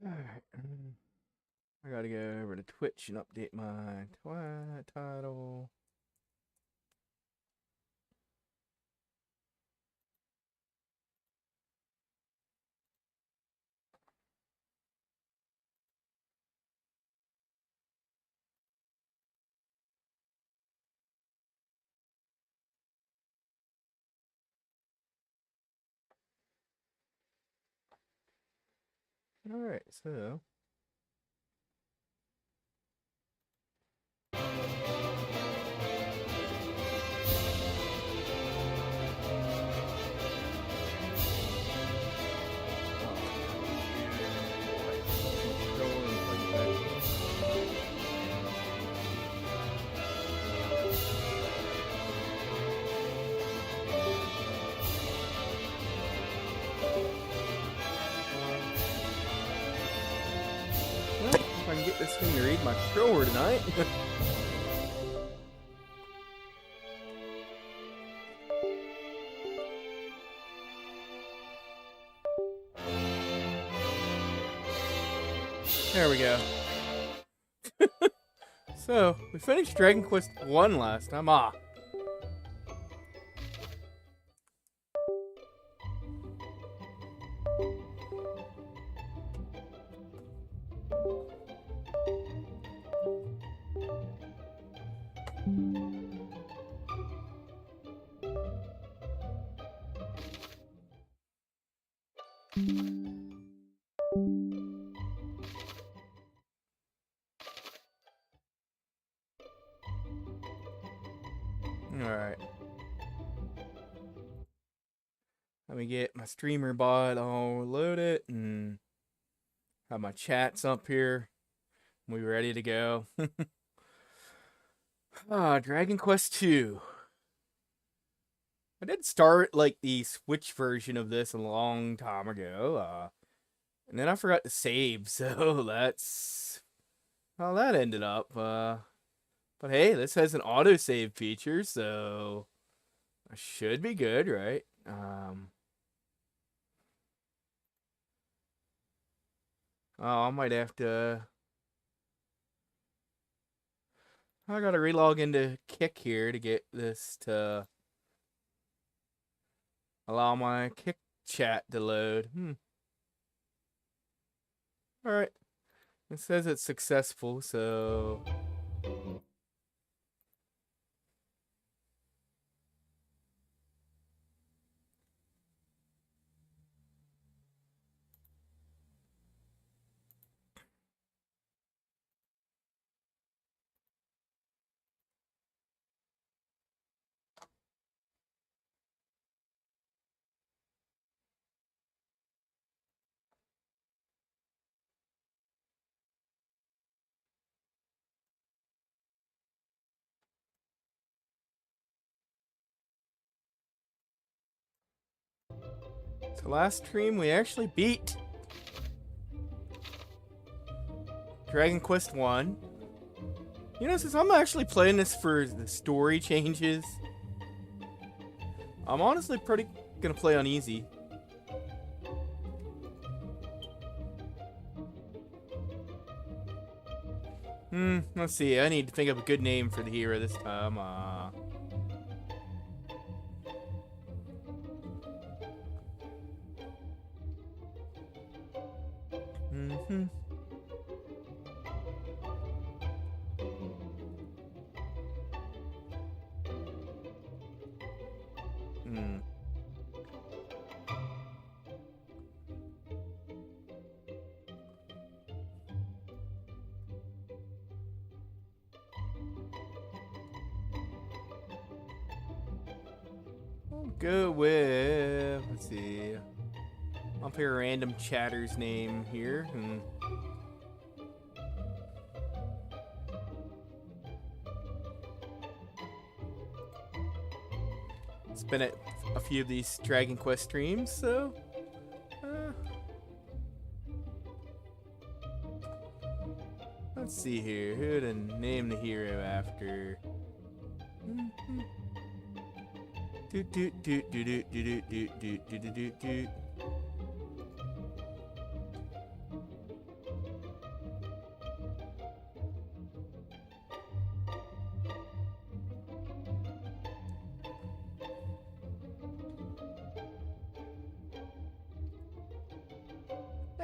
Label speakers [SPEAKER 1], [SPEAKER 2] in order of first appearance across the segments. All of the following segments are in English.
[SPEAKER 1] Alright. I gotta go over to Twitch and update my title. Alright, so well, if I can get this thing to read my controller tonight. There we go. So, we finished Dragon Quest 1 last time. Alright. Let me get my streamer bot all loaded and have my chats up here. We ready to go. Dragon Quest 2. I did start like the Switch version of this a long time ago. And then I forgot to save, so that's how that ended up. But hey, this has an autosave feature, so I should be good, right? I might have to. I gotta relog into Kick here to get this to allow my Kick chat to load. Alright. It says it's successful, so. So last stream we actually beat Dragon Quest 1. You know, since I'm actually playing this for the story changes, I'm honestly pretty gonna play on easy. Let's see. I need to think of a good name for the hero this time. I'll go with, let's see. I'll pick a random chatter's name here. It's been at a few of these Dragon Quest streams, so let's see here. Who to name the hero after?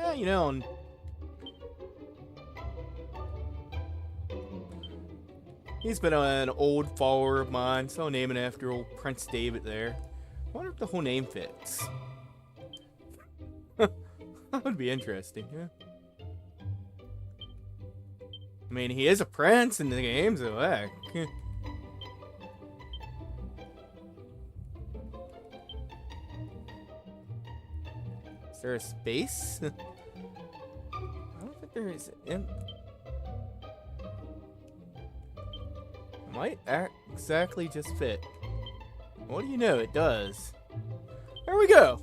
[SPEAKER 1] Yeah, you know, he's been an old follower of mine, so I'll name it after old Prince David there. I wonder if the whole name fits. That would be interesting, yeah. I mean, he is a prince in the game, so heck. Is there a space? I don't think there is. Might exactly just fit. What do you know? It does. There we go.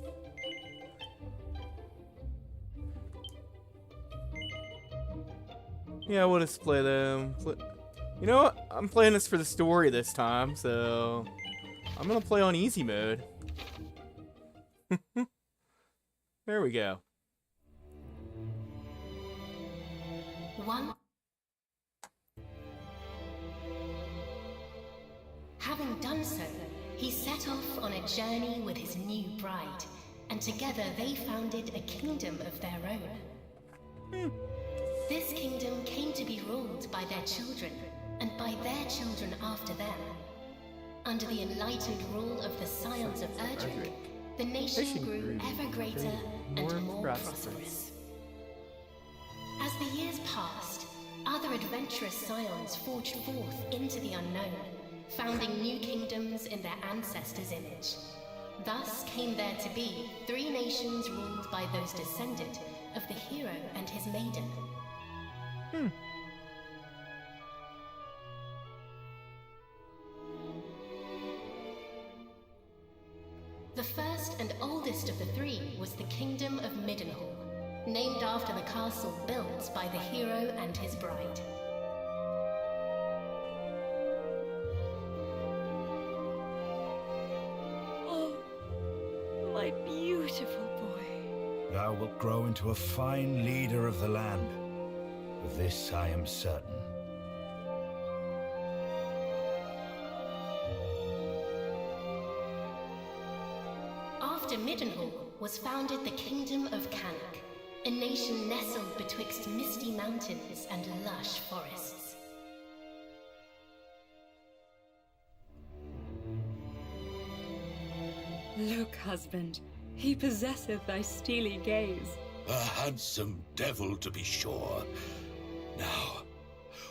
[SPEAKER 1] Yeah, we'll just play them. You know what? I'm playing this for the story this time, so I'm gonna play on easy mode. There we go.
[SPEAKER 2] Having done so, he set off on a journey with his new bride, and together they founded a kingdom of their own. This kingdom came to be ruled by their children, and by their children after them. Under the enlightened rule of the scions of Erdrick, the nation grew ever greater and more prosperous. As the years passed, other adventurous scions forged forth into the unknown, founding new kingdoms in their ancestors' image. Thus came there to be 3 nations ruled by those descended of the hero and his maiden. The first and oldest of the 3 was the Kingdom of Middenhall, named after the castle built by the hero and his bride.
[SPEAKER 3] Oh, my beautiful boy.
[SPEAKER 4] Thou wilt grow into a fine leader of the land. Of this I am certain.
[SPEAKER 2] After Middenhall was founded the Kingdom of Cannock, a nation nestled betwixt misty mountains and lush forests.
[SPEAKER 3] Look, husband, he possesseth thy steely gaze.
[SPEAKER 5] A handsome devil, to be sure. Now,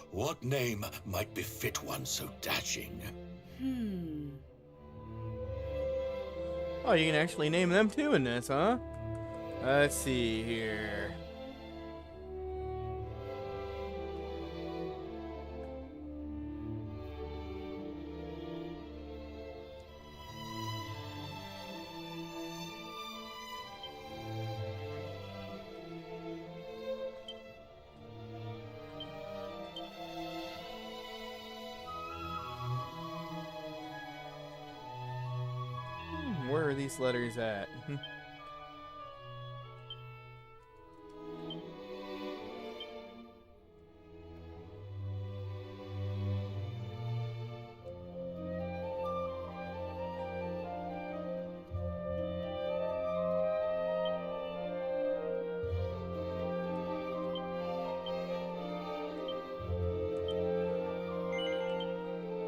[SPEAKER 5] what name might befit one so dashing?
[SPEAKER 1] Oh, you can actually name them too in this, huh? Let's see here. Where are these letters at?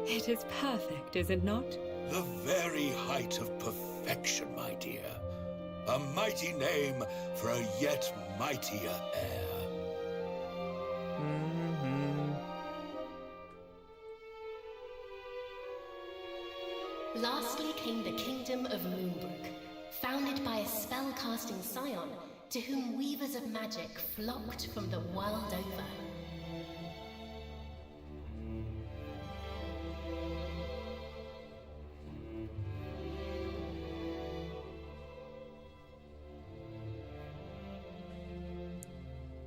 [SPEAKER 3] It is perfect, is it not?
[SPEAKER 5] The very height of perfection, my dear. A mighty name for a yet mightier heir.
[SPEAKER 2] Lastly came the Kingdom of Moonbrook, founded by a spell-casting scion to whom weavers of magic flocked from the world over.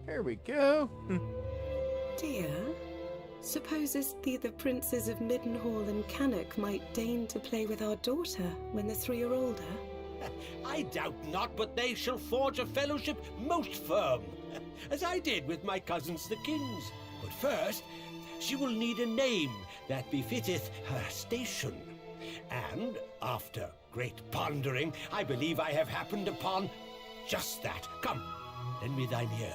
[SPEAKER 1] There we go.
[SPEAKER 6] Dear, supposest thee the princes of Middenhall and Cannock might deign to play with our daughter when the 3 are older?
[SPEAKER 7] I doubt not, but they shall forge a fellowship most firm, as I did with my cousins the kings. But first, she will need a name that befitteth her station. And, after great pondering, I believe I have happened upon just that. Come, Lend me thine ear.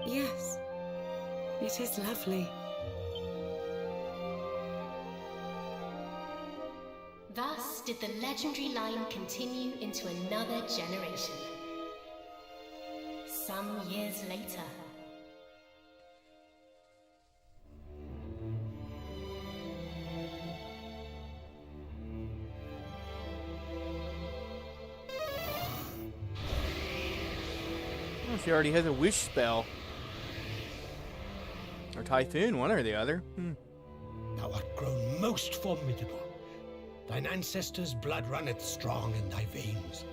[SPEAKER 6] Yes, it is lovely.
[SPEAKER 2] Thus did the legendary line continue into another generation. Some years later,
[SPEAKER 1] Oh, she already has a wish spell. Or typhoon, one or the other.
[SPEAKER 7] Thou art grown most formidable. Thine ancestors' blood runneth strong in thy veins.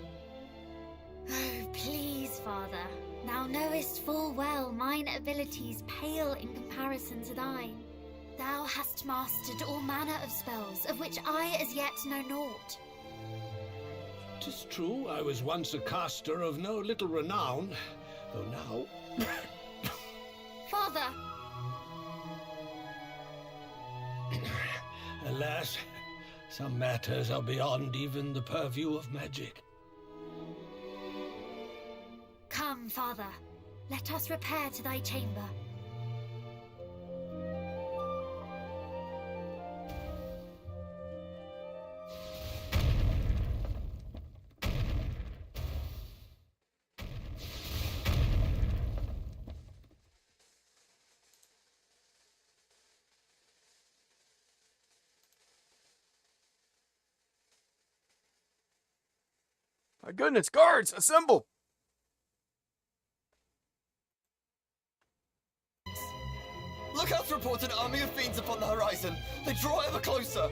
[SPEAKER 8] Oh, please, Father. Thou knowest full well mine abilities pale in comparison to thine. Thou hast mastered all manner of spells, of which I as yet know naught.
[SPEAKER 7] 'Tis true, I was once a caster of no little renown, though now...
[SPEAKER 8] Father!
[SPEAKER 7] Alas, some matters are beyond even the purview of magic.
[SPEAKER 8] Come, Father. Let us repair to thy chamber.
[SPEAKER 1] My goodness, guards, assemble!
[SPEAKER 9] Lookouts report an army of fiends upon the horizon. They draw ever closer.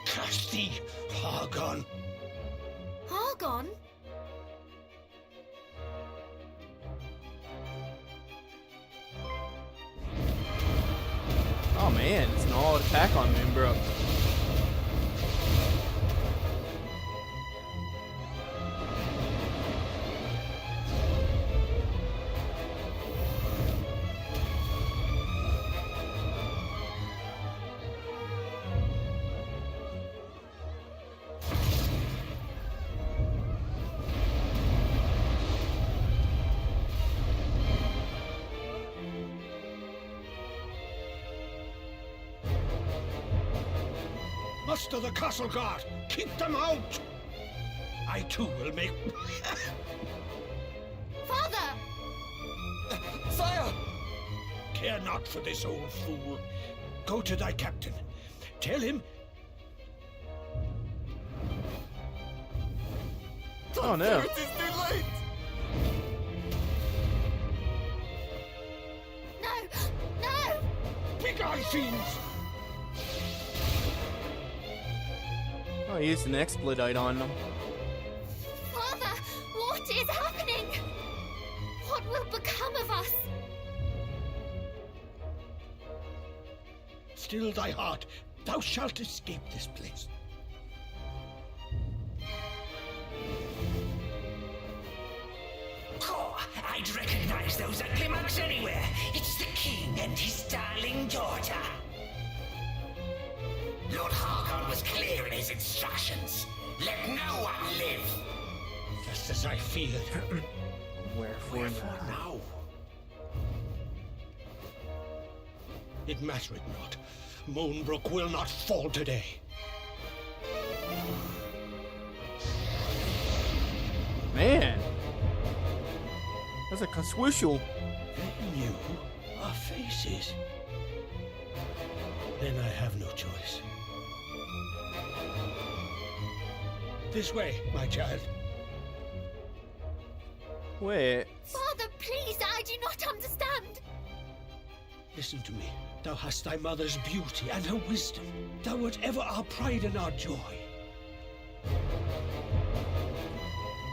[SPEAKER 7] Curse thee, Hargon!
[SPEAKER 8] Argon?
[SPEAKER 1] Oh man, it's an all-out attack on Moonbrook.
[SPEAKER 7] Muster the castle guard! Keep them out! I too will make...
[SPEAKER 8] Father!
[SPEAKER 9] Sire!
[SPEAKER 7] Care not for this old fool. Go to thy captain. Tell him...
[SPEAKER 1] Oh no.
[SPEAKER 9] It is too late!
[SPEAKER 8] No! No!
[SPEAKER 7] Big eye fiends!
[SPEAKER 1] Oh, he used an expedite on them.
[SPEAKER 8] Father! What is happening? What will become of us?
[SPEAKER 7] Still thy heart. Thou shalt escape this place.
[SPEAKER 10] Oh, I'd recognize those ugly mugs anywhere. It's the king and his darling daughter. Lord Hargon was clear in his instructions. Let no one live.
[SPEAKER 7] Just as I feared.
[SPEAKER 1] Wherefore
[SPEAKER 7] now? It mattereth not. Moonbrook will not fall today.
[SPEAKER 1] Man. That's a caswishel.
[SPEAKER 7] They knew our faces. Then I have no choice. This way, my child.
[SPEAKER 1] Wait.
[SPEAKER 8] Father, please, I do not understand.
[SPEAKER 7] Listen to me. Thou hast thy mother's beauty and her wisdom. Thou wert ever our pride and our joy.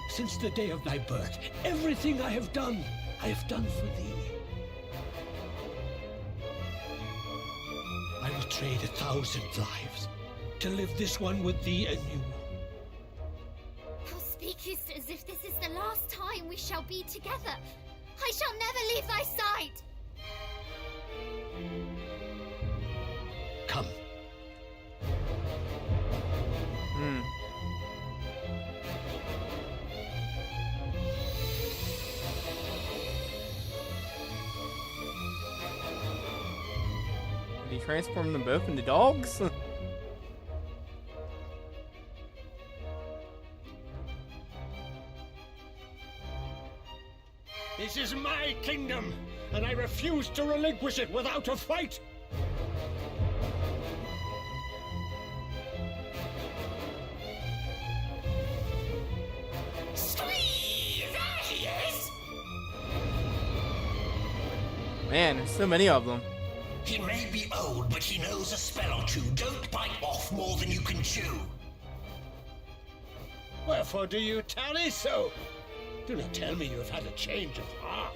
[SPEAKER 7] Since the day of thy birth, everything I have done for thee. I will trade 1,000 lives to live this one with thee anew.
[SPEAKER 8] Thou speakest as if this is the last time we shall be together. I shall never leave thy side.
[SPEAKER 7] Come.
[SPEAKER 1] Did he transform them both into dogs?
[SPEAKER 7] This is my kingdom, and I refuse to relinquish it without a fight.
[SPEAKER 10] There he is!
[SPEAKER 1] Man, there's so many of them.
[SPEAKER 10] He may be old, but he knows a spell or two. Don't bite off more than you can chew.
[SPEAKER 7] Wherefore do you tarry so? Do not tell me you have had a change of heart.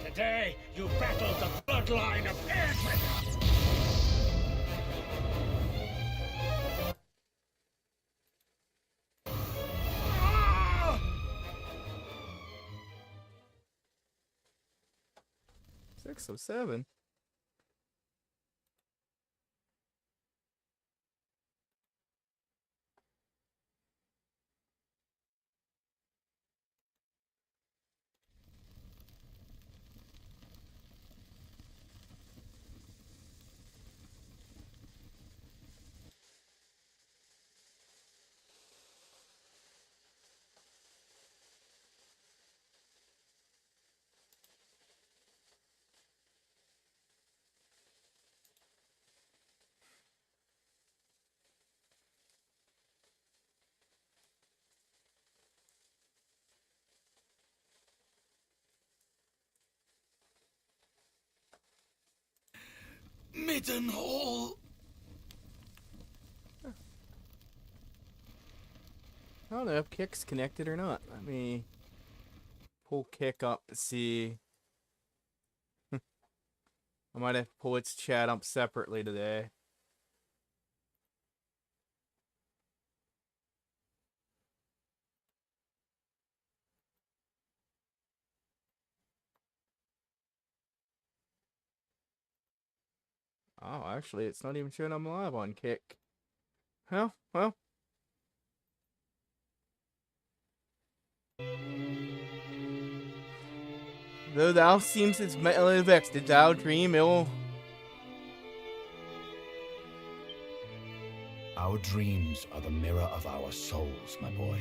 [SPEAKER 7] Today, you battled the bloodline of Edward. Ah!
[SPEAKER 1] 6 of 7.
[SPEAKER 5] Middenhall.
[SPEAKER 1] I don't know if Kick's connected or not. Let me pull Kick up to see. I might have to pull its chat up separately today. Oh, actually, it's not even showing I'm live on Kick. Well. Though thou seemst its mentally vexed, did thou dream ill?
[SPEAKER 4] Our dreams are the mirror of our souls, my boy.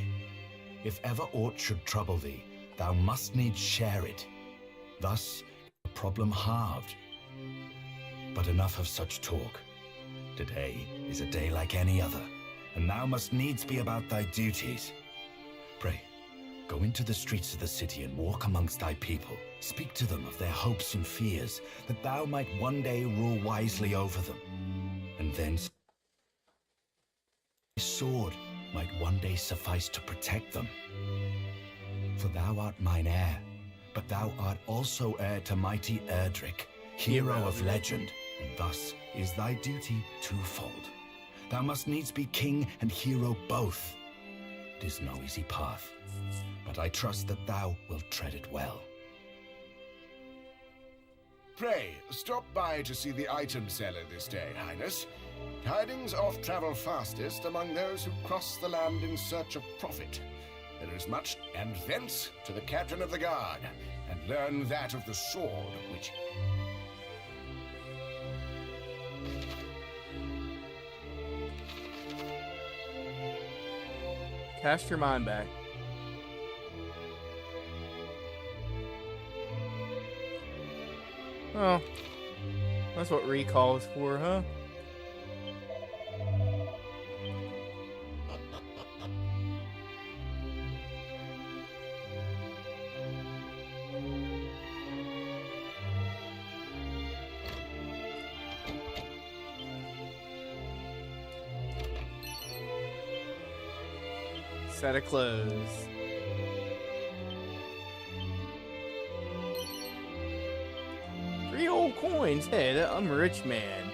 [SPEAKER 4] If ever aught should trouble thee, thou must needs share it. Thus, the problem halved. But enough of such talk. Today is a day like any other, and thou must needs be about thy duties. Pray, go into the streets of the city and walk amongst thy people. Speak to them of their hopes and fears, that thou might one day rule wisely over them. And then thy sword might one day suffice to protect them. For thou art mine heir, but thou art also heir to mighty Erdrick, hero of legend, and thus is thy duty twofold. Thou must needs be king and hero both. It is no easy path, but I trust that thou wilt tread it well.
[SPEAKER 11] Pray, stop by to see the item seller this day, Highness. Tidings oft travel fastest among those who cross the land in search of profit. There is much, and thence to the captain of the guard, and learn that of the sword, which...
[SPEAKER 1] Cast your mind back. Oh, that's what recall is for, huh? set of clothes. Three old coins. Hey, I'm a rich man.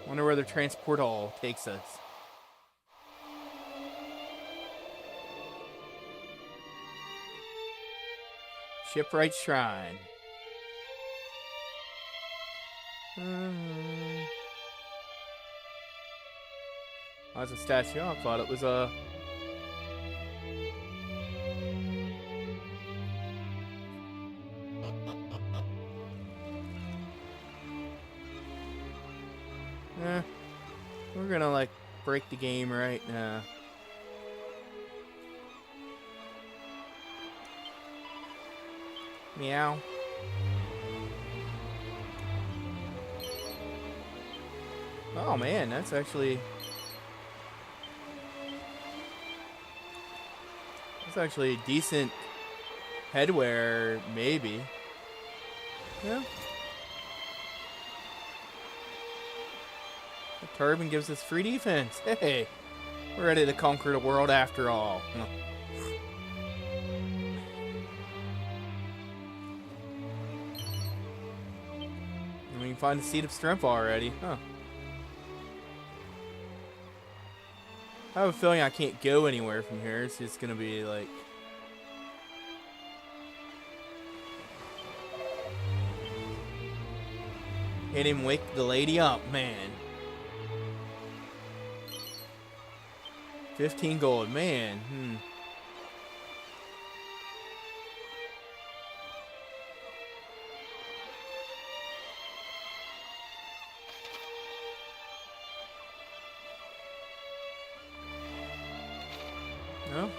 [SPEAKER 1] Wonder where the transport all takes us. Shipwright Shrine. Oh, it's a statue. I thought it was a... We're gonna, like, break the game right now. Meow. Oh man, that's actually decent headwear, maybe. Yeah. The turban gives us free defense. Hey, we're ready to conquer the world after all. And we can find the seed of strength already, huh? I have a feeling I can't go anywhere from here. It's just gonna be like... hit him, wake the lady up, man. 15 gold, man. No?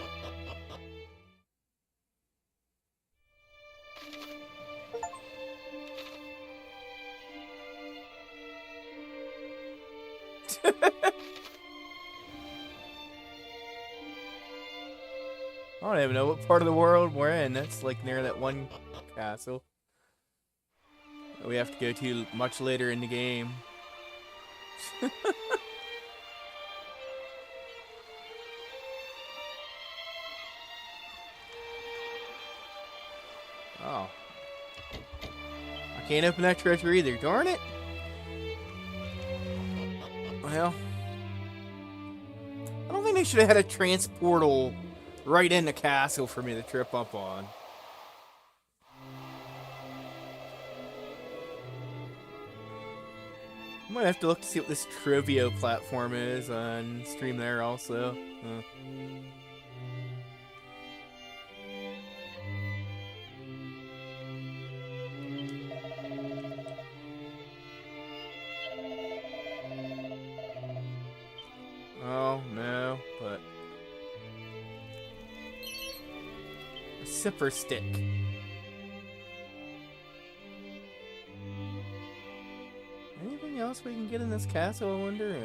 [SPEAKER 1] I don't even know what part of the world we're in. That's like near that one castle that we have to go to much later in the game. Oh. I can't open that treasure either. Darn it. Well, I don't think they should have had a transportal right in the castle for me to trip up on. I might have to look to see what this trivia platform is on stream there also. Oh, no, but... a sipper stick. Anything else we can get in this castle, I wonder?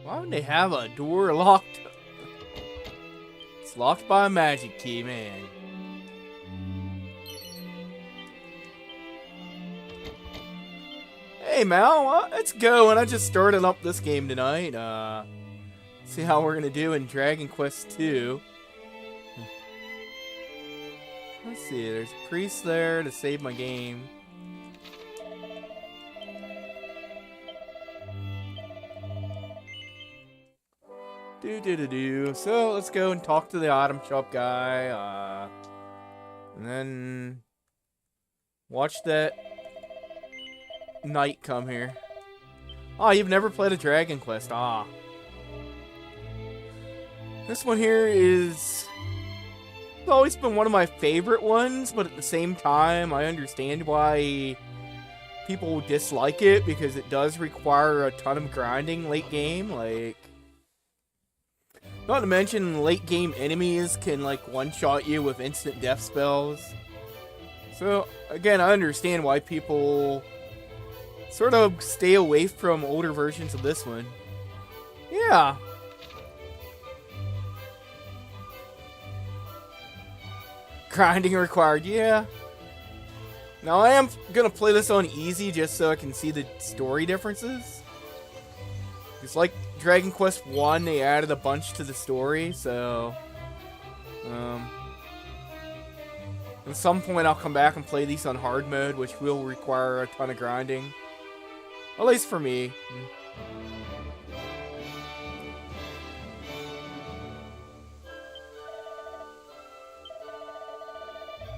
[SPEAKER 1] Why would they have a door locked? It's locked by a magic key, man. Hey Mal, let's go. And I just started up this game tonight. See how we're gonna do in Dragon Quest II. Let's see, there's a priest there to save my game. So let's go and talk to the item shop guy. And then watch that knight come here. Oh, you've never played a Dragon Quest. Ah. This one here is... it's always been one of my favorite ones, but at the same time, I understand why people dislike it, because it does require a ton of grinding late game, like... not to mention, late game enemies can, like, one-shot you with instant death spells. So, again, I understand why people sort of stay away from older versions of this one. Yeah. Grinding required, yeah. Now, I am going to play this on easy just so I can see the story differences. It's like Dragon Quest 1, they added a bunch to the story, so... at some point, I'll come back and play these on hard mode, which will require a ton of grinding. At least for me.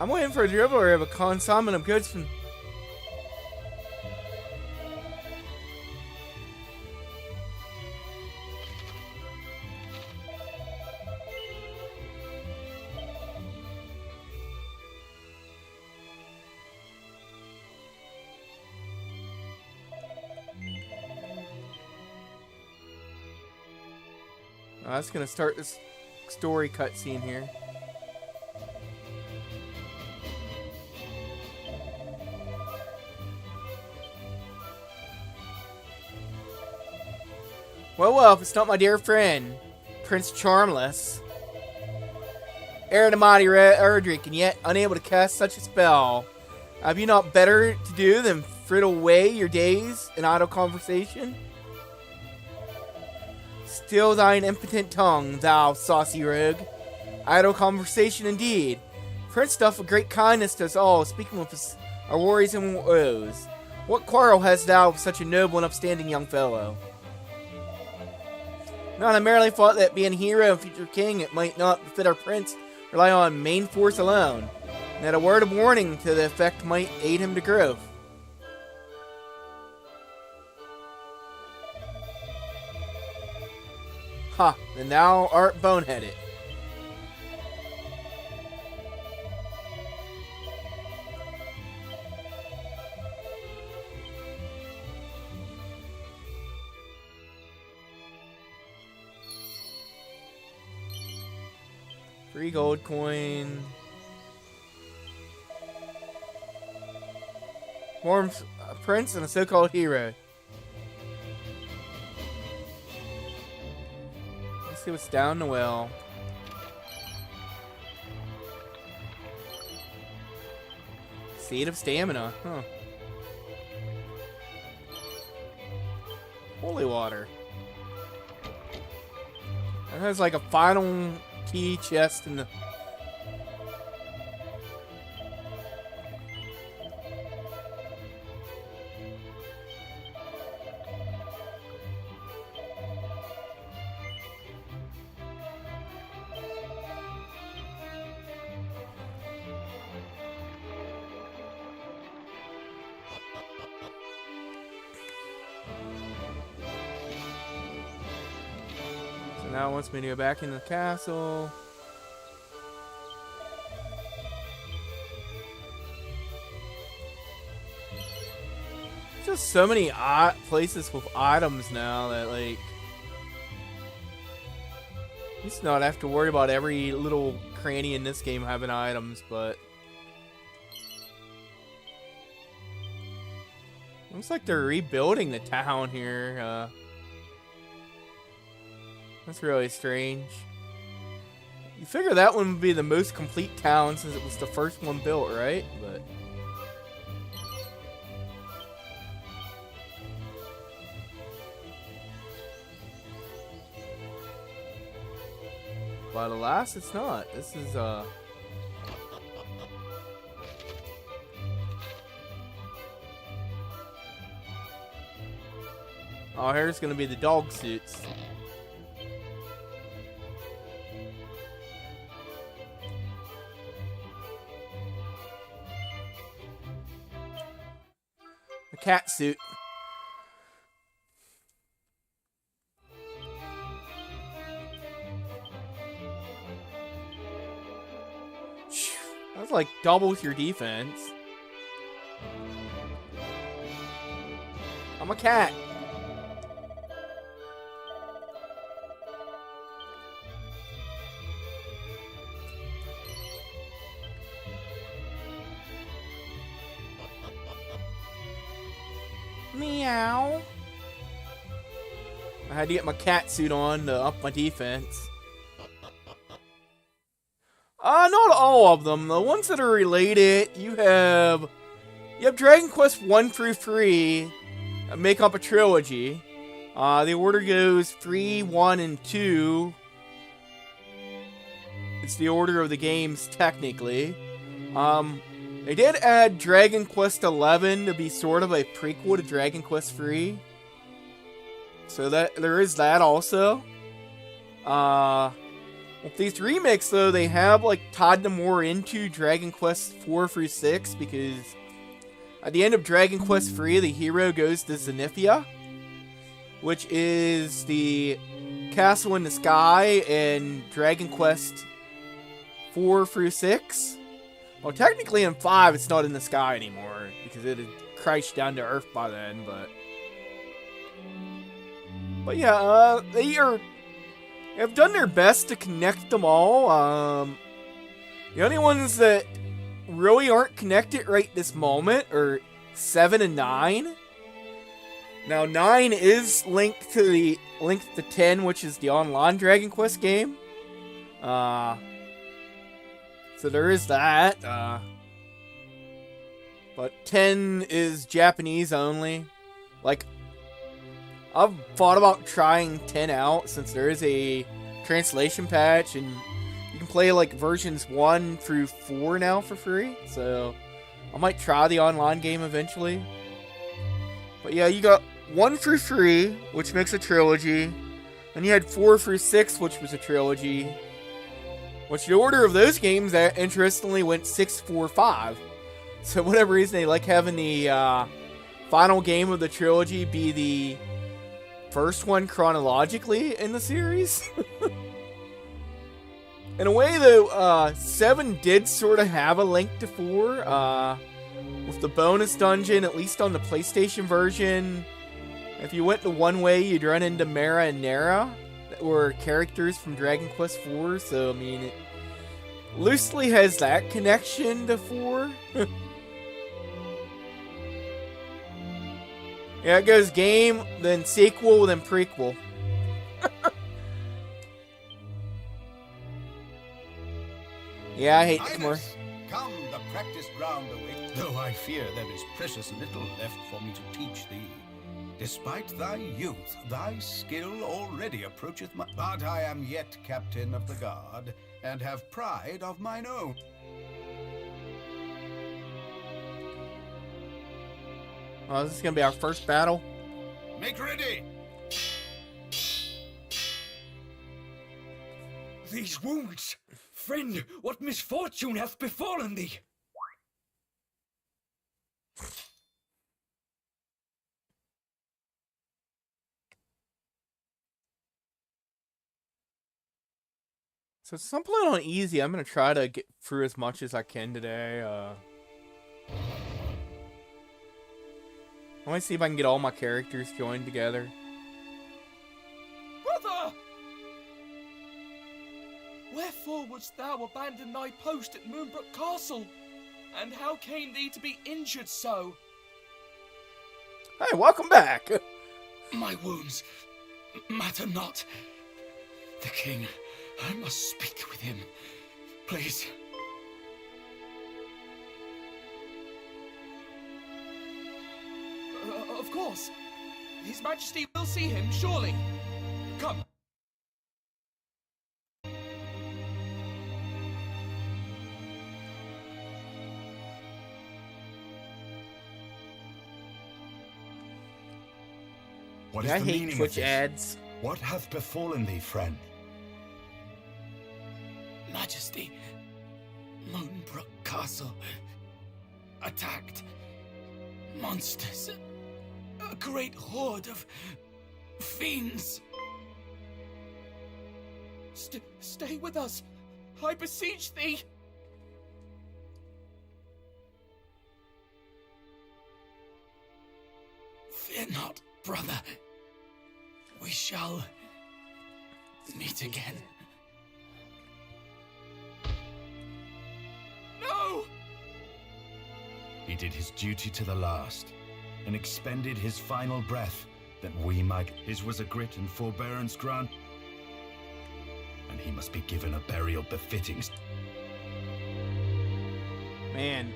[SPEAKER 1] I'm waiting for a dribbler of a consignment of goods from... That's gonna start this story cutscene here. Well, if it's not my dear friend, Prince Charmless, heir of the mighty Erdrick, and yet unable to cast such a spell, have you not better to do than fritter away your days in idle conversation? Still thine impotent tongue, thou saucy rogue. Idle conversation indeed. Prince doth a great kindness to us all, speaking with us, our worries and woes. What quarrel hast thou with such a noble and upstanding young fellow? Not I merely thought that being hero and future king, it might not befit our prince rely on main force alone, and that a word of warning to the effect might aid him to growth. Ha, then thou art boneheaded. Free gold coin. Forms a prince and a so-called hero. Let's see what's down the well. Seed of stamina, huh? Holy water. That has like a final key chest in the... So now it wants me to go back in the castle. Just so many places with items now that, like, you just not have to worry about every little cranny in this game having items, but looks like they're rebuilding the town here. That's really strange. You figure that one would be the most complete town since it was the first one built, right? But alas, it's not. This is, oh, here's gonna be the dog suits. The cat suit. That's like doubles your defense. I'm a cat. Meow. I had to get my cat suit on to up my defense. Not all of them. The ones that are related, you have Dragon Quest 1 through 3 make up a trilogy. The order goes 3, 1, and 2. It's the order of the games, technically. They did add Dragon Quest 11 to be sort of a prequel to Dragon Quest 3. So that there is that also. With these remakes, though, they have like tied them more into Dragon Quest 4 through 6, because at the end of Dragon Quest 3, the hero goes to Zenithia, which is the castle in the sky in Dragon Quest 4 through 6. Well, technically in 5, it's not in the sky anymore, because it had crashed down to Earth by then, But yeah, they have done their best to connect them all. The only ones that really aren't connected right this moment are 7 and 9. Now 9 is linked to 10, which is the online Dragon Quest game. So there is that. But 10 is Japanese only. Like, I've thought about trying 10 out, since there is a translation patch, and you can play like versions 1 through 4 now for free. So I might try the online game eventually. But yeah, you got 1 through 3, which makes a trilogy. Then you had 4 through 6, which was a trilogy. Which the order of those games, that interestingly went 6, 4, 5. So whatever reason, they like having the final game of the trilogy be the first one chronologically in the series. In a way, though, 7 did sort of have a link to 4. With the bonus dungeon, at least on the PlayStation version, if you went the one way, you'd run into Mara and Nara, that were characters from Dragon Quest 4. So, I mean, it loosely has that connection to 4. Yeah, it goes game, then sequel, then prequel. Yeah, I hate the commercial.
[SPEAKER 4] Come, the practice ground awaits, though I fear there is precious little left for me to teach thee. Despite thy youth, thy skill already approacheth my... But I am yet captain of the guard, and have pride of mine own.
[SPEAKER 1] Oh, this is gonna be our first battle.
[SPEAKER 4] Make ready!
[SPEAKER 10] These wounds! Friend, what misfortune hath befallen thee?
[SPEAKER 1] So since I'm playing on easy, I'm gonna try to get through as much as I can today. I want to see if I can get all my characters joined together.
[SPEAKER 12] Brother! Wherefore wouldst thou abandon thy post at Moonbrook Castle? And how came thee to be injured so?
[SPEAKER 1] Hey, welcome back!
[SPEAKER 10] My wounds matter not. The king, I must speak with him. Please.
[SPEAKER 12] Of course. His Majesty will see him, surely. Come.
[SPEAKER 4] What is
[SPEAKER 1] I
[SPEAKER 4] the
[SPEAKER 1] hate
[SPEAKER 4] meaning of
[SPEAKER 1] Twitch
[SPEAKER 4] this?
[SPEAKER 1] ads.
[SPEAKER 4] What hath befallen thee, friend?
[SPEAKER 10] Majesty, Moonbrook Castle. Attacked. Monsters. A great horde of fiends.
[SPEAKER 12] Stay with us. I beseech thee.
[SPEAKER 10] Fear not, brother. We shall meet again.
[SPEAKER 12] No!
[SPEAKER 4] He did his duty to the last. and expended his final breath that we might. His was a grit and forbearance grant, and he must be given a burial befitting.
[SPEAKER 1] Man,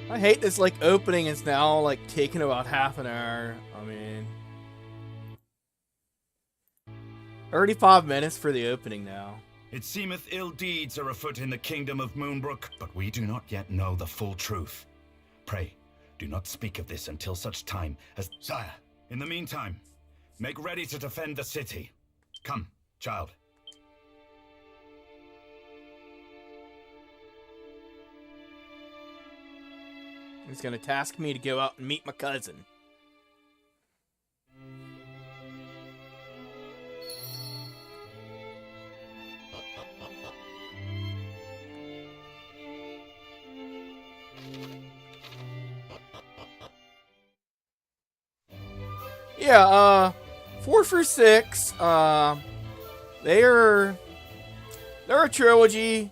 [SPEAKER 1] I hate this, like, opening is now, like, taking about half an hour. I mean, 35 minutes for the opening now.
[SPEAKER 4] It seemeth ill deeds are afoot in the kingdom of Moonbrook, but we do not yet know the full truth. Pray, do not speak of this until such time as... Sire, in the meantime, make ready to defend the city. Come, child.
[SPEAKER 1] He's gonna task me to go out and meet my cousin. Yeah, 4 for 6. They're a trilogy,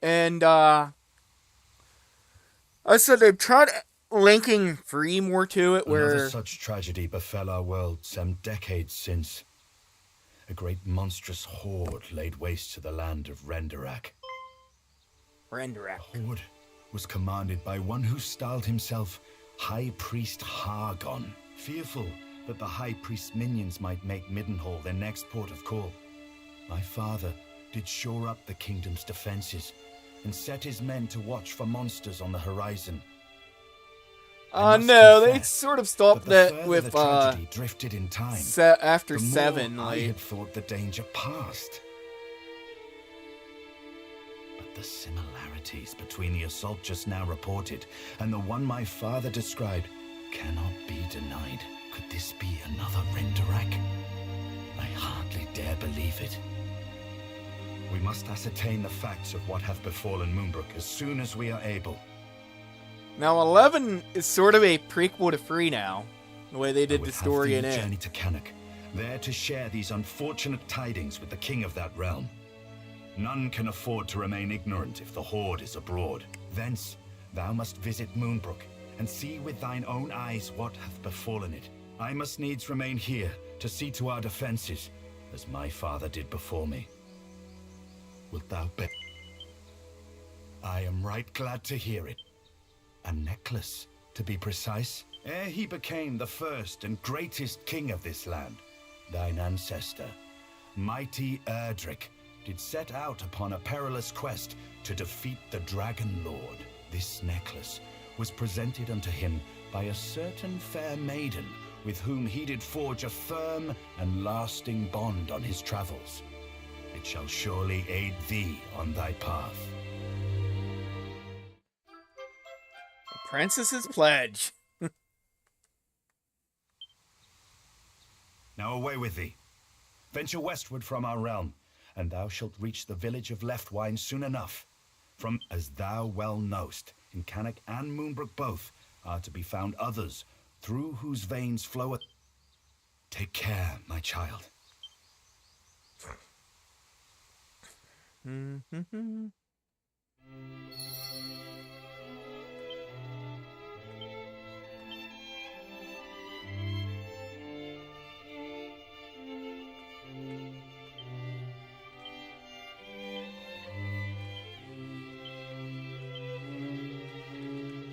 [SPEAKER 1] and I said they've tried linking 3 more to it, where
[SPEAKER 4] Another such tragedy befell our world some decades since. A great monstrous horde laid waste to the land of Renderak.
[SPEAKER 1] Renderak.
[SPEAKER 4] The horde was commanded by one who styled himself High Priest Hargon, fearful that the High Priest's minions might make Middenhall their next port of call. My father did shore up the kingdom's defenses and set his men to watch for monsters on the horizon.
[SPEAKER 1] No, they sort of stopped that with
[SPEAKER 4] the tragedy drifted in time.
[SPEAKER 1] After
[SPEAKER 4] the more
[SPEAKER 1] 7,
[SPEAKER 4] I
[SPEAKER 1] like,
[SPEAKER 4] had thought the danger past. But the similarities between the assault just now reported and the one my father described cannot be denied. Could this be another Renderak? I hardly dare believe it. We must ascertain the facts of what hath befallen Moonbrook as soon as we are able.
[SPEAKER 1] now 11 is sort of a prequel to 3 now, the way they did the story in it.
[SPEAKER 4] Journey to Cannock, there to share these unfortunate tidings with the king of that realm. None can afford to remain ignorant if the horde is abroad. Thence, thou must visit Moonbrook and see with thine own eyes what hath befallen it. I must needs remain here to see to our defenses, as my father did before me. Wilt thou bet? I am right glad to hear it. A necklace, to be precise. Ere he became the first and greatest king of this land, thine ancestor, mighty Erdrick, did set out upon a perilous quest to defeat the Dragon Lord. This necklace was presented unto him by a certain fair maiden with whom he did forge a firm and lasting bond on his travels. It shall surely aid thee on thy path.
[SPEAKER 1] The Princess's Pledge.
[SPEAKER 4] Now away with thee. Venture westward from our realm, and thou shalt reach the village of Leftwine soon enough. From, as thou well knowst, in Cannock and Moonbrook both are to be found others through whose veins floweth. Take care, my child.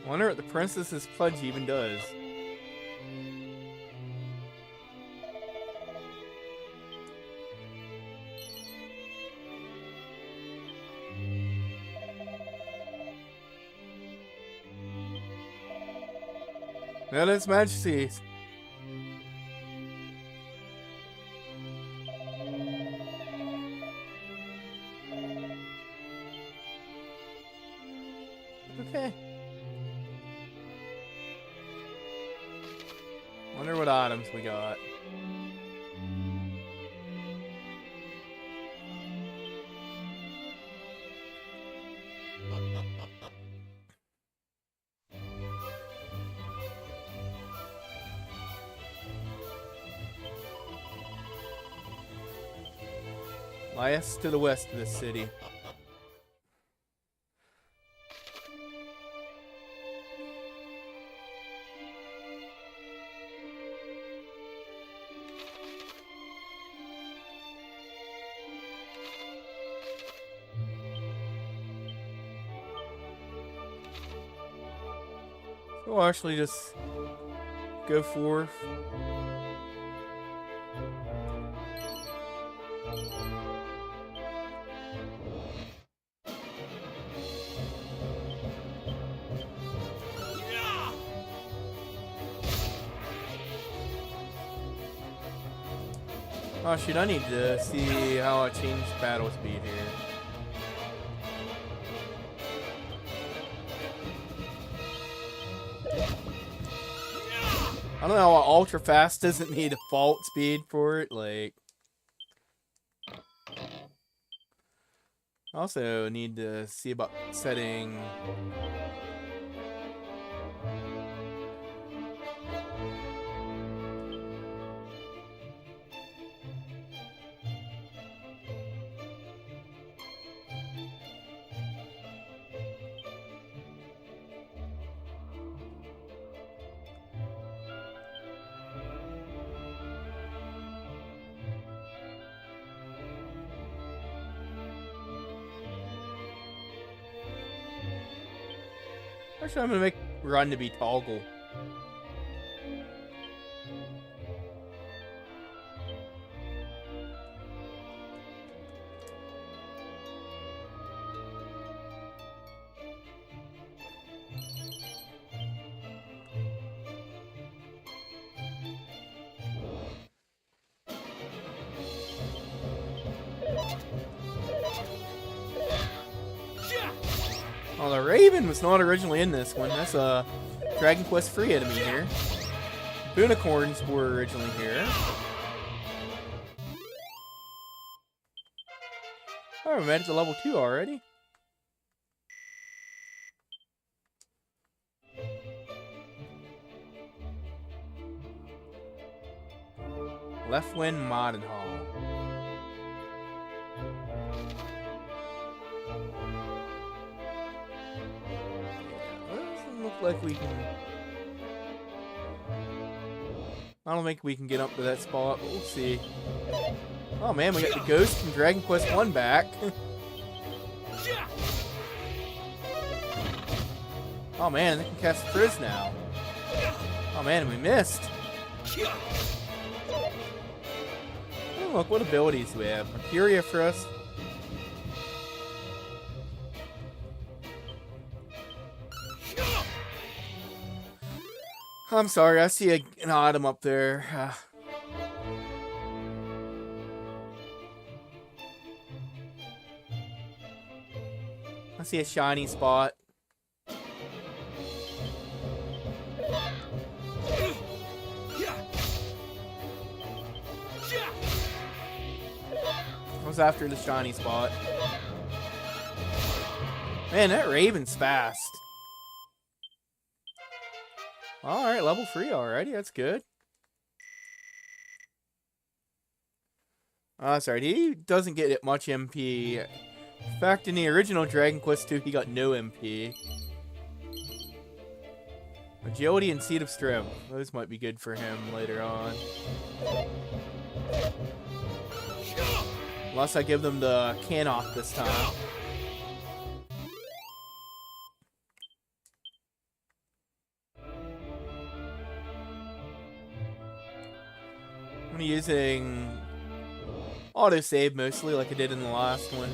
[SPEAKER 1] Wonder what the Princess's Pledge even does. That is Majesty's. Okay. Wonder what items we got. Lies to the west of this city. We'll actually just go forth. Oh shoot, I need to see how I change battle speed here. I don't know how ultra fast doesn't need default speed for it, like. I also need to see about setting. Actually, I'm gonna make run to be toggle. Oh, the Raven was not originally in this one. That's a Dragon Quest free enemy here. Unicorns were originally here. Oh, we made it to level 2 already. Leftwind Modenhall. Doesn't look like we can. I don't think we can get up to that spot, but we'll see. Oh man, we got the ghost from Dragon Quest 1 back. Oh man, they can cast Frizz now. Oh man, we missed. Oh look, what abilities do we have? Mercuria Frizz. I'm sorry, I see an item up there. I see a shiny spot. I was after the shiny spot. Man, that Raven's fast. Alright, level 3 already. That's good. Sorry, he doesn't get much MP. In fact, in the original Dragon Quest 2, he got no MP. Agility and Seed of Strength. Those might be good for him later on. Unless I give them the Cannock this time. I'm using autosave mostly, like I did in the last one.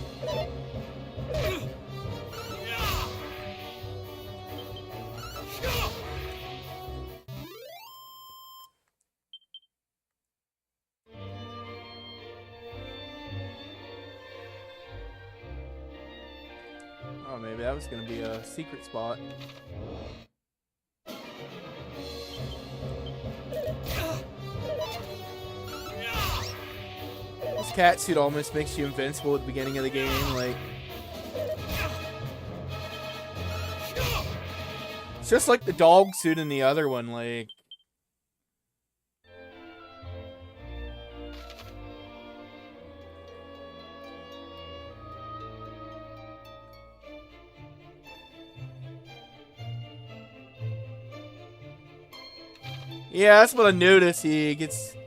[SPEAKER 1] Oh, maybe that was gonna be a secret spot. This cat suit almost makes you invincible at the beginning of the game, like. It's just like the dog suit in the other one, like. Yeah, that's what I noticed. He gets.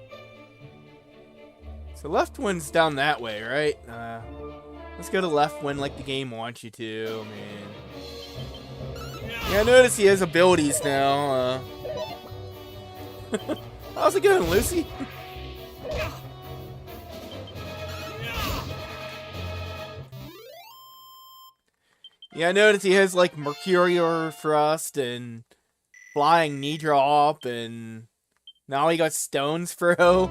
[SPEAKER 1] So left wind's down that way, right? Let's go to left wind like the game wants you to, man. Yeah, I notice he has abilities now. How's it going, Lucy? Yeah, I noticed he has like Mercurial Thrust and Flying Knee Drop, and now he got Stone's Throw.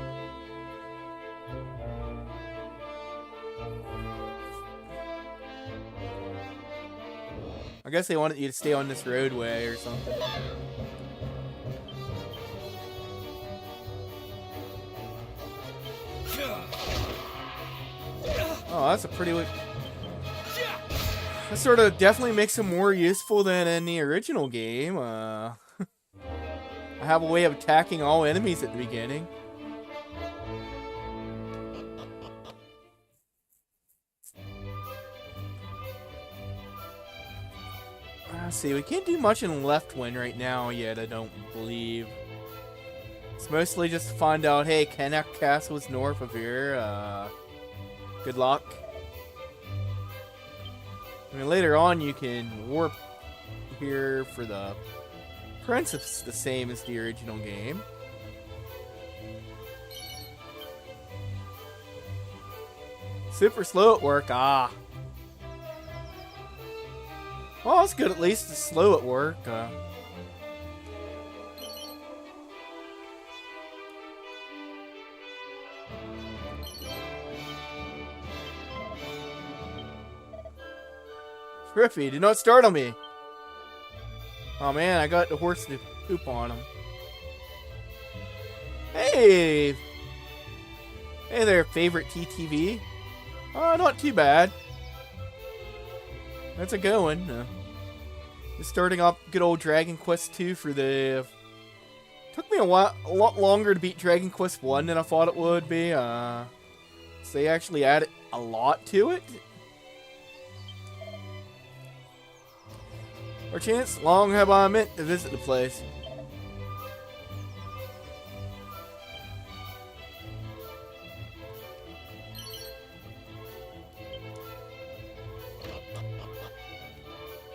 [SPEAKER 1] I guess they wanted you to stay on this roadway or something. Oh, that's a pretty... That sort of definitely makes him more useful than in the original game. I have a way of attacking all enemies at the beginning. Let's see, we can't do much in Left Wind right now yet, I don't believe. It's mostly just to find out, hey, Canuck Castle is north of here. Good luck. I mean, later on you can warp here for the Prince. It's the same as the original game. Super slow at work, ah. Well, it's good at least. It's slow at work. Triffy, do not startle me. Oh man, I got the horse to poop on him. Hey! Hey there, favorite TTV. Not too bad. That's a good one. Just starting off good old Dragon Quest II for the... Took me a lot longer to beat Dragon Quest 1 than I thought it would be. So they actually added a lot to it. Perchance, long have I meant to visit the place.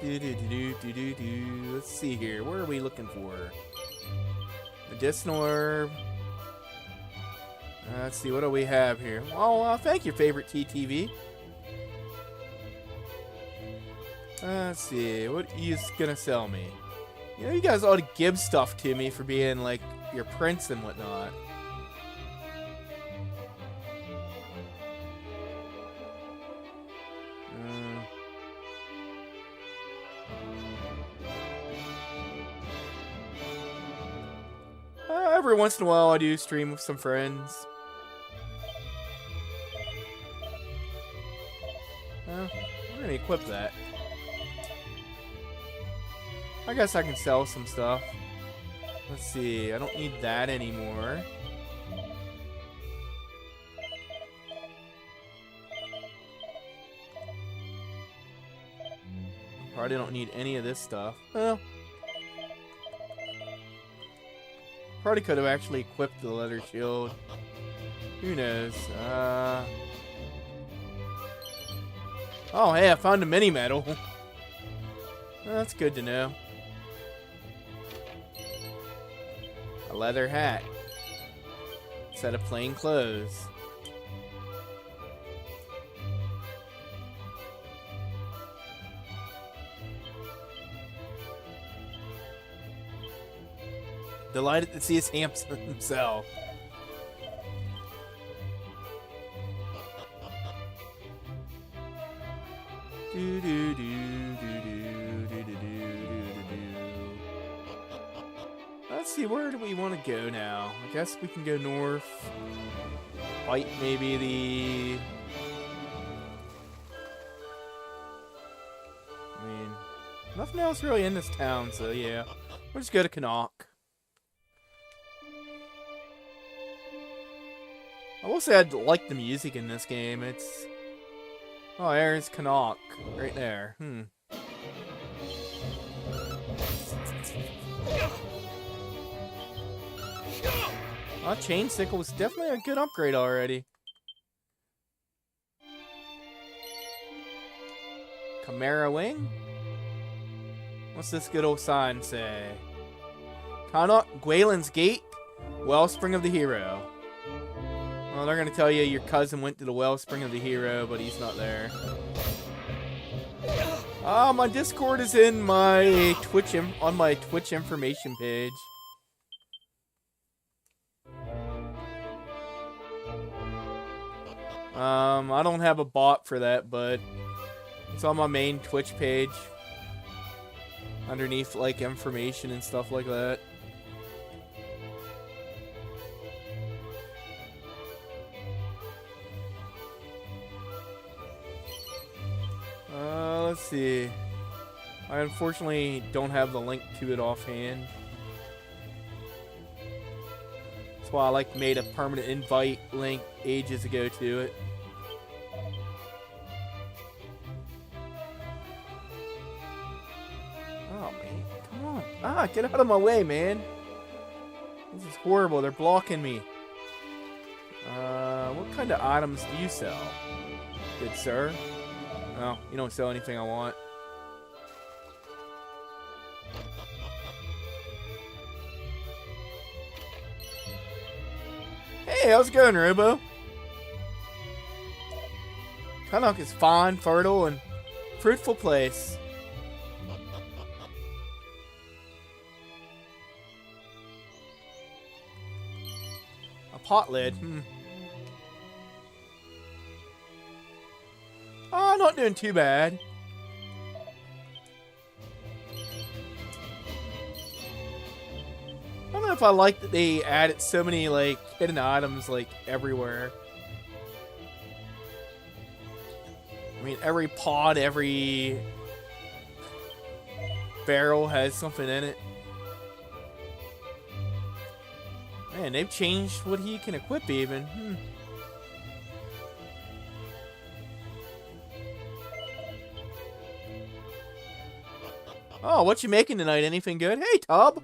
[SPEAKER 1] Let's see here. What are we looking for? Medicinal herb. Let's see. What do we have here? Oh, thank you, favorite TTV. Let's see. What are you gonna sell me? You know, you guys ought to give stuff to me for being like your prince and whatnot. Every once in a while I do stream with some friends. We're gonna equip that. I guess I can sell some stuff. Let's see, I don't need that anymore. Probably don't need any of this stuff. Well, probably could have actually equipped the leather shield. Who knows? Oh, hey, I found a mini medal. That's good to know. A leather hat. Set of plain clothes. Delighted to see his hamster himself. Let's see, where do we want to go now? I guess we can go north. Fight maybe the... I mean, nothing else really in this town, so yeah. We'll just go to Canuck. I will say I like the music in this game. It's... Oh, there's Canuck. Right there. Oh, Chain Sickle was definitely a good upgrade already. Chimera Wing? What's this good old sign say? Connaught, Gwaelin's Gate, Wellspring of the Hero. Well, they're gonna tell you your cousin went to the Wellspring of the Hero, but he's not there. My Discord is in my Twitch on my Twitch information page. I don't have a bot for that, but it's on my main Twitch page. Underneath, like, information and stuff like that. Let's see. I unfortunately don't have the link to it offhand. That's why I like made a permanent invite link ages ago to it. Oh man, come on. Get out of my way, man. This is horrible. They're blocking me. What kind of items do you sell? Good sir. No, you don't sell anything I want. Hey, how's it going, Robo? Connaught is fine, fertile, and fruitful place. A pot lid. Oh, not doing too bad. I don't know if I like that they added so many, like, hidden items, like, everywhere. I mean, every pod, every barrel has something in it. Man, they've changed what he can equip, even. Oh, what you making tonight? Anything good? Hey, Tub!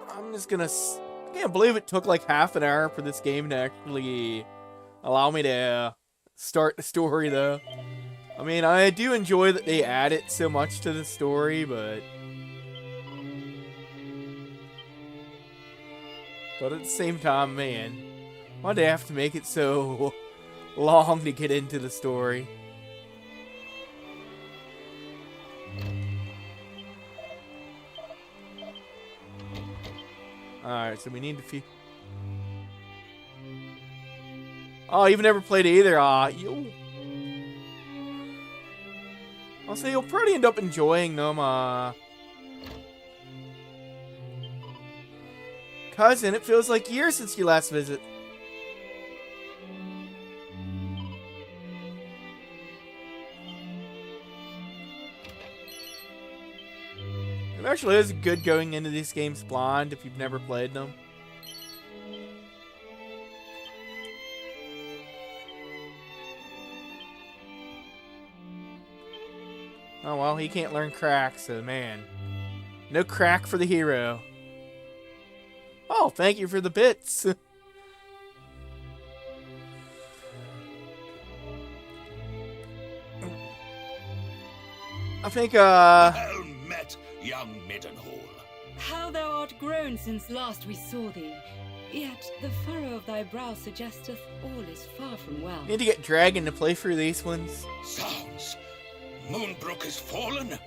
[SPEAKER 1] I'm just gonna... I can't believe it took like half an hour for this game to actually allow me to start the story, though. I mean, I do enjoy that they added so much to the story, but... But at the same time, man, why'd they have to make it so long to get into the story? Alright, so we need to Oh, you've never played it either. I'll say you'll probably end up enjoying them. Cousin, it feels like years since your last visit. It actually is good going into these games blind if you've never played them. Oh well, he can't learn crack, so man. No crack for the hero. Oh, thank you for the bits. I think,
[SPEAKER 5] Well met, young Middenhall.
[SPEAKER 3] How thou art grown since last we saw thee. Yet the furrow of thy brow suggesteth all is far from well.
[SPEAKER 1] Need to get Dragon to play through these ones.
[SPEAKER 5] Sounds. Moonbrook has fallen.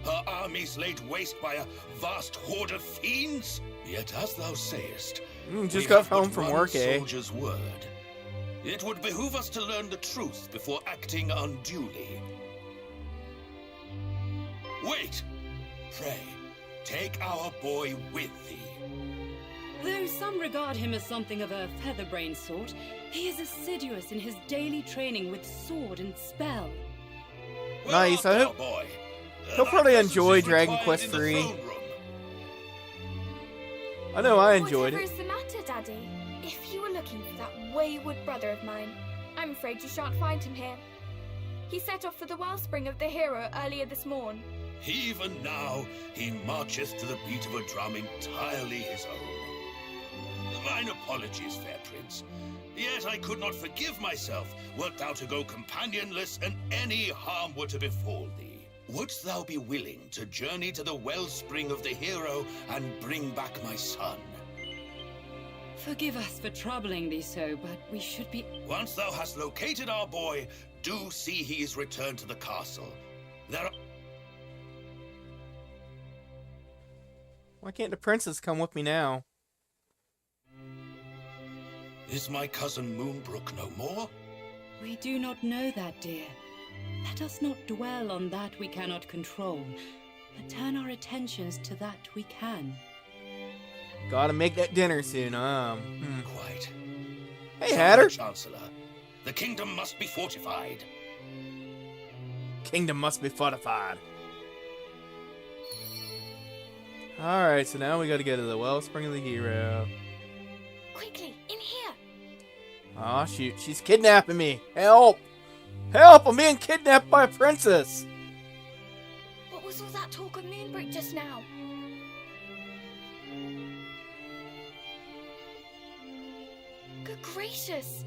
[SPEAKER 5] Her armies laid waste by a vast horde of fiends. Yet, as thou sayest,
[SPEAKER 1] just got home from work, eh?
[SPEAKER 5] Soldier's word. It would behoove us to learn the truth before acting unduly. Wait! Pray, take our boy with thee.
[SPEAKER 3] Though some regard him as something of a featherbrained sort, he is assiduous in his daily training with sword and spell.
[SPEAKER 1] Nice, I hope he'll probably enjoy Dragon Quest III. I know I enjoyed it.
[SPEAKER 13] Whatever is the matter, Daddy? If you were looking for that wayward brother of mine, I'm afraid you shan't find him here. He set off for the wellspring of the hero earlier this morn.
[SPEAKER 5] Even now, he marcheth to the beat of a drum entirely his own. Mine apologies, fair prince. Yet I could not forgive myself, wert thou to go companionless, and any harm were to befall thee. Wouldst thou be willing to journey to the wellspring of the hero and bring back my son?
[SPEAKER 3] Forgive us for troubling thee so, but we should be...
[SPEAKER 5] Once thou hast located our boy, do see he is returned to the castle. There are...
[SPEAKER 1] Why can't the princess come with me now?
[SPEAKER 5] Is my cousin Moonbrook no more?
[SPEAKER 3] We do not know that, dear. Let us not dwell on that we cannot control, but turn our attentions to that we can.
[SPEAKER 1] Gotta make that dinner soon,
[SPEAKER 5] Quite.
[SPEAKER 1] Hey, Hatter!
[SPEAKER 5] Chancellor, the kingdom must be fortified.
[SPEAKER 1] Kingdom must be fortified. Alright, so now we gotta go to the wellspring of the hero.
[SPEAKER 13] Quickly, in here!
[SPEAKER 1] Aw, shoot, she's kidnapping me! Help! Help! I'm being kidnapped by a princess!
[SPEAKER 13] What was all that talk of Moonbrook just now? Good gracious!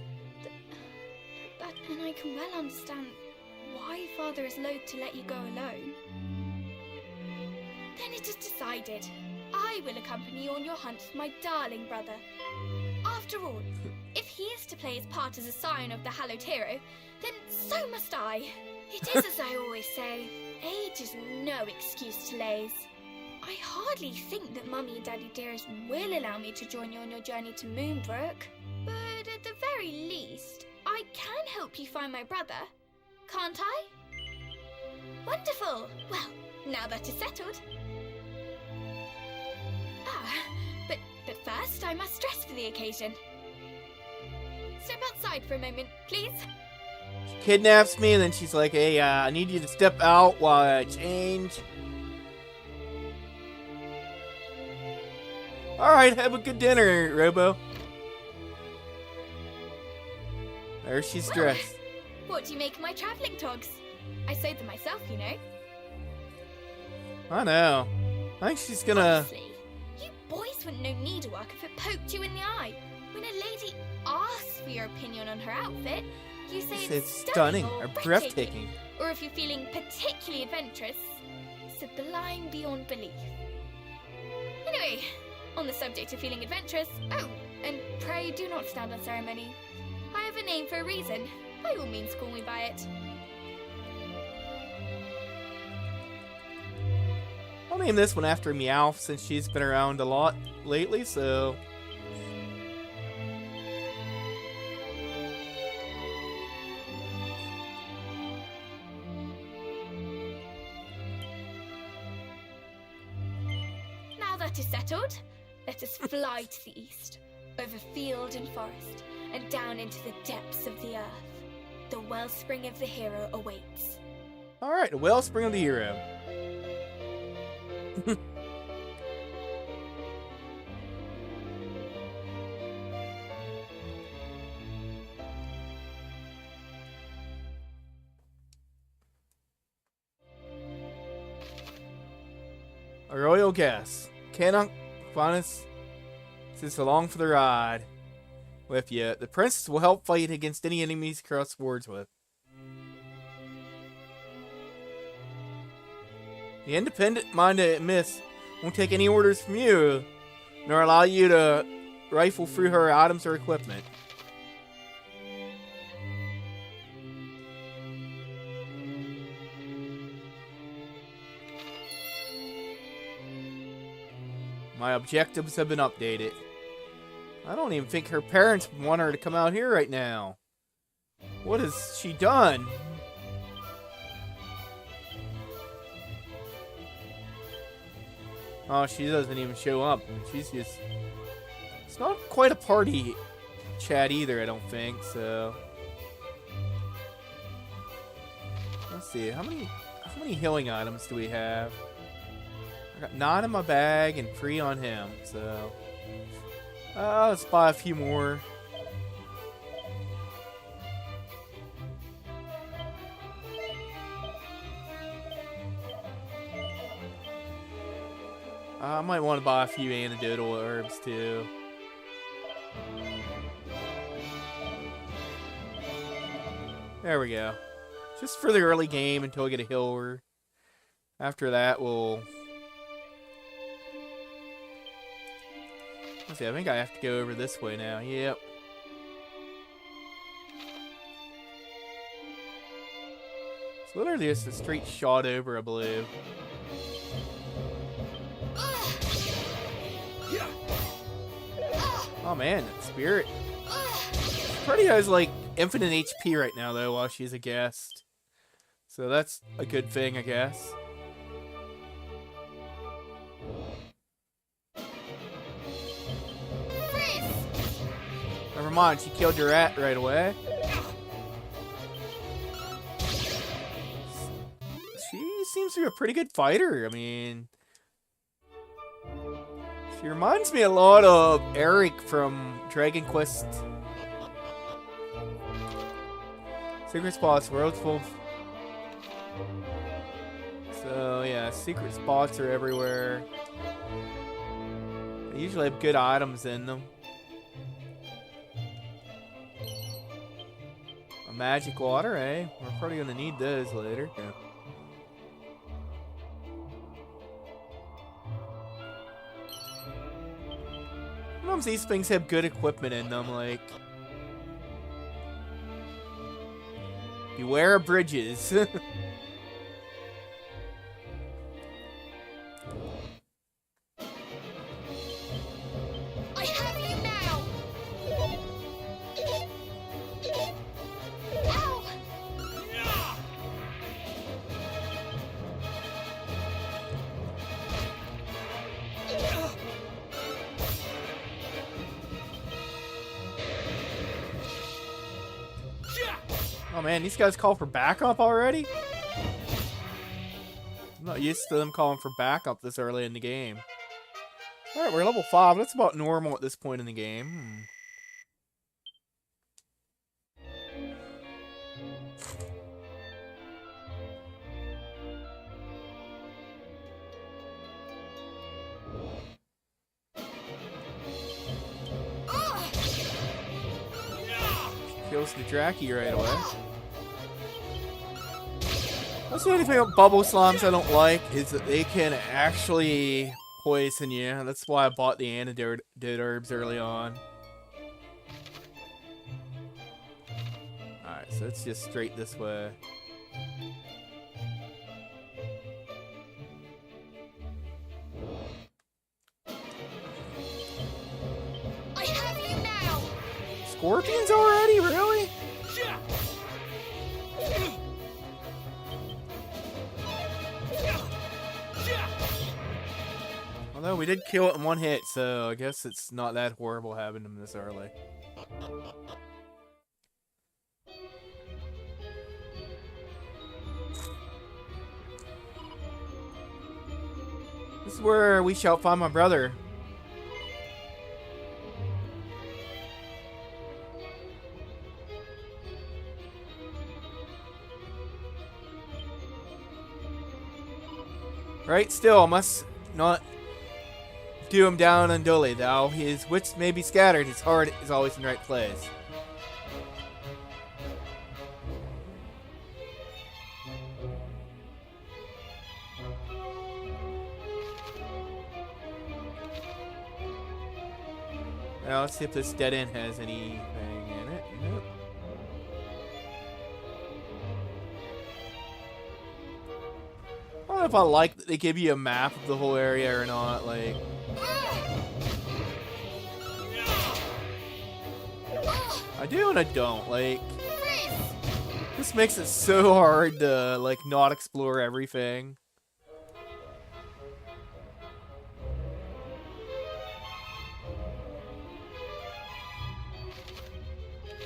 [SPEAKER 13] And I can well understand why Father is loath to let you go alone. Then it is decided. I will accompany you on your hunt for my darling brother. After all, if he is to play his part as a scion of the hallowed hero, then so must I. It is as I always say, age is no excuse to laze. I hardly think that Mummy and Daddy Dearest will allow me to join you on your journey to Moonbrook. But at the very least, I can help you find my brother. Can't I? Wonderful! Well, now that is settled. But first I must dress for the occasion. Step outside for a moment, please.
[SPEAKER 1] She kidnaps me and then she's like, hey, I need you to step out while I change. Alright, have a good dinner, Robo. There she's dressed.
[SPEAKER 13] What do you make of my travelling togs? I sewed them myself, you know.
[SPEAKER 1] I know. I think she's gonna...
[SPEAKER 13] Honestly, you boys wouldn't know needlework if it poked you in the eye. When a lady asks for your opinion on her outfit, you say it's stunning or breathtaking. Or if you're feeling particularly adventurous, sublime beyond belief. Anyway, on the subject of feeling adventurous, oh, and pray do not stand on ceremony. I have a name for a reason. By all means, call me by it.
[SPEAKER 1] I'll name this one after Meowth since she's been around a lot lately, so...
[SPEAKER 13] Now that is settled, let us fly to the east, over field and forest, and down into the depths of the earth. The wellspring of the hero awaits.
[SPEAKER 1] Alright, the wellspring of the hero. A royal guest. Cannot find us since along for the ride with you. The princess will help fight against any enemies cross swords with. The independent-minded miss won't take any orders from you, nor allow you to rifle through her items or equipment. My objectives have been updated. I don't even think her parents want her to come out here right now. What has she done? Oh, she doesn't even show up. She's just... It's not quite a party chat either, I don't think, so... Let's see, how many healing items do we have? I got 9 in my bag and 3 on him, so... let's buy a few more. I might want to buy a few antidotal herbs too. There we go. Just for the early game until we get a healer. After that, we'll... Let's see, I think I have to go over this way now. Yep. It's literally just a straight shot over, I believe. Oh man, that spirit. Pretty has like infinite HP right now though while she's a guest. So that's a good thing, I guess. Never mind, she killed your rat right away. She seems to be a pretty good fighter. I mean, she reminds me a lot of Eric from Dragon Quest. Secret spots, world's full. So yeah, secret spots are everywhere. They usually have good items in them. A magic water, eh? We're probably gonna need those later. Yeah. Sometimes these things have good equipment in them, like... Beware of bridges.
[SPEAKER 13] I have you now. Ow!
[SPEAKER 1] Oh man, these guys call for backup already? I'm not used to them calling for backup this early in the game. Alright, we're level 5. That's about normal at this point in the game. Kills the Draki right away. That's the only thing about bubble slimes I don't like, is that they can actually poison you. That's why I bought the antidote herbs early on. Alright, so it's just straight this way.
[SPEAKER 13] I have you now.
[SPEAKER 1] Scorpions already? Really? Although we did kill it in one hit, so I guess it's not that horrible having them this early. This is where we shall find my brother. Right, still, must not do him down unduly, thou. His wits may be scattered, his heart is always in the right place. Now let's see if this dead end has anything in it. Nope. I don't know if I like that they give you a map of the whole area or not, like... I do and I don't, like... This makes it so hard to, like, not explore everything.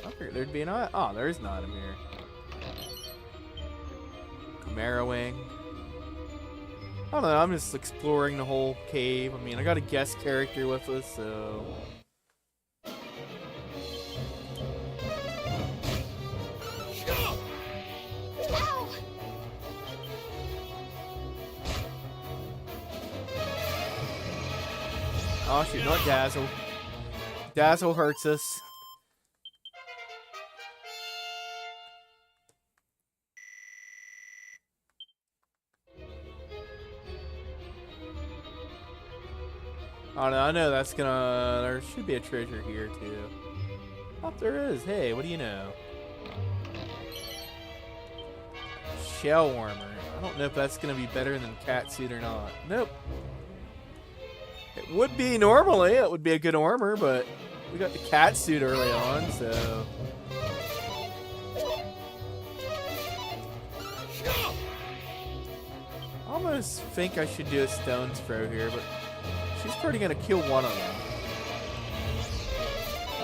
[SPEAKER 1] I figured there'd be an item. Oh, there is an item here. Chimera Wing. I don't know, I'm just exploring the whole cave. I mean, I got a guest character with us, so... Oh shoot, not Dazzle. Dazzle hurts us. Oh no, I know that's gonna... There should be a treasure here, too. Oh, there is. Hey, what do you know? Shell warmer. I don't know if that's gonna be better than catsuit or not. Nope. It would be normally. It would be a good armor, but we got the catsuit early on, so... I almost think I should do a stone's throw here, but she's probably gonna kill one of them.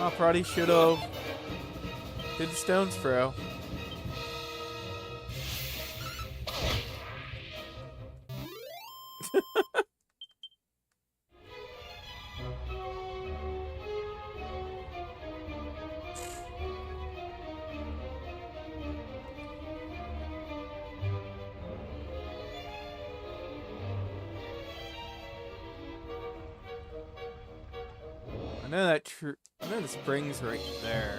[SPEAKER 1] I probably should have did the stone's throw. I know that I know the spring's right there.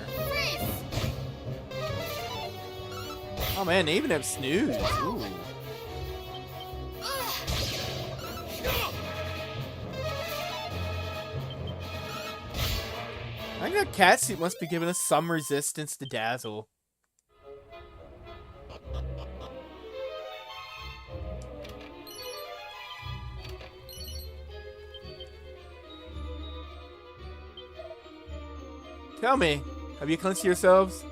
[SPEAKER 1] Oh man, they even have snooze. Ooh. I think that catsuit must be giving us some resistance to dazzle. Tell me, have you cleansed yourselves?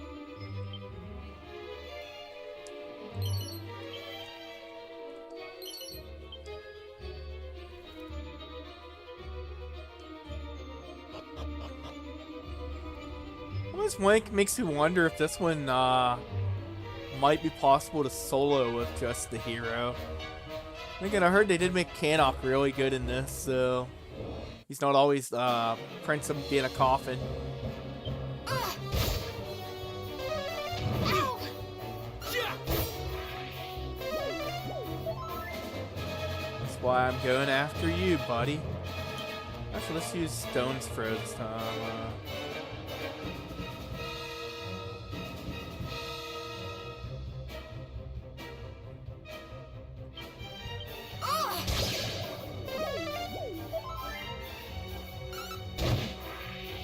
[SPEAKER 1] This Wank makes me wonder if this one might be possible to solo with just the hero. Again, I heard they did make Cannock really good in this, so he's not always Prince of being a coffin. That's why I'm going after you, buddy. Actually, let's use Stone's Throw this time.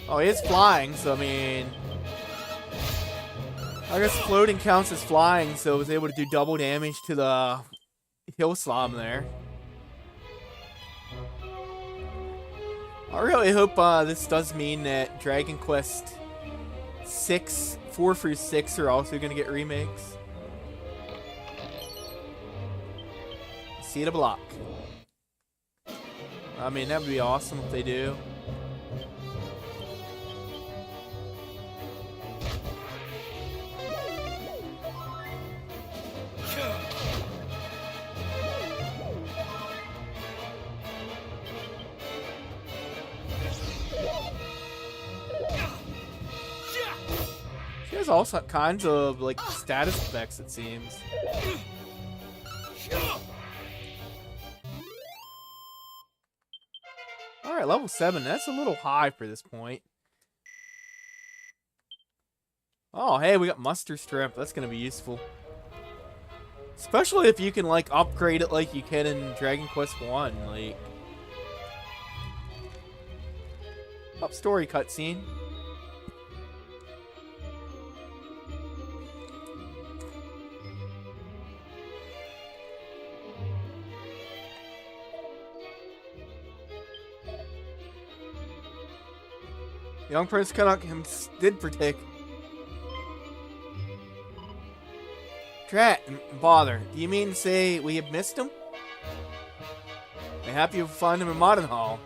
[SPEAKER 1] Oh, he is flying, so I mean... I guess floating counts as flying, so I was able to do double damage to the hill slom there. I really hope this does mean that Dragon Quest 4 through 6 are also going to get remakes. Seed of Block. I mean, that would be awesome if they do. She has all kinds of like status effects, it seems. Alright, level 7. That's a little high for this point. Oh, hey, we got Muster Strip. That's going to be useful. Especially if you can, like, upgrade it like you can in Dragon Quest 1. Like... Up story cutscene. Young Prince Cannock did partake. Drat and bother. Do you mean to say we have missed him? Mayhap you'll find him in Modern Hall.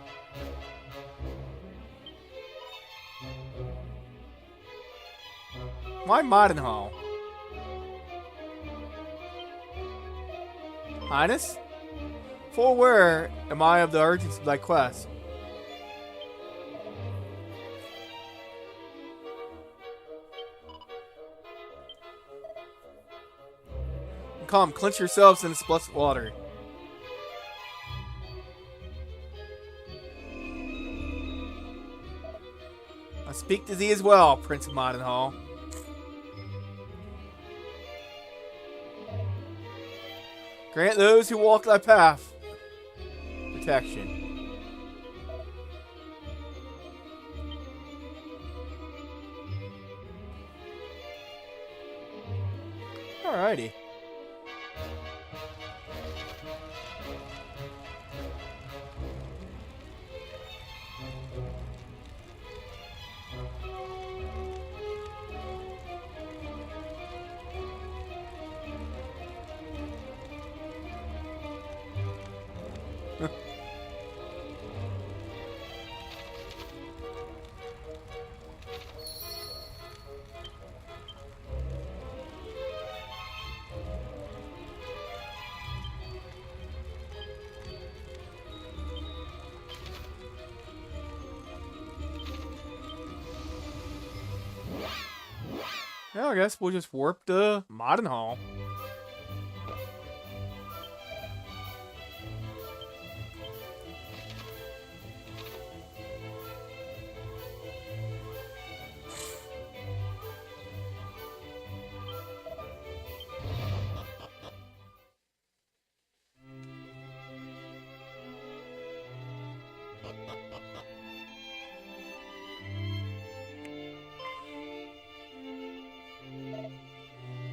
[SPEAKER 1] Why Modern Hall? Highness? Full aware am I of the urgency of thy quest. Come, clench yourselves in this blessed water. I speak to thee as well, Prince of Modern Hall. Grant those who walk thy path protection. Alrighty. Well, I guess we'll just warp to Modern Hall.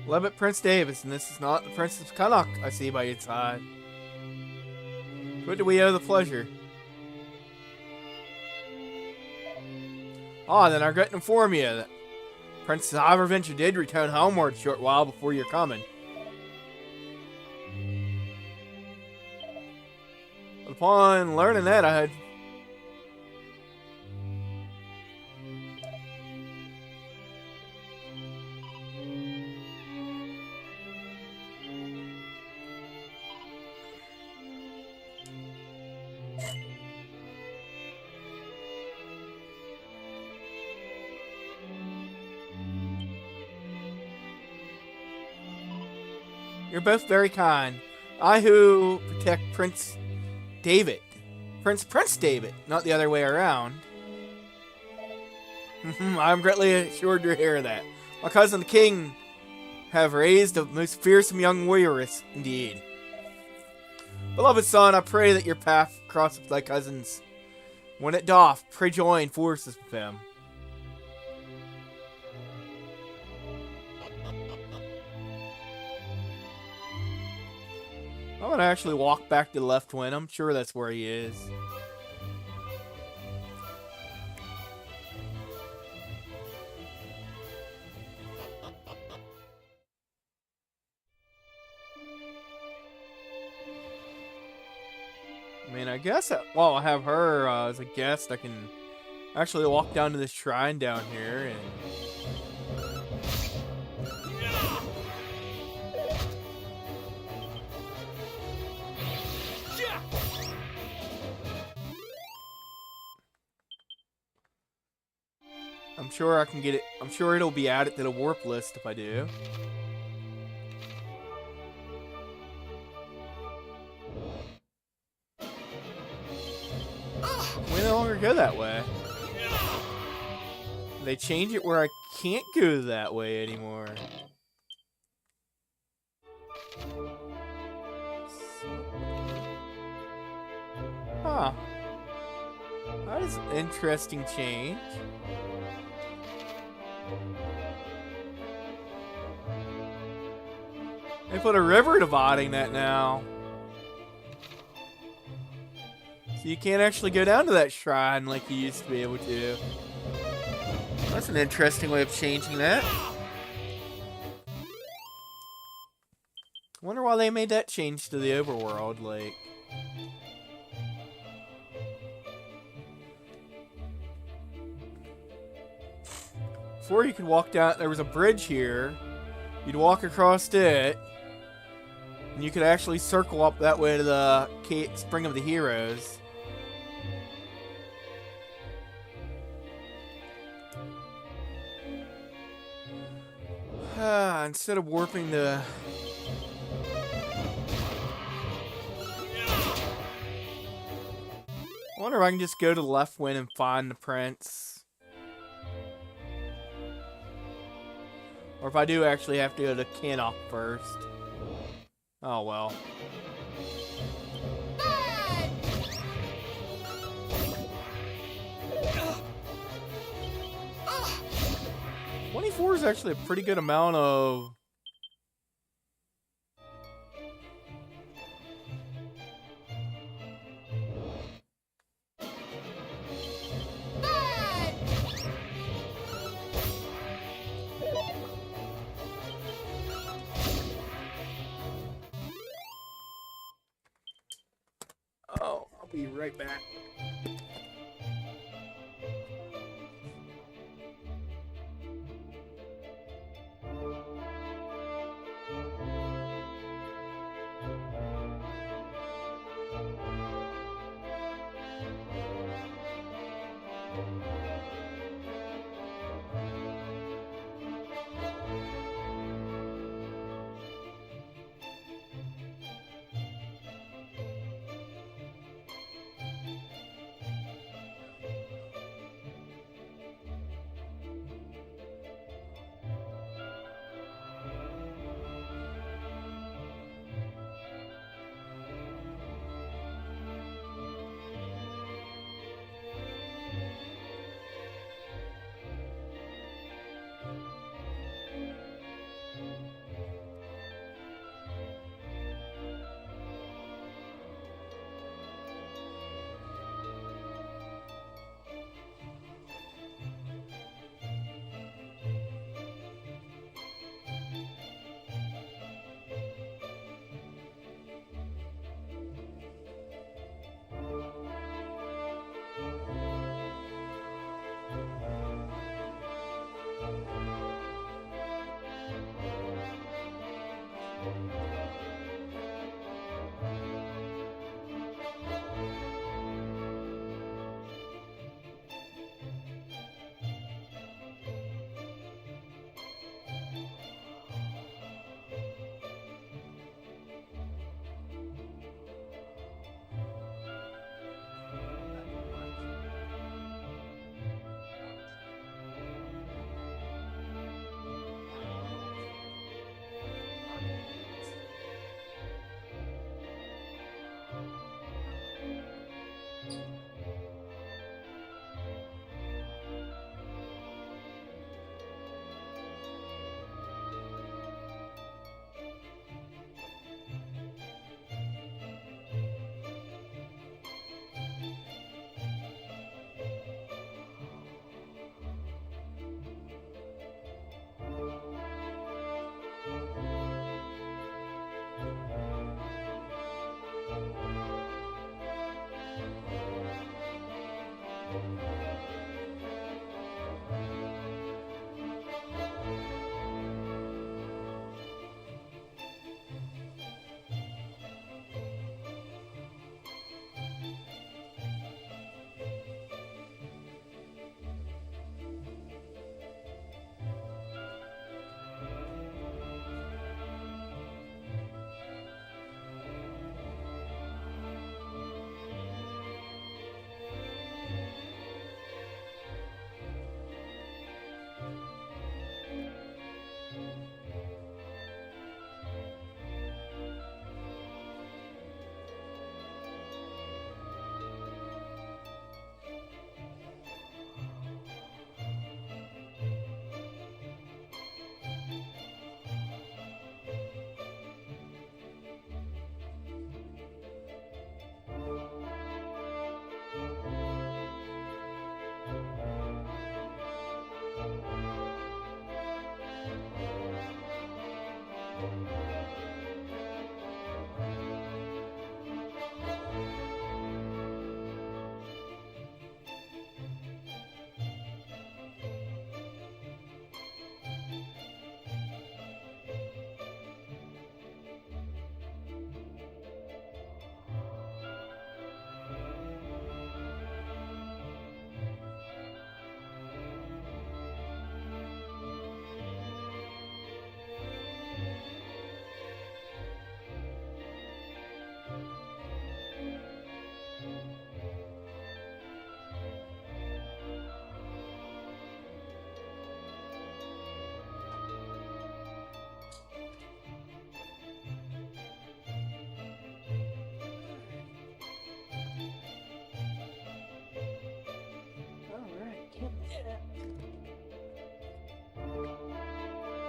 [SPEAKER 1] Levitt Prince Davis, and this is not the Prince of Connacht I see by your side. What do we owe the pleasure? Ah, then I regret to inform you that Princess Iverventure did return homeward a short while before your coming. But upon learning that, I had... You're both very kind. I who protect Prince David. Prince David, not the other way around. I'm greatly assured to hear that. My cousin the king have raised a most fearsome young warrioress indeed. Beloved son, I pray that your path cross with thy cousins. When it doth, pray join forces with them. I'm gonna actually walk back to the left wing. I'm sure that's where he is. I mean, I guess while I have her as a guest, I can actually walk down to this shrine down here and... I'm sure I can get it. I'm sure it'll be added to the warp list if I do. We no longer go that way. They change it where I can't go that way anymore. Huh. That is an interesting change. They put a river dividing that now. So you can't actually go down to that shrine like you used to be able to. That's an interesting way of changing that. I wonder why they made that change to the overworld, like... Before you could walk down, there was a bridge here. You'd walk across it, and you could actually circle up that way to the Spring of the Heroes. Instead of warping the... I wonder if I can just go to the left wing and find the prince. Or if I do actually have to go to Cannock first. Oh well. 24 is actually a pretty good amount of I'll be right back.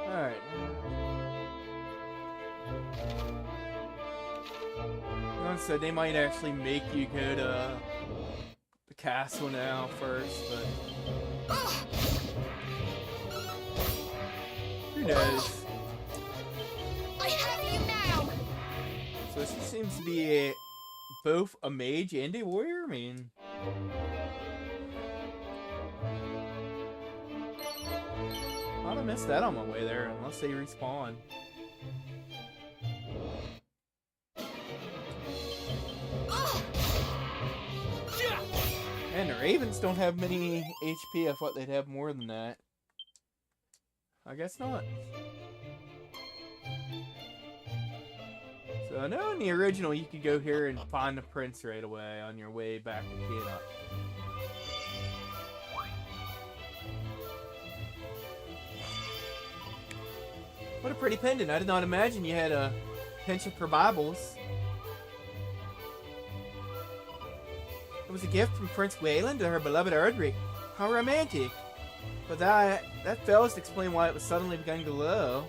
[SPEAKER 1] Alright. So they might actually make you go to the castle now first, but who knows?
[SPEAKER 13] I have you now.
[SPEAKER 1] So she seems to be both a mage and a warrior? I mean... I'd have missed that on my way there, unless they respawn. And the Ravens don't have many HP. I thought they'd have more than that. I guess not. So I know in the original you could go here and find the prince right away on your way back to Kena. What a pretty pendant. I did not imagine you had a penchant for Bibles. It was a gift from Prince Wayland to her beloved Erdrick. How romantic. But that fails to explain why it was suddenly beginning to glow.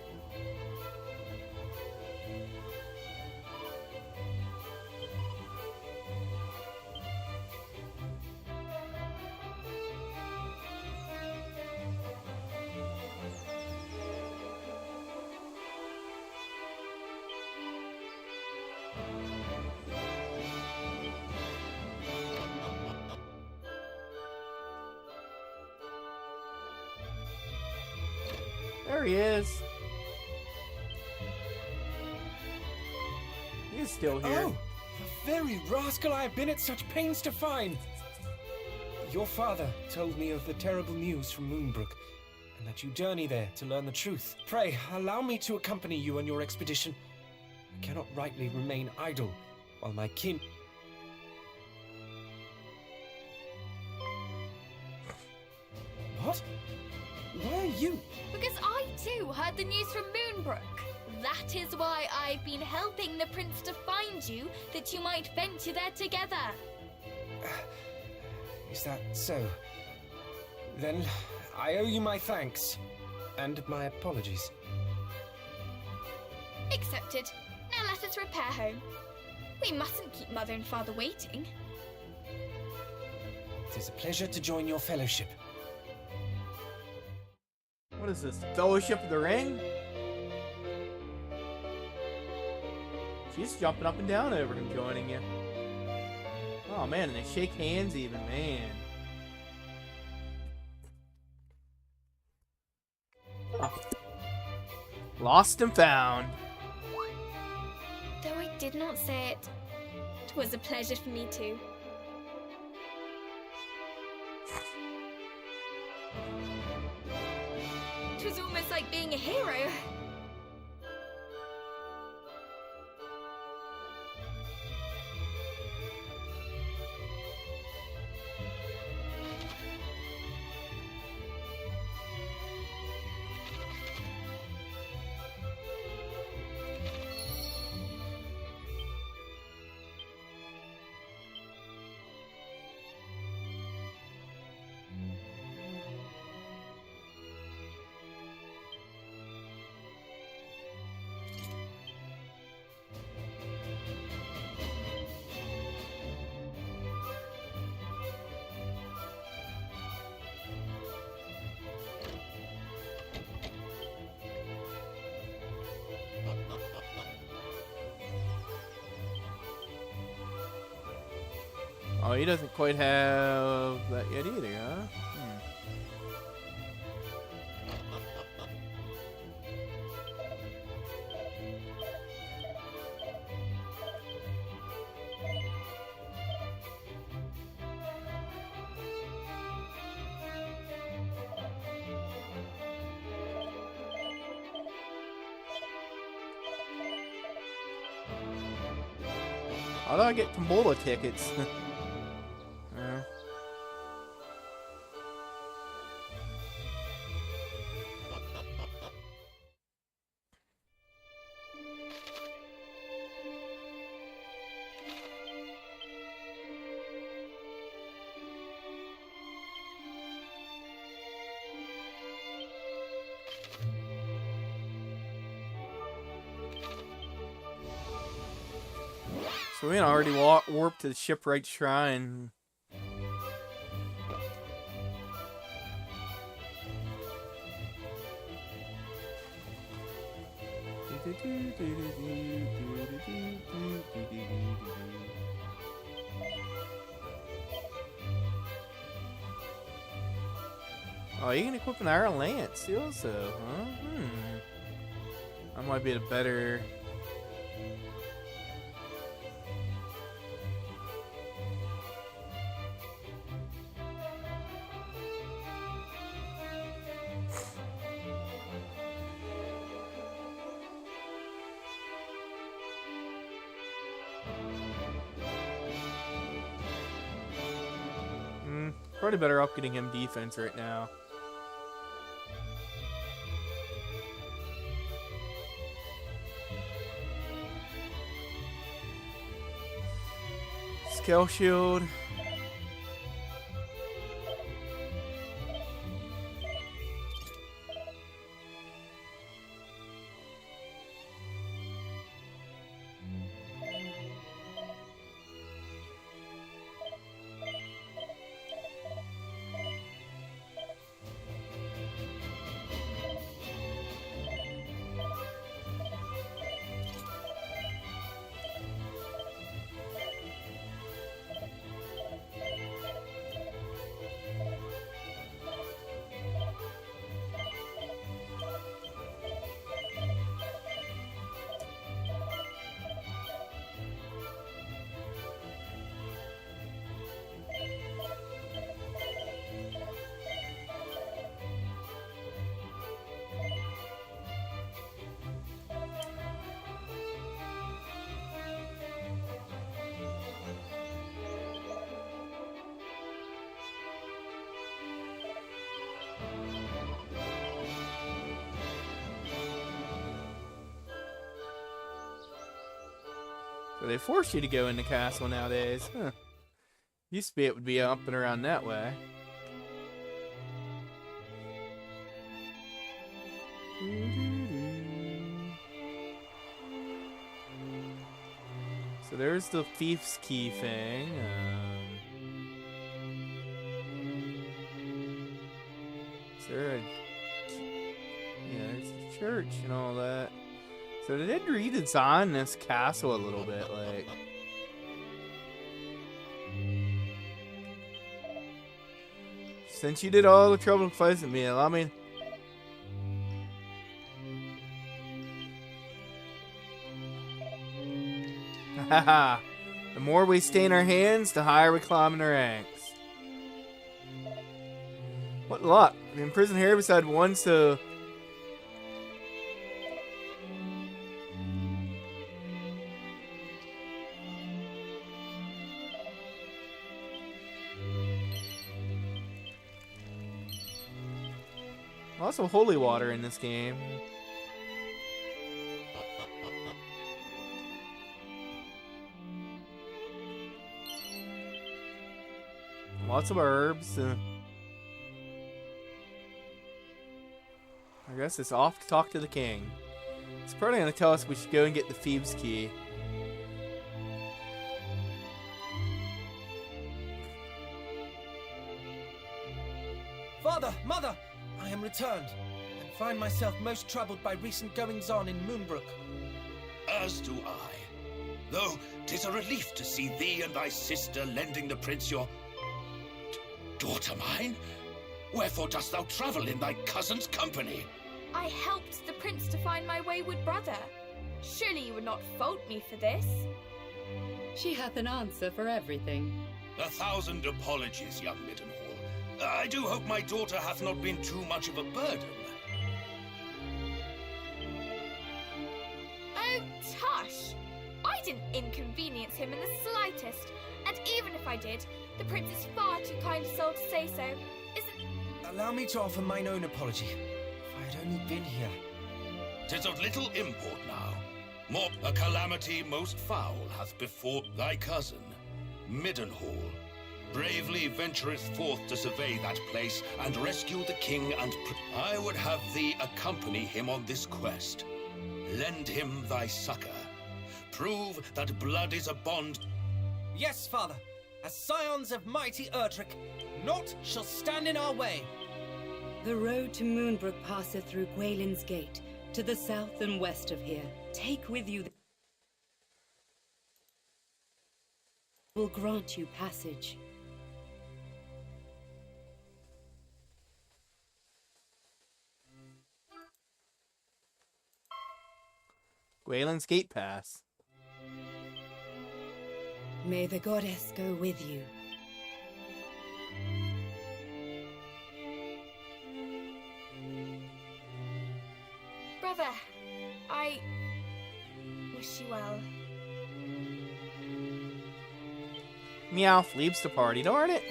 [SPEAKER 1] There he is. He is still here.
[SPEAKER 14] Oh, the very rascal I have been at such pains to find. Your father told me of the terrible news from Moonbrook, and that you journey there to learn the truth. Pray, allow me to accompany you on your expedition. I cannot rightly remain idle while my kin... What? Why are you?
[SPEAKER 13] Because I too heard the news from Moonbrook. That is why I've been helping the prince to find you, that you might venture there together.
[SPEAKER 14] Is that so? Then I owe you my thanks, and my apologies.
[SPEAKER 13] Accepted. Now let us repair home. We mustn't keep Mother and Father waiting.
[SPEAKER 14] It is a pleasure to join your fellowship.
[SPEAKER 1] What is this? Fellowship of the Ring? She's jumping up and down over him joining you. Oh man, and they shake hands even, man. Oh. Lost and found.
[SPEAKER 13] Though I did not say it, 'twas a pleasure for me too. It was almost like being a hero.
[SPEAKER 1] Oh, he doesn't quite have that yet either, huh? How do I get Tombola tickets? So we already warped to the Shipwright Shrine. Oh, you can equip an iron lance too, also, huh? That might be a better. Probably better off getting him defense right now. Scale shield. So they force you to go in the castle nowadays. Huh. Used to be it would be up and around that way. So there's the thief's key thing. Is there a... Yeah, there's the church and all that. So they did redesign this castle a little bit, like... Since you did all the trouble fighting me, I mean... Haha! The more we stain our hands, the higher we climb in the ranks. What luck! The imprisoned herbicide wants to... Lots of holy water in this game. Lots of herbs. I guess it's off to talk to the king. It's probably going to tell us we should go and get the thieves' key.
[SPEAKER 14] Father, mother, I am returned, and find myself most troubled by recent goings-on in Moonbrook.
[SPEAKER 5] As do I. Though 'tis a relief to see thee and thy sister lending the prince your... daughter mine? Wherefore dost thou travel in thy cousin's company?
[SPEAKER 13] I helped the prince to find my wayward brother. Surely you would not fault me for this?
[SPEAKER 3] She hath an answer for everything.
[SPEAKER 5] 1,000 apologies, young Middenhall. I do hope my daughter hath not been too much of a burden.
[SPEAKER 13] Oh, tush! I didn't inconvenience him in the slightest, and even if I did, the prince is far too kind a soul to say so, isn't...
[SPEAKER 14] Allow me to offer mine own apology. If I had only been here.
[SPEAKER 5] 'Tis of little import now. More a calamity most foul hath before thy cousin, Middenhall. Bravely ventureth forth to survey that place and rescue the king and I would have thee accompany him on this quest. Lend him thy succor. Prove that blood is a bond.
[SPEAKER 14] Yes, father. As scions of mighty Erdrick, naught shall stand in our way.
[SPEAKER 3] The road to Moonbrook passeth through Gwaelin's Gate, to the south and west of here. Take with you the... will grant you passage.
[SPEAKER 1] Gwaelin's Gate Pass.
[SPEAKER 3] May the goddess go with you.
[SPEAKER 13] Brother, I wish you well.
[SPEAKER 1] Meowth leaves the party, darn it.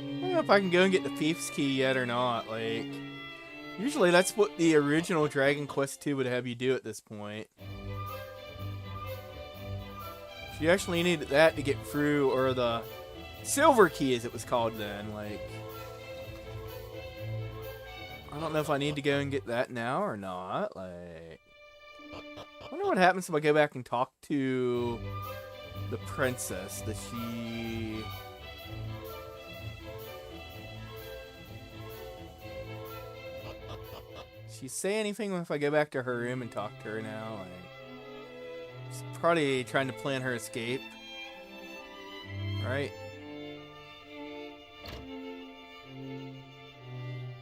[SPEAKER 1] I don't know if I can go and get the Thief's Key yet or not. Like, usually that's what the original Dragon Quest II would have you do at this point. You actually needed that to get through, or the Silver Key as it was called then. Like, I don't know if I need to go and get that now or not. Like, I wonder what happens if I go back and talk to the princess. Does she... Does she say anything if I go back to her room and talk to her now? Like, she's probably trying to plan her escape. Right?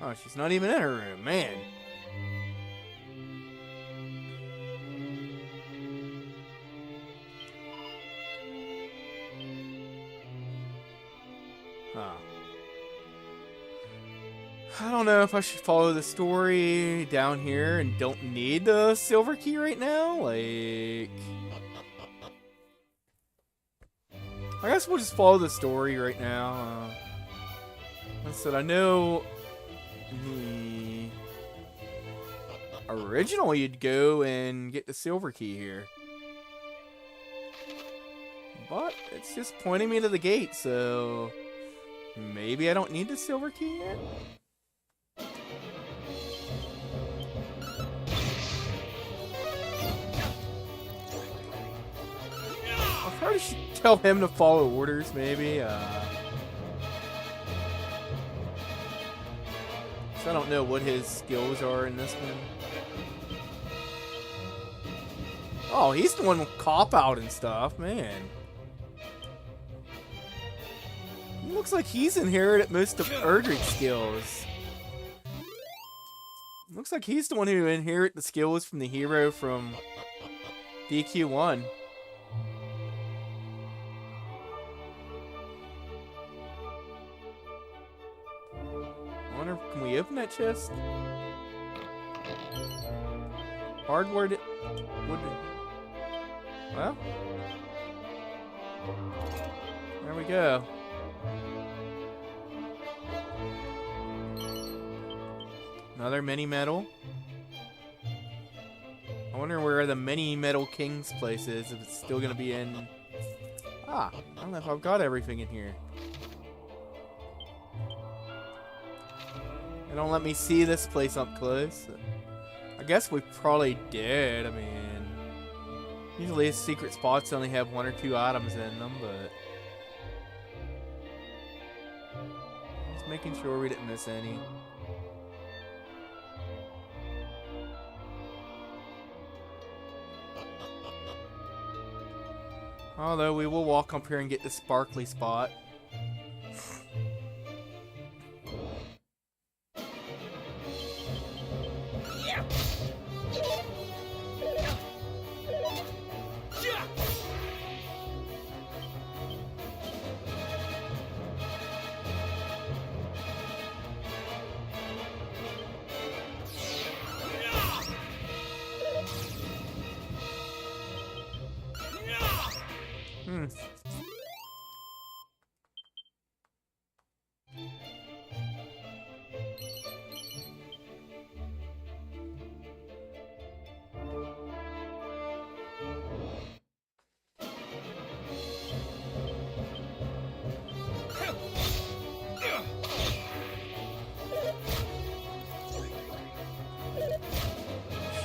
[SPEAKER 1] Oh, she's not even in her room, man. Huh. I don't know if I should follow the story down here and don't need the Silver Key right now. Like, I guess we'll just follow the story right now. Like I said, I know the original you'd go and get the Silver Key here. But it's just pointing me to the gate, so maybe I don't need the Silver Key yet? I probably should tell him to follow orders, maybe. So I don't know what his skills are in this one. Oh, he's the one with cop out and stuff, man. It looks like he's inherited most of Erdrick's skills. Looks like he's the one who inherited the skills from the hero from DQ1. I wonder, can we open that chest? Hardware would. Well, there we go. Another mini metal. I wonder where the mini metal king's place is, if it's still gonna be in. Ah, I don't know if I've got everything in here. They don't let me see this place up close. I guess we probably did. I mean, usually secret spots only have 1 or 2 items in them, but just making sure we didn't miss any. Although we will walk up here and get the sparkly spot.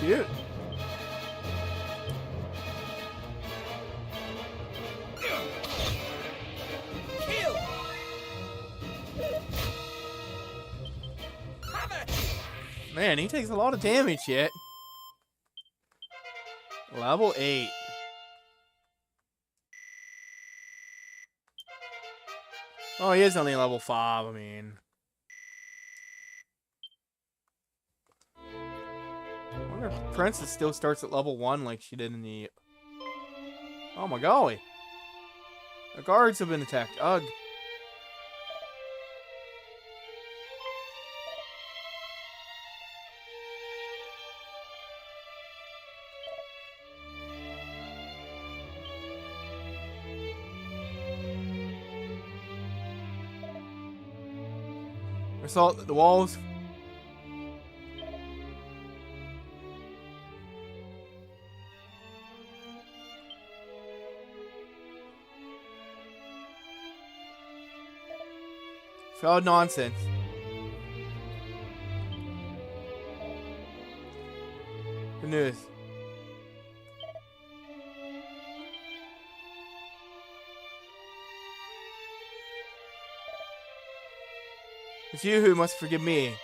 [SPEAKER 1] Shoot. Man, he takes a lot of damage yet. Level 8. Oh, he is only level 5, I mean. I wonder if the princess still starts at level 1 like she did in the... Oh my golly. The guards have been attacked. Ugh. Assault the walls. Oh, nonsense. Good news. It's you who must forgive me.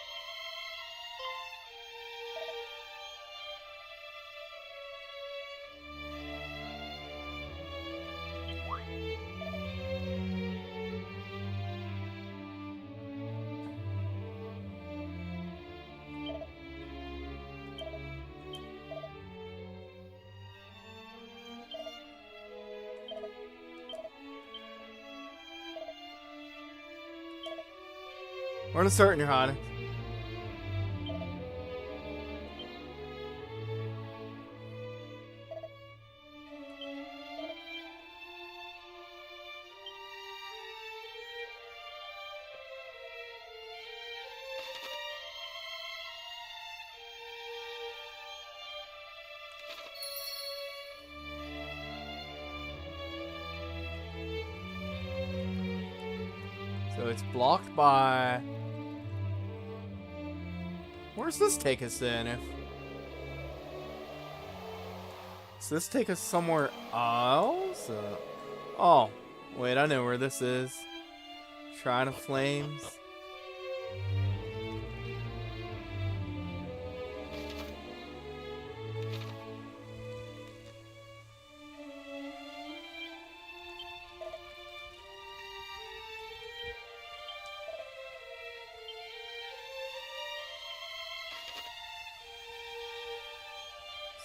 [SPEAKER 1] We're uncertain, Your Highness. So it's blocked by... Where's this take us then? Does this take us somewhere else? Oh, wait, I know where this is. Shrine of Flames.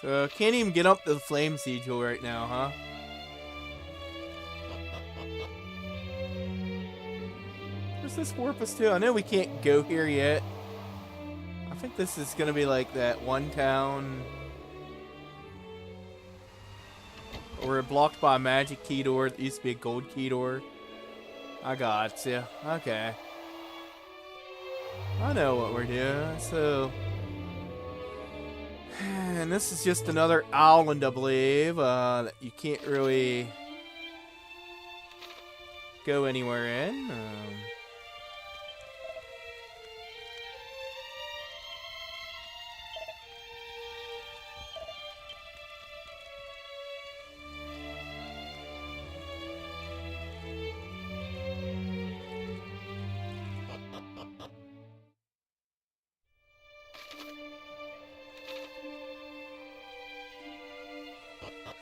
[SPEAKER 1] So, can't even get up to the Flame Sigil right now, huh? Where's this warp us to? I know we can't go here yet. I think this is gonna be like that one town where we're blocked by a magic key door that used to be a gold key door. I gotcha. Okay. I know what we're doing, so... And this is just another island, I believe, that you can't really go anywhere in.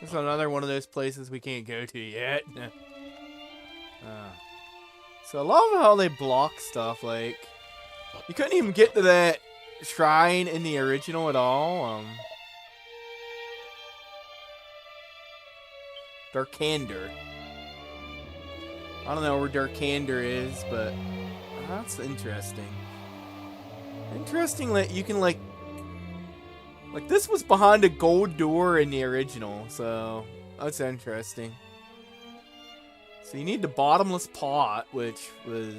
[SPEAKER 1] This is another one of those places we can't go to yet. So I love how they block stuff. Like, you couldn't even get to that shrine in the original at all. Darkander. I don't know where Darkander is, but that's interesting. Interesting that you can, like, this was behind a gold door in the original, so that's interesting. So you need the bottomless pot, which was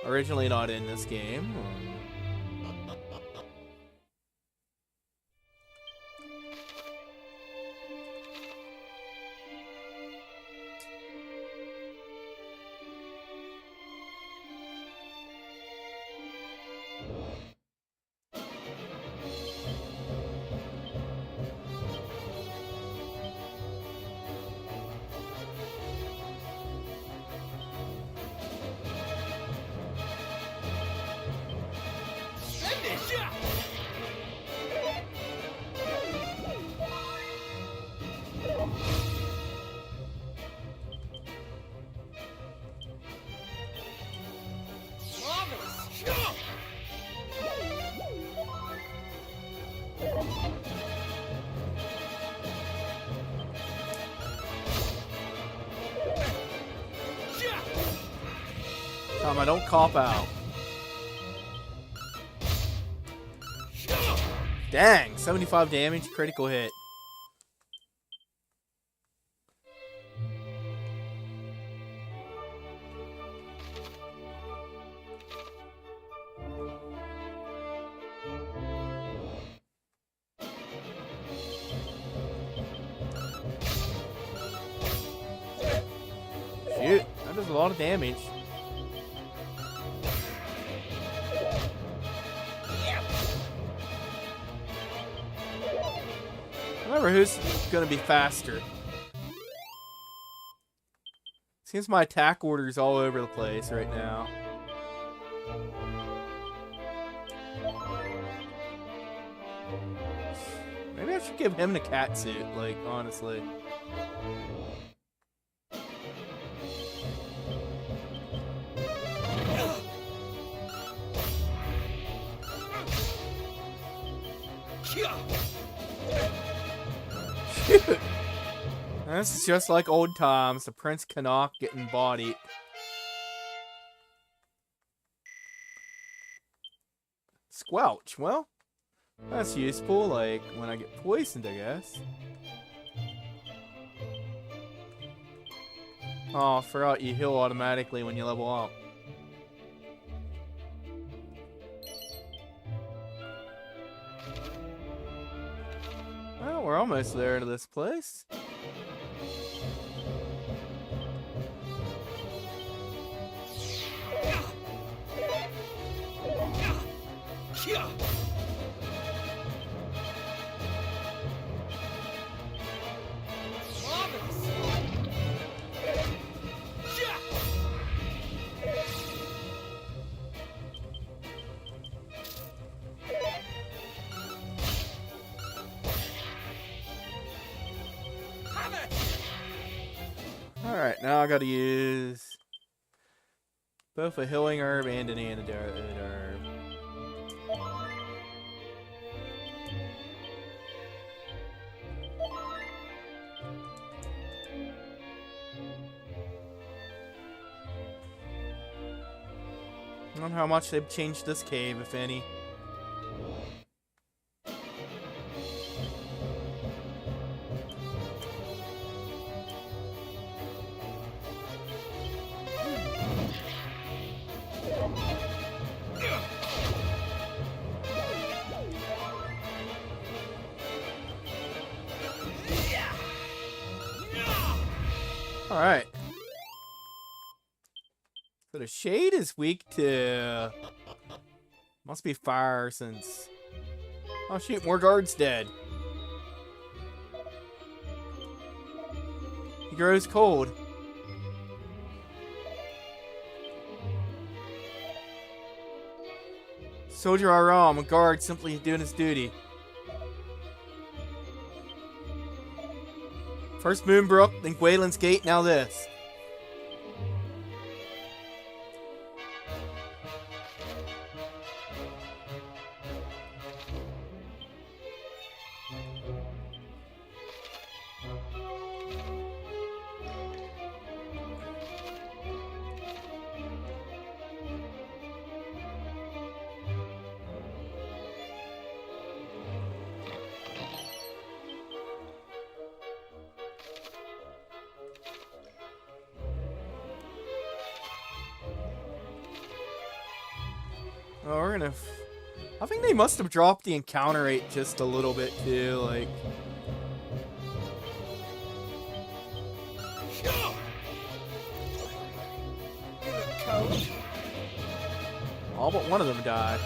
[SPEAKER 1] originally not in this game. I don't cop out. Dang, 75 damage, critical hit. Shoot, that does a lot of damage. Remember who's gonna be faster. Seems my attack order's all over the place right now. Maybe I should give him the cat suit, like, honestly. Shoot! This is just like old times, the Prince Canuck getting bodied. Squelch, well, that's useful, like, when I get poisoned, I guess. Oh, I forgot you heal automatically when you level up. Well, we're almost there to this place. Alright, now I gotta use both a healing herb and an antidote herb. I don't know how much they've changed this cave, if any. Alright. So the shade is weak to... Must be fire since... Oh shoot, more guards dead. He grows cold. Soldier Aram, a guard simply doing his duty. First Moonbrook, then Gwaelin's Gate, now this. Oh, we're gonna... I think they must have dropped the encounter rate just a little bit too, like... All but one of them died.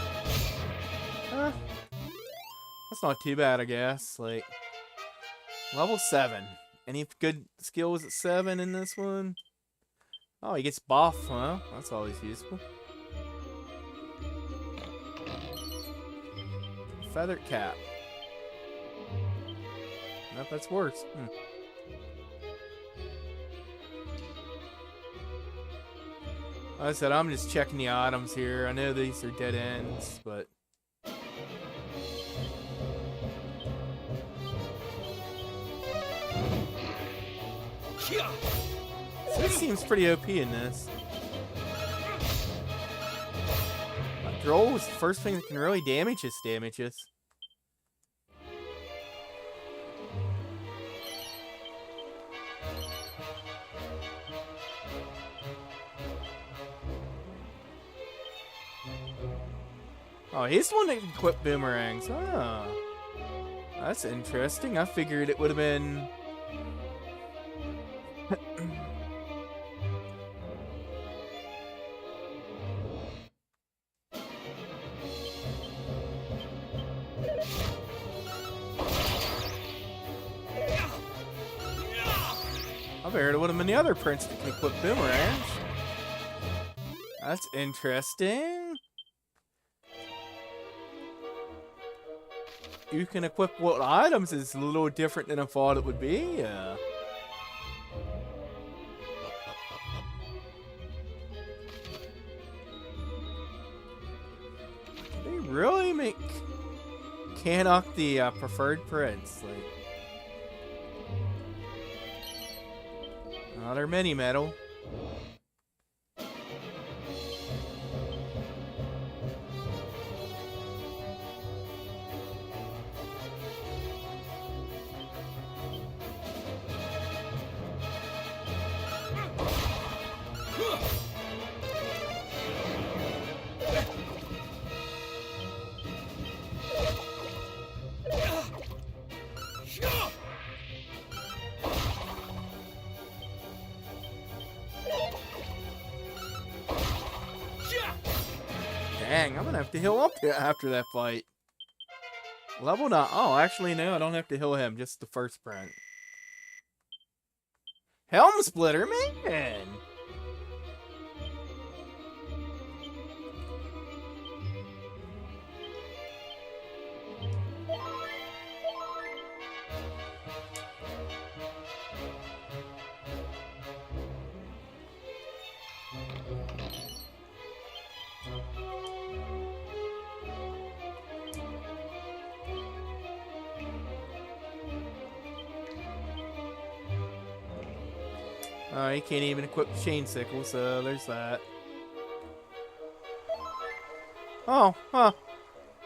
[SPEAKER 1] That's not too bad, I guess. Like, level 7. Any good skills at 7 in this one? Oh, he gets buff, huh? That's always useful. Feathered cap. Nope, that's worse. Like I said, I'm just checking the items here. I know these are dead ends, but... So this seems pretty OP in this. Droll is the first thing that can really damage us. Oh, he's the one that can equip boomerangs. Ah, that's interesting. I figured it would have been... I figured it would have been the other prince that can equip boomerangs. That's interesting. You can equip what items is a little different than I thought it would be. They really make Cannock the preferred prince. Like, another mini medal. Dang, I'm gonna have to heal up here after that fight. Level 9. Oh, actually, no, I don't have to heal him. Just the first sprint. Helm Splitter, man! He can't even equip the chain sickle, so there's that. Oh, huh.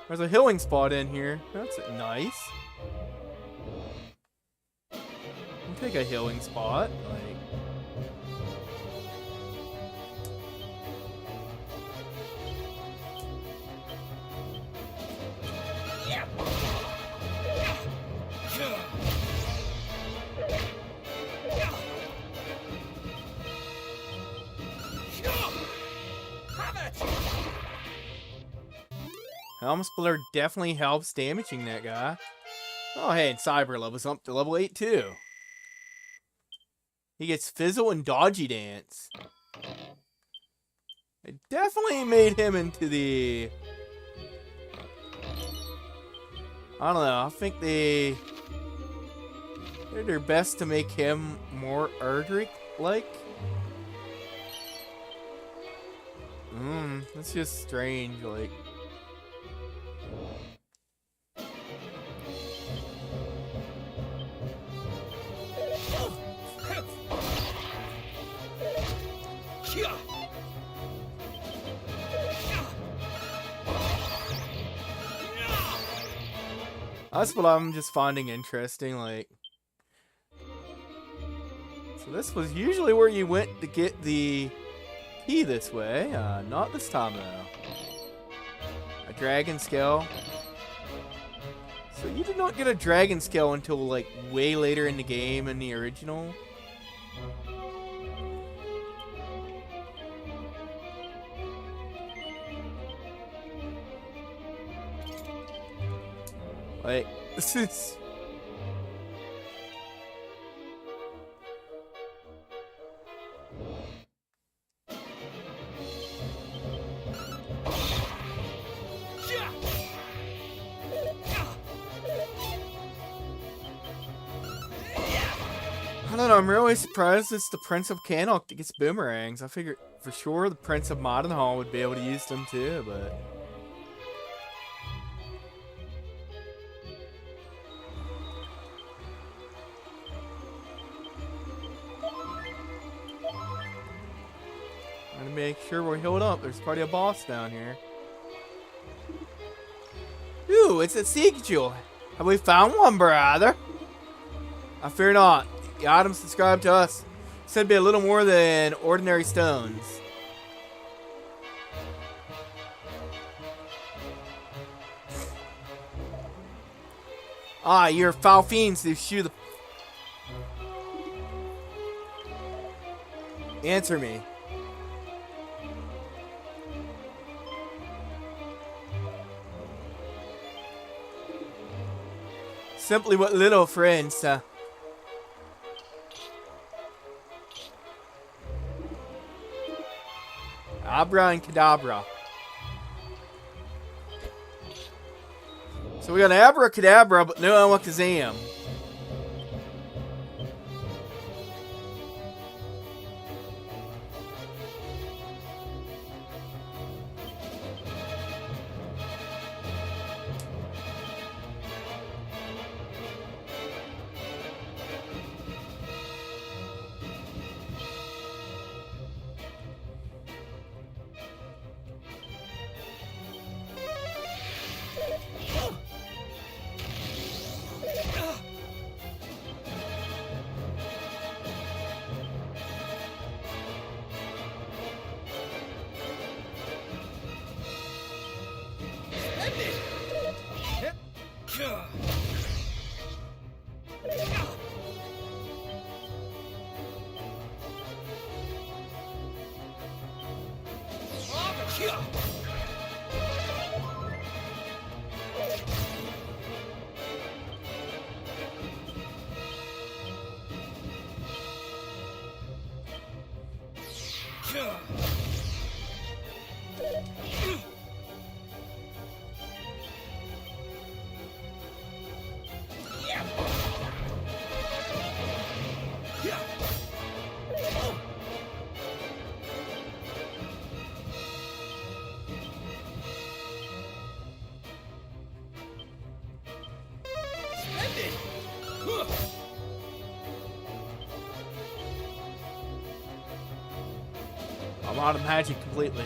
[SPEAKER 1] There's a healing spot in here. That's nice. I'll take a healing spot. Like, Helm Splitter definitely helps damaging that guy. Oh, hey, and Cyber levels up to level 8 too. He gets Fizzle and Dodgy Dance. It definitely made him into the... I don't know, I think they did their best to make him more Erdrick-like. That's just strange, like... That's what I'm just finding interesting, like... So this was usually where you went to get the key this way. Not this time, though. A dragon scale. So you did not get a dragon scale until, like, way later in the game in the original. Like, this is... I don't know, I'm really surprised it's the Prince of Cannock that gets boomerangs. I figured for sure the Prince of Modenhall would be able to use them too, but... I'm gonna make sure we're healed up. There's probably a boss down here. Ooh, it's a sigil. Have we found one, brother? I fear not. The items described to us said to be a little more than ordinary stones. Ah, you're foul fiends to shoot the... Answer me. Simply what little friends, Abra and Cadabra. So we got Abracadabra, but no Alakazam. I'm out of magic completely.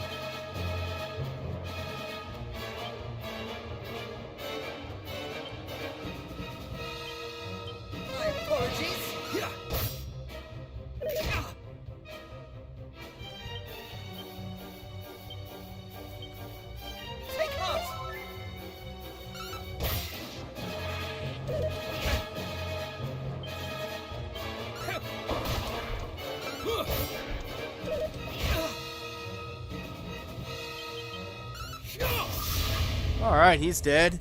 [SPEAKER 9] My apologies. Take heart.
[SPEAKER 1] Alright, he's dead.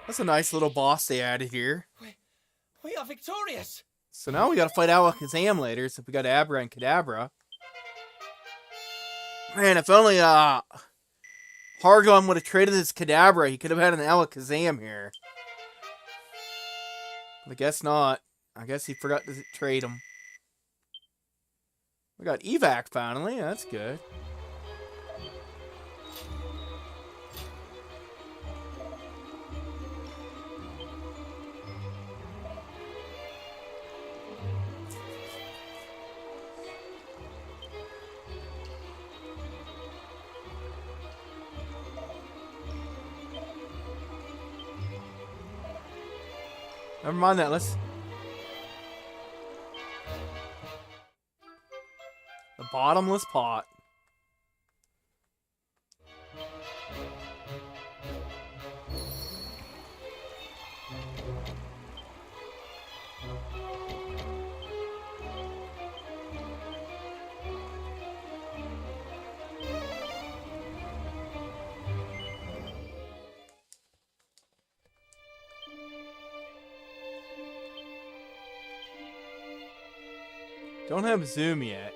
[SPEAKER 1] That's a nice little boss they added here.
[SPEAKER 7] We are victorious.
[SPEAKER 1] So now we gotta fight Alakazam later, so we got Abra and Kadabra. Man, if only Hargon would have traded his Kadabra, he could have had an Alakazam here. But I guess not. I guess he forgot to trade him. We got Evac finally, that's good. Never mind that, let's... The bottomless pot. Don't have Zoom yet.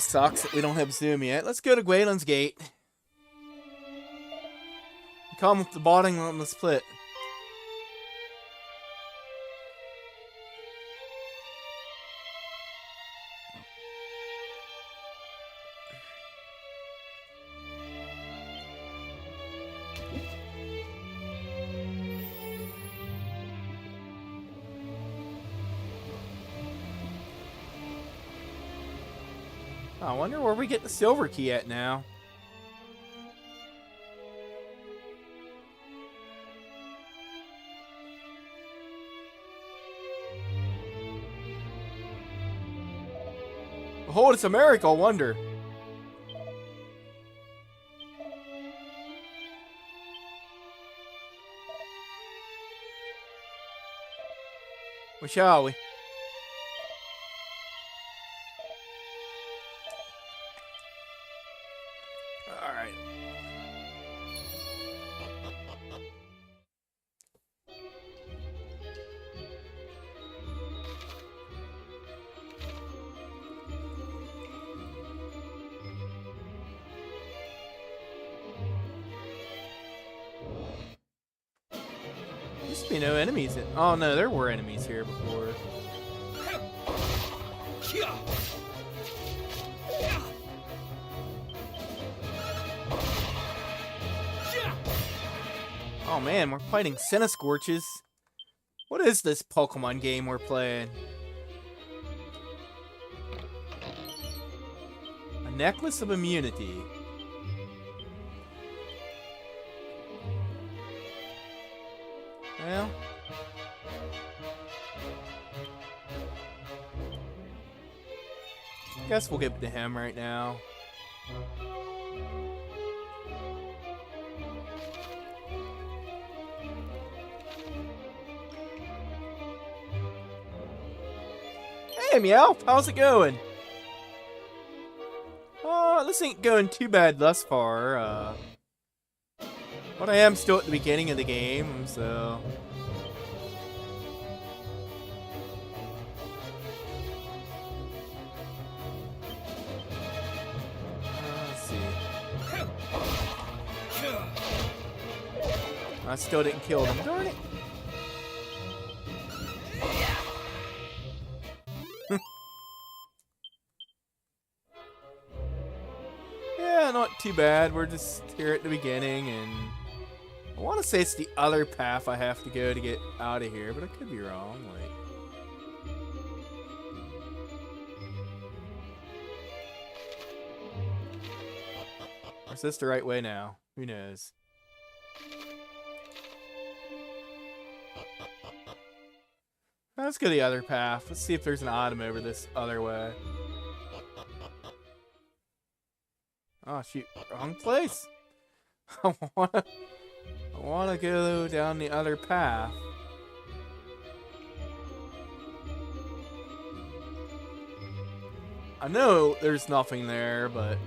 [SPEAKER 1] Sucks that we don't have Zoom yet. Let's go to Gwaelin's Gate. Come with the bottom on the split. I wonder where we get the silver key at now. Behold, it's a miracle, wonder. Well, shall we? Alright. Used to be no enemies in. Oh no, there were enemies here before. Oh man, we're fighting Cinescorches. What is this Pokemon game we're playing? A necklace of immunity. Well, guess we'll give it to him right now. Hey, Meow, how's it going? This ain't going too bad thus far. But I am still at the beginning of the game, so... let's see. I still didn't kill them, darn it. Yeah, not too bad. We're just here at the beginning, and I want to say it's the other path I have to go to get out of here, but I could be wrong. Or is this the right way now? Who knows? Let's go the other path. Let's see if there's an item over this other way. Oh shoot, wrong place. I wanna go down the other path. I know there's nothing there, but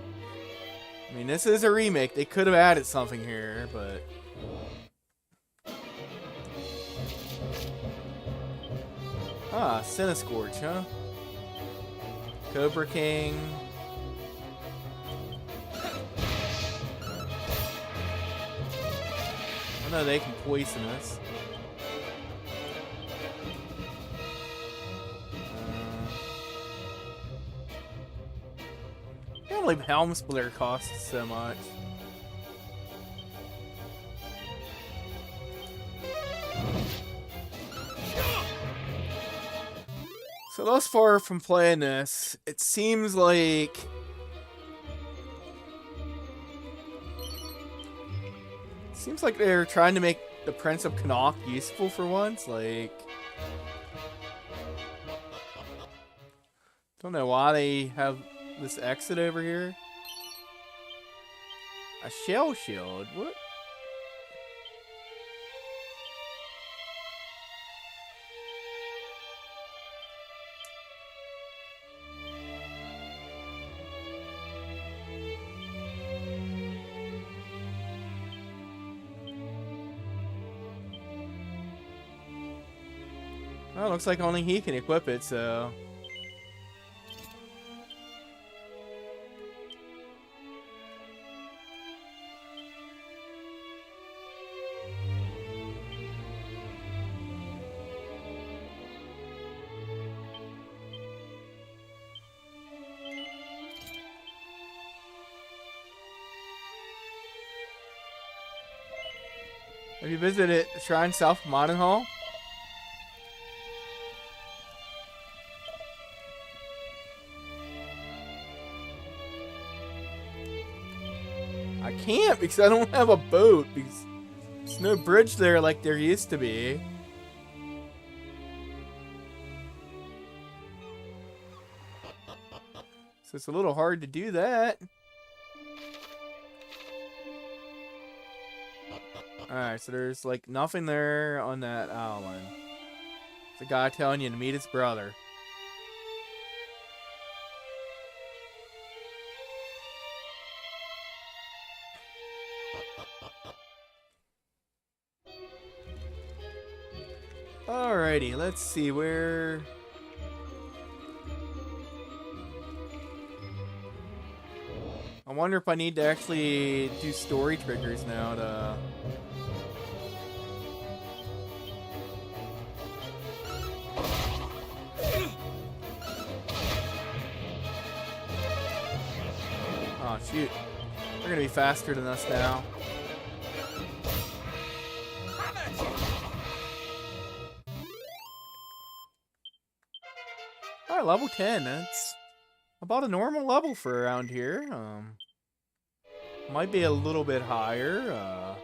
[SPEAKER 1] I mean, this is a remake. They could have added something here, but Cinescorch, huh? Cobra King. I know they can poison us. I can't believe Helm Splitter costs so much. So thus far from playing this, it seems like they're trying to make the Prince of Connacht useful for once. Like, don't know why they have this exit over here. A shell shield? What? Well, looks like only he can equip it, so... Have you visited Shrine South Modern Hall? can't because I don't have a boat. Because there's no bridge there like there used to be. So it's a little hard to do that. Alright, so there's like nothing there on that island. It's a guy telling you to meet his brother. Alrighty, let's see where... I wonder if I need to actually do story triggers now to... Oh shoot. They're gonna be faster than us now. Alright, level 10. That's about a normal level for around here. Might be a little bit higher.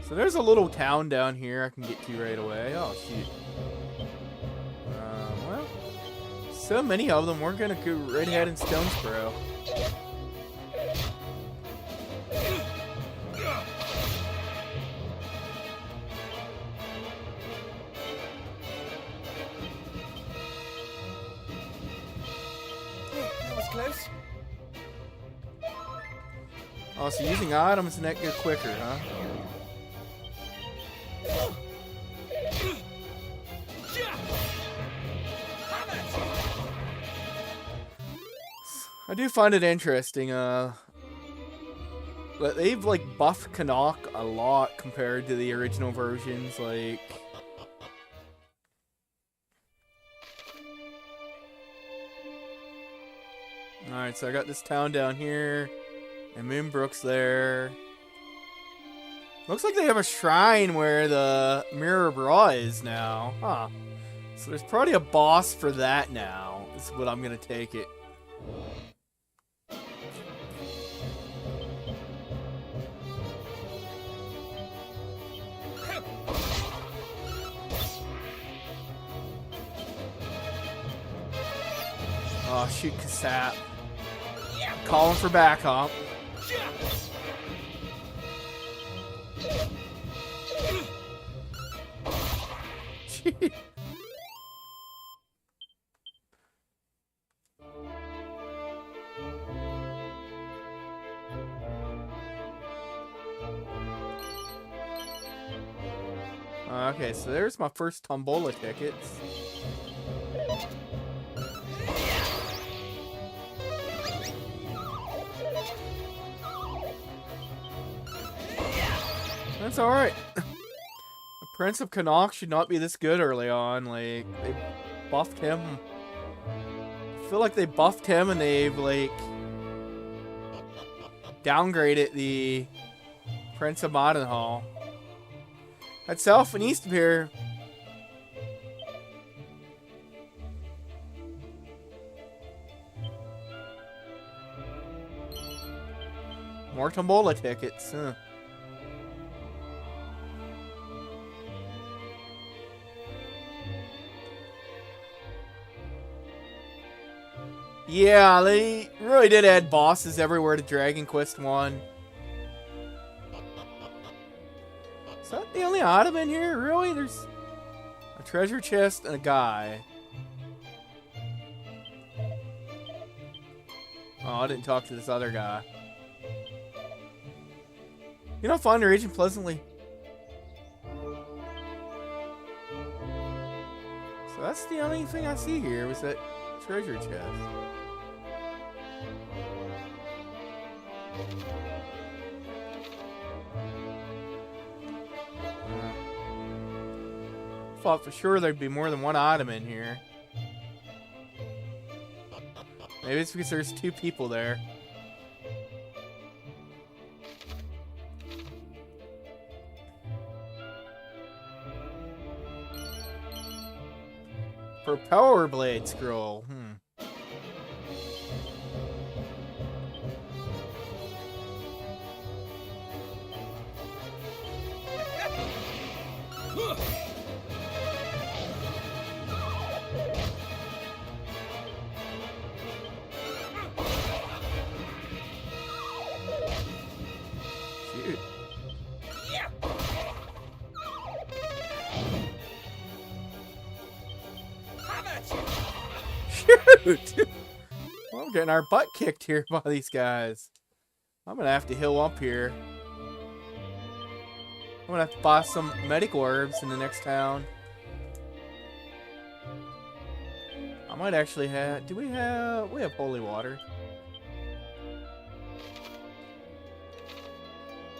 [SPEAKER 1] So there's a little town down here I can get to right away. Oh shoot. Well, so many of them. We're gonna go right ahead and Stonesboro.
[SPEAKER 14] That was close.
[SPEAKER 1] Oh, so using items and that go quicker, huh? I do find it interesting, but they've like buffed Canuck a lot compared to the original versions, like... Alright, so I got this town down here, and Moonbrook's there. Looks like they have a shrine where the Mirror Bra is now. Huh. So there's probably a boss for that now, is what I'm gonna take it. Oh, shoot, Cassat. Calling for backup. Okay, so there's my first Tombola tickets. That's alright. The Prince of Canuck should not be this good early on. Like, they buffed him. I feel like they buffed him and they've, like, downgraded the Prince of Modenhall. That's south and east of here. More Tombola tickets, huh? Yeah, they really did add bosses everywhere to Dragon Quest 1. Is that the only item in here? Really? There's a treasure chest and a guy. Oh, I didn't talk to this other guy. You don't find the region pleasantly. So that's the only thing I see here was that treasure chest. Thought for sure there'd be more than one item in here. Maybe it's because there's two people there. Propeller blade scroll. shoot. Well, we're getting our butt kicked here by these guys. I'm gonna have to heal up here. I'm gonna have to buy some medical herbs in the next town. I might actually have... Do we have... We have holy water.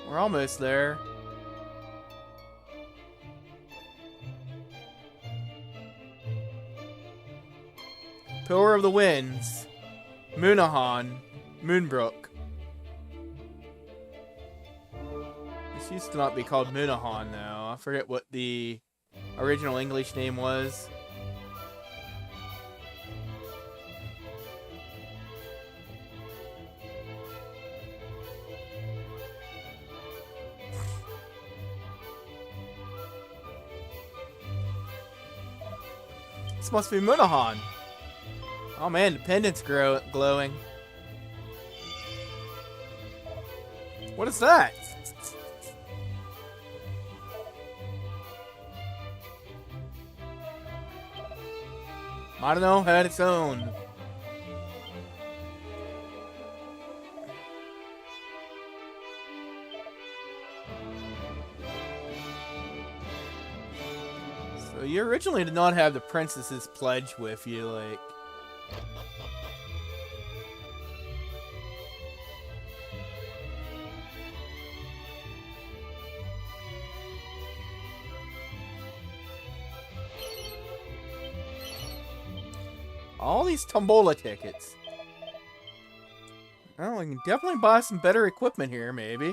[SPEAKER 1] We're almost there. Pillar of the Winds. Moonahan. Moonbrook. This used to not be called Moonahan now. I forget what the original English name was. This must be Moonahan. Oh man, the pendant's glowing. What is that? I don't know, had its own. So you originally did not have the princess's pledge with you, like... All these tombola tickets. Oh, we can definitely buy some better equipment here, maybe.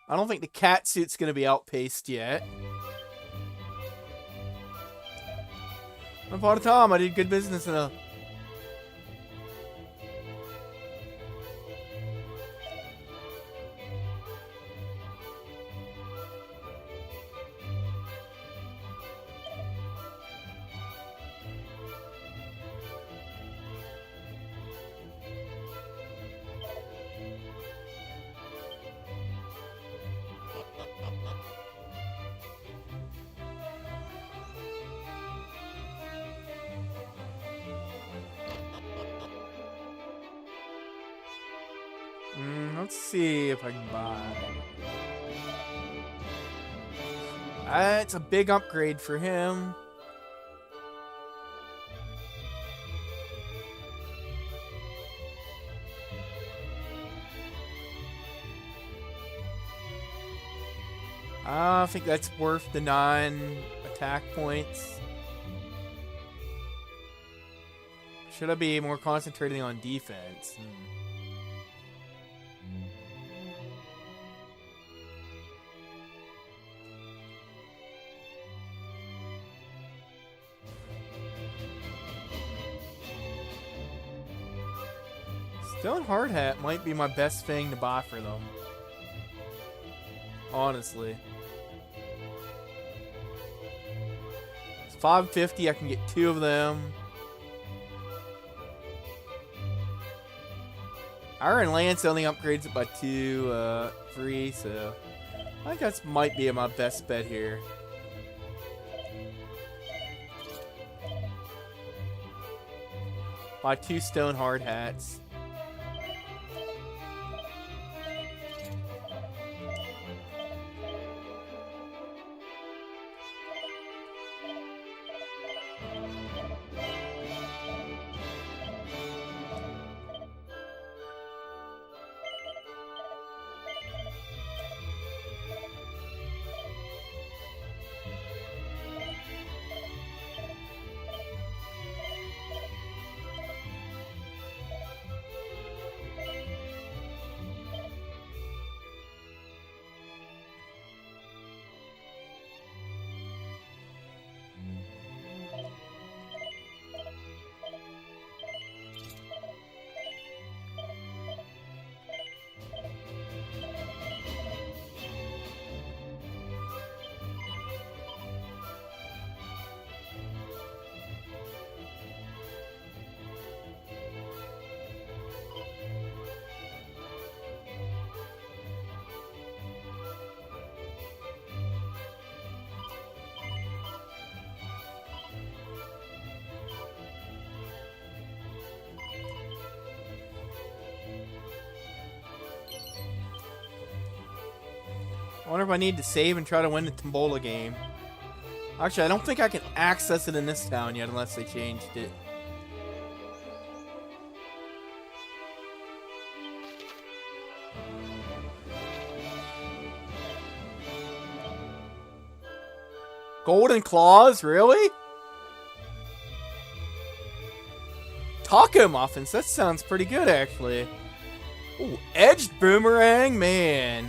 [SPEAKER 1] I don't think the cat suit's gonna be outpaced yet. I bought a Tom. I did good business in a... Let's see if I can buy. It's a big upgrade for him. I think that's worth the 9 attack points. Should I be more concentrating on defense? Stone Hard Hat might be my best thing to buy for them. Honestly. It's $5.50, I can get 2 of them. Iron Lance only upgrades it by 2, 3, so... I think that might be my best bet here. Buy 2 Stone Hard Hats. I wonder if I need to save and try to win the Tombola game. Actually, I don't think I can access it in this town yet unless they changed it. Golden Claws? Really? Taco Muffins? That sounds pretty good, actually. Ooh, Edged Boomerang? Man.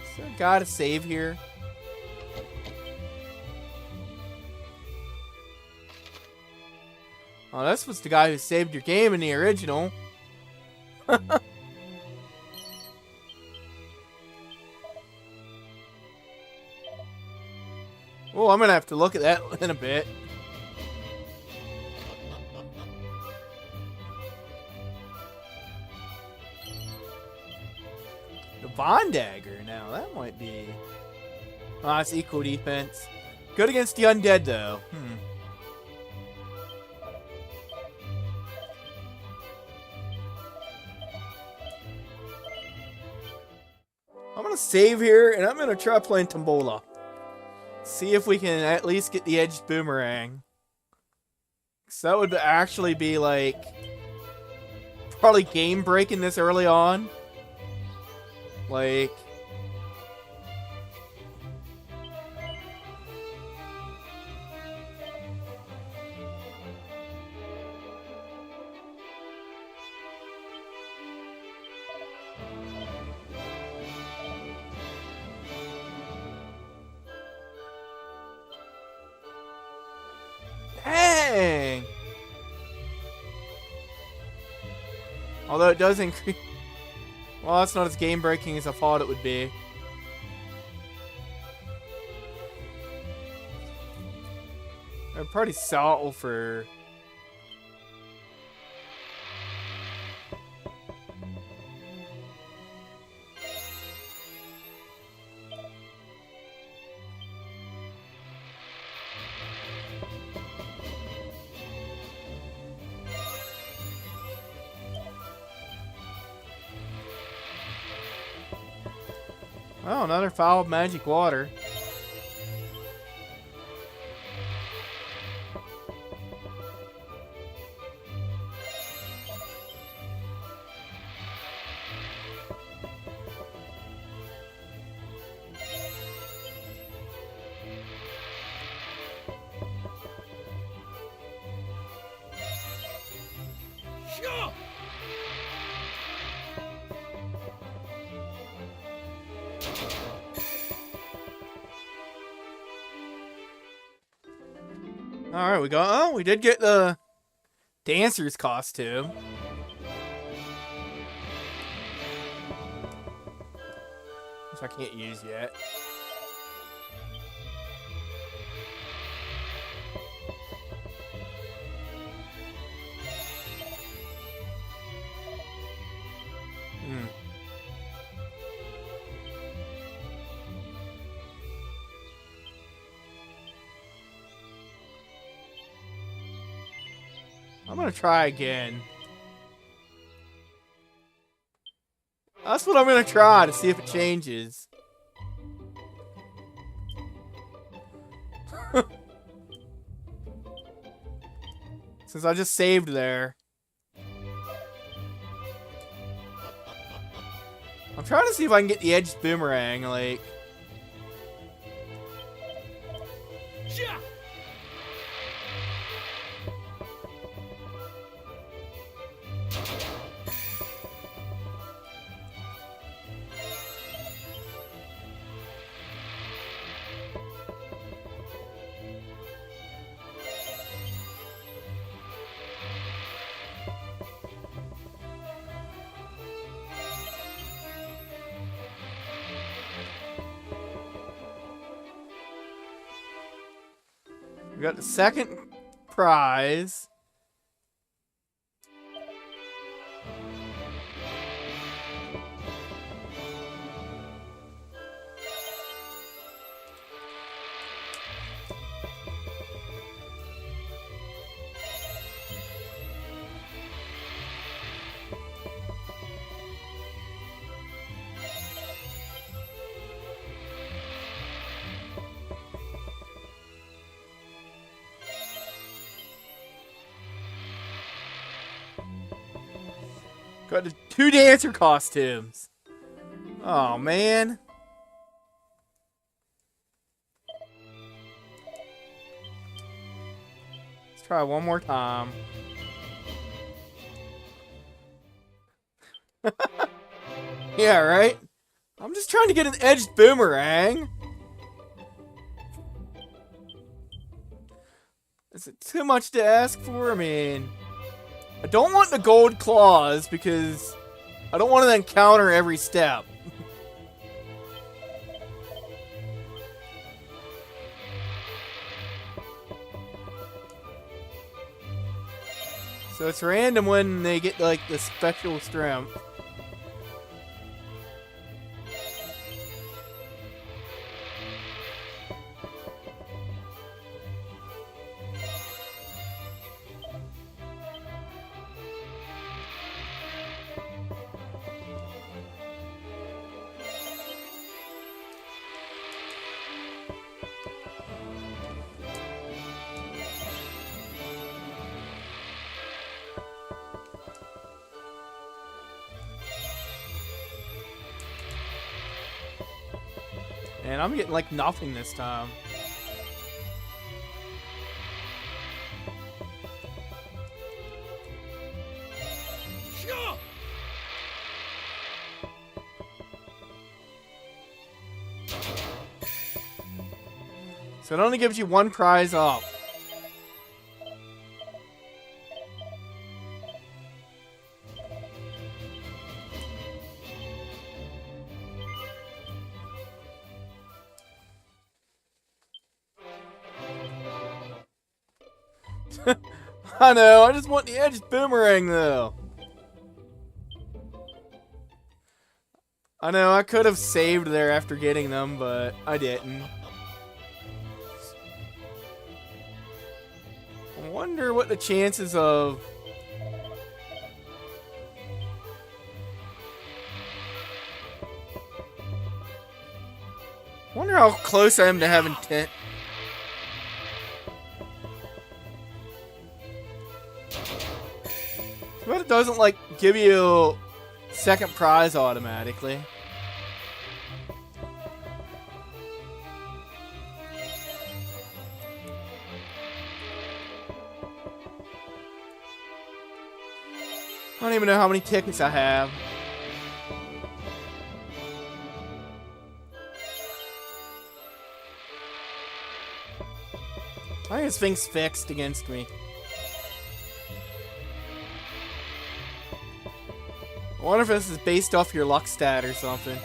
[SPEAKER 1] Is there a guy to save here? Oh, this was the guy who saved your game in the original. Oh, I'm gonna have to look at that in a bit. The Von Dagger, now that might be... Ah, it's equal defense. Good against the undead, though. I'm gonna save here, and I'm gonna try playing Tombola. See if we can at least get the Edged Boomerang. So that would actually be, like, probably game breaking this early on. Like... Dang! Although it does increase... Well, it's not as game-breaking as I thought it would be. I'm pretty salty for... Oh, another foul of magic water.
[SPEAKER 7] Sure.
[SPEAKER 1] Alright, we got... Oh, we did get the dancer's costume. Which I can't use yet. I'm gonna try again. That's what I'm gonna try to see if it changes. Since I just saved there. I'm trying to see if I can get the Edged Boomerang, like...
[SPEAKER 7] Yeah.
[SPEAKER 1] We got the second prize. Got the 2 dancer costumes. Oh, man. Let's try one more time. Yeah, right? I'm just trying to get an edged boomerang. Is it too much to ask for? I mean, I don't want the gold claws because I don't want to then counter every step. So it's random when they get like the special strength. And I'm getting like nothing this time. So it only gives you 1 prize off. I know, I just want the edged boomerang though. I know, I could have saved there after getting them, but I didn't. I wonder what the chances of... I wonder how close I am to having 10... But it doesn't, like, give you second prize automatically. I don't even know how many tickets I have. I think this thing's fixed against me. I wonder if this is based off your luck stat or something.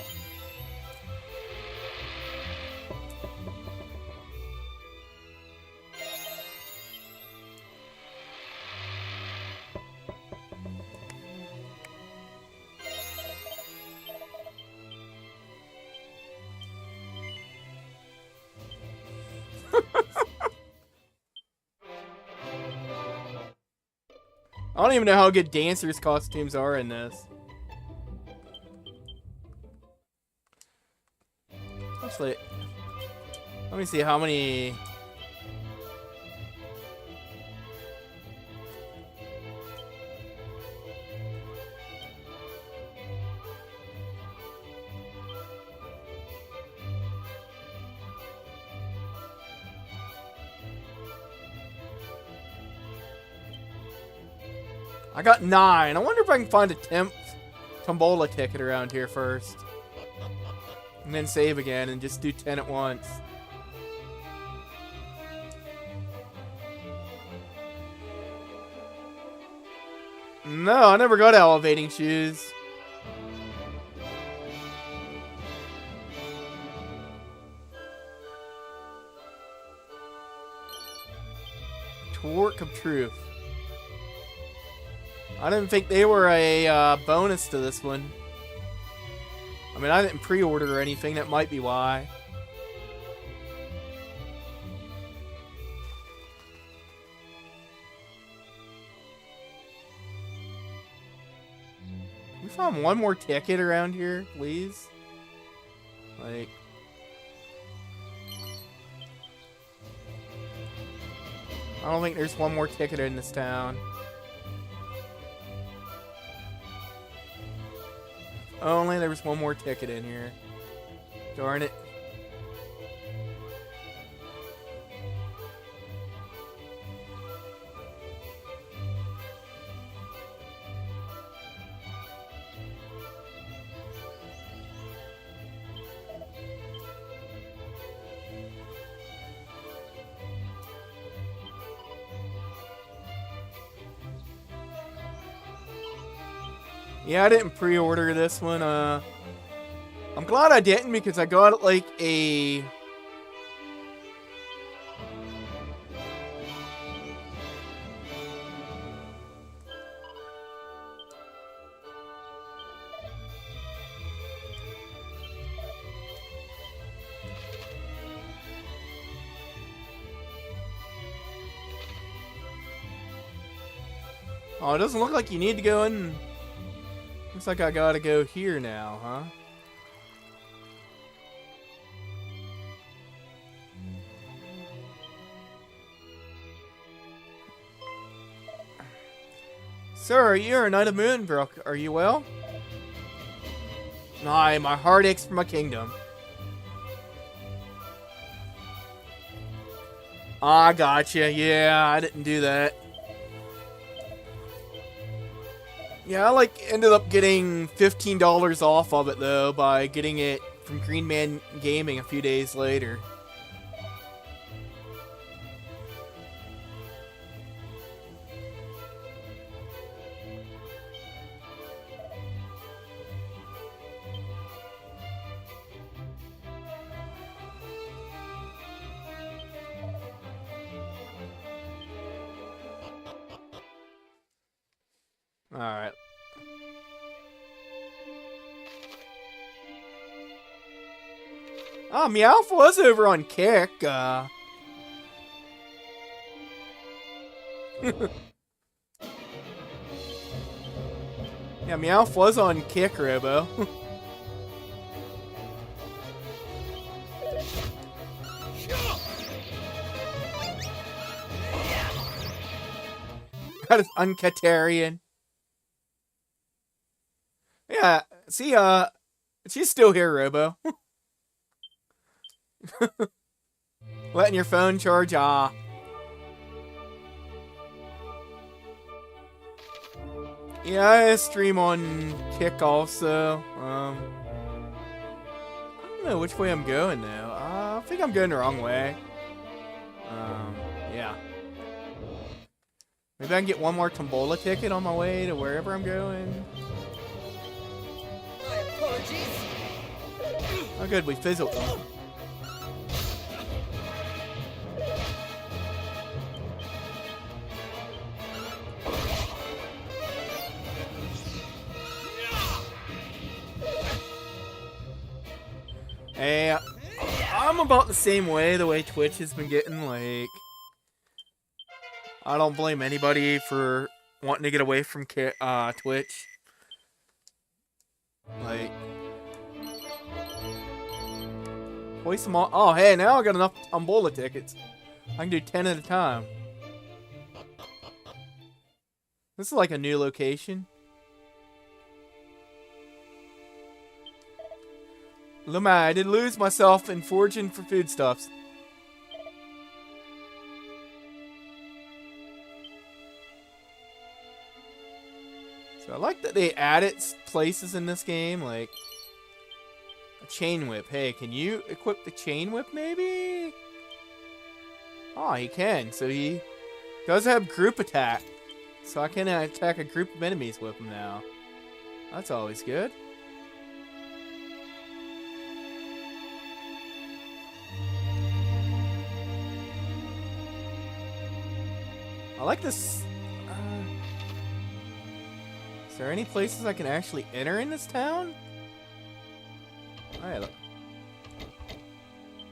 [SPEAKER 1] I don't even know how good dancers' costumes are in this. Actually, let me see how many... I got 9. I wonder if I can find a tombola ticket around here first. And then save again and just do 10 at once. No, I never got elevating shoes. Torque of Truth. I didn't think they were a bonus to this one. I mean, I didn't pre-order or anything. That might be why. Can we find one more ticket around here, please? Like... I don't think there's one more ticket in this town. only there was one more ticket in here. Darn it. Yeah, I didn't pre-order this one. I'm glad I didn't because I got it like a... Oh, it doesn't look like you need to go in... Looks like I gotta go here now, huh? Sir, you're a knight of Moonbrook. Are you well? Aye, my heart aches for my kingdom. I gotcha. Yeah, I didn't do that. Yeah, I like ended up getting $15 off of it though by getting it from Green Man Gaming a few days later. Alright. Oh, Meowth was over on Kick. Yeah, Meowth was on Kick, Robo. That is Uncatarian. Yeah, see, she's still here, Robo. Letting your phone charge, ah. Yeah, I stream on Kick also. I don't know which way I'm going now. I think I'm going the wrong way. Yeah. Maybe I can get one more Tombola ticket on my way to wherever I'm going.
[SPEAKER 15] My apologies.
[SPEAKER 1] Oh good, we fizzled them. Hey, I'm about the same way, the way Twitch has been getting, like... I don't blame anybody for wanting to get away from Twitch. Like... Waste them all. Oh, hey, now I got enough Tombola tickets. I can do 10 at a time. This is like a new location. Luma, I did lose myself in foraging for foodstuffs. So I like that they added places in this game, like a chain whip. Hey, can you equip the chain whip maybe? Oh, he can. So he does have group attack. So I can attack a group of enemies with him now. That's always good. I like this. Is there any places I can actually enter in this town? Alright, look.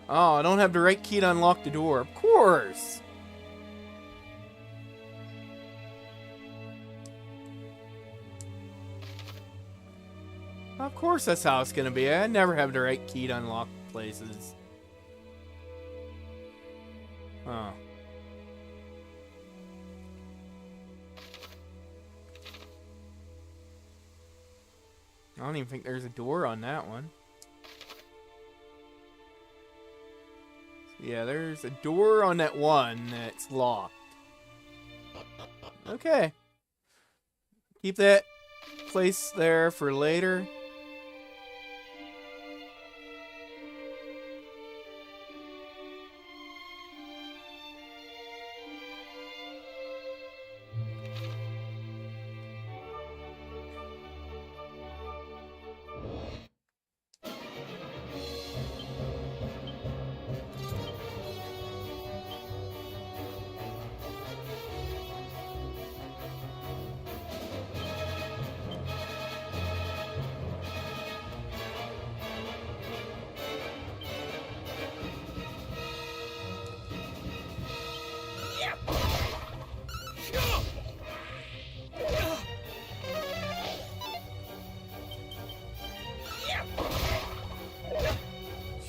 [SPEAKER 1] Oh, I don't have the right key to unlock the door. Of course! Of course that's how it's gonna be. I never have the right key to unlock places. Huh. I don't even think there's a door on that one. Yeah, there's a door on that one that's locked. Okay. Keep that place there for later.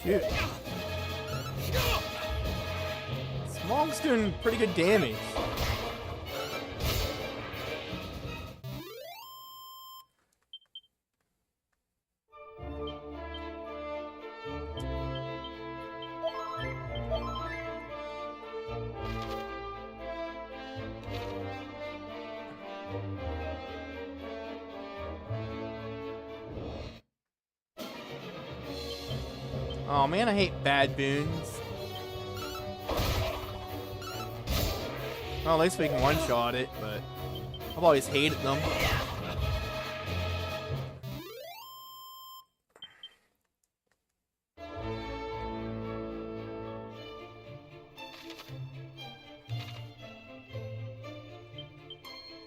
[SPEAKER 1] Shoot. Smog's doing pretty good damage. Oh man, I hate bad boons. Well, at least we can one-shot it, but I've always hated them.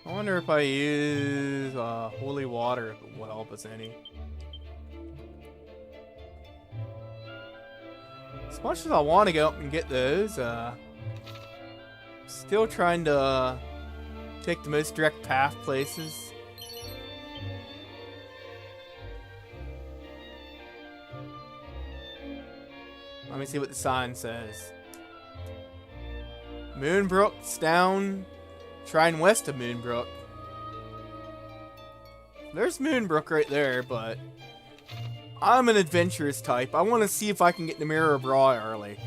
[SPEAKER 1] I wonder if I use holy water, if it will help us any. As much as I want to go up and get those, still trying to take the most direct path places. Let me see what the sign says. Moonbrook's down. Shrine west of Moonbrook. There's Moonbrook right there, but I'm an adventurous type. I want to see if I can get the Mirror of Bra early.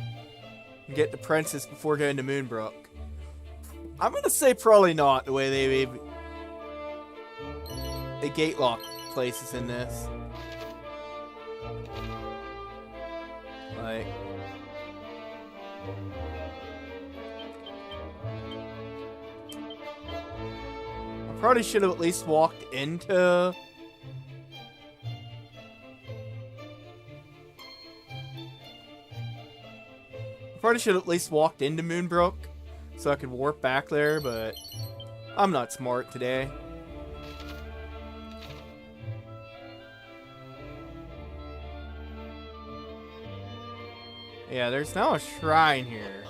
[SPEAKER 1] And get the princess before going to Moonbrook. I'm going to say probably not, the way they gate lock places in this. Like, I probably should have at least walked into Moonbrook so I could warp back there, but I'm not smart today. Yeah, there's now a shrine here.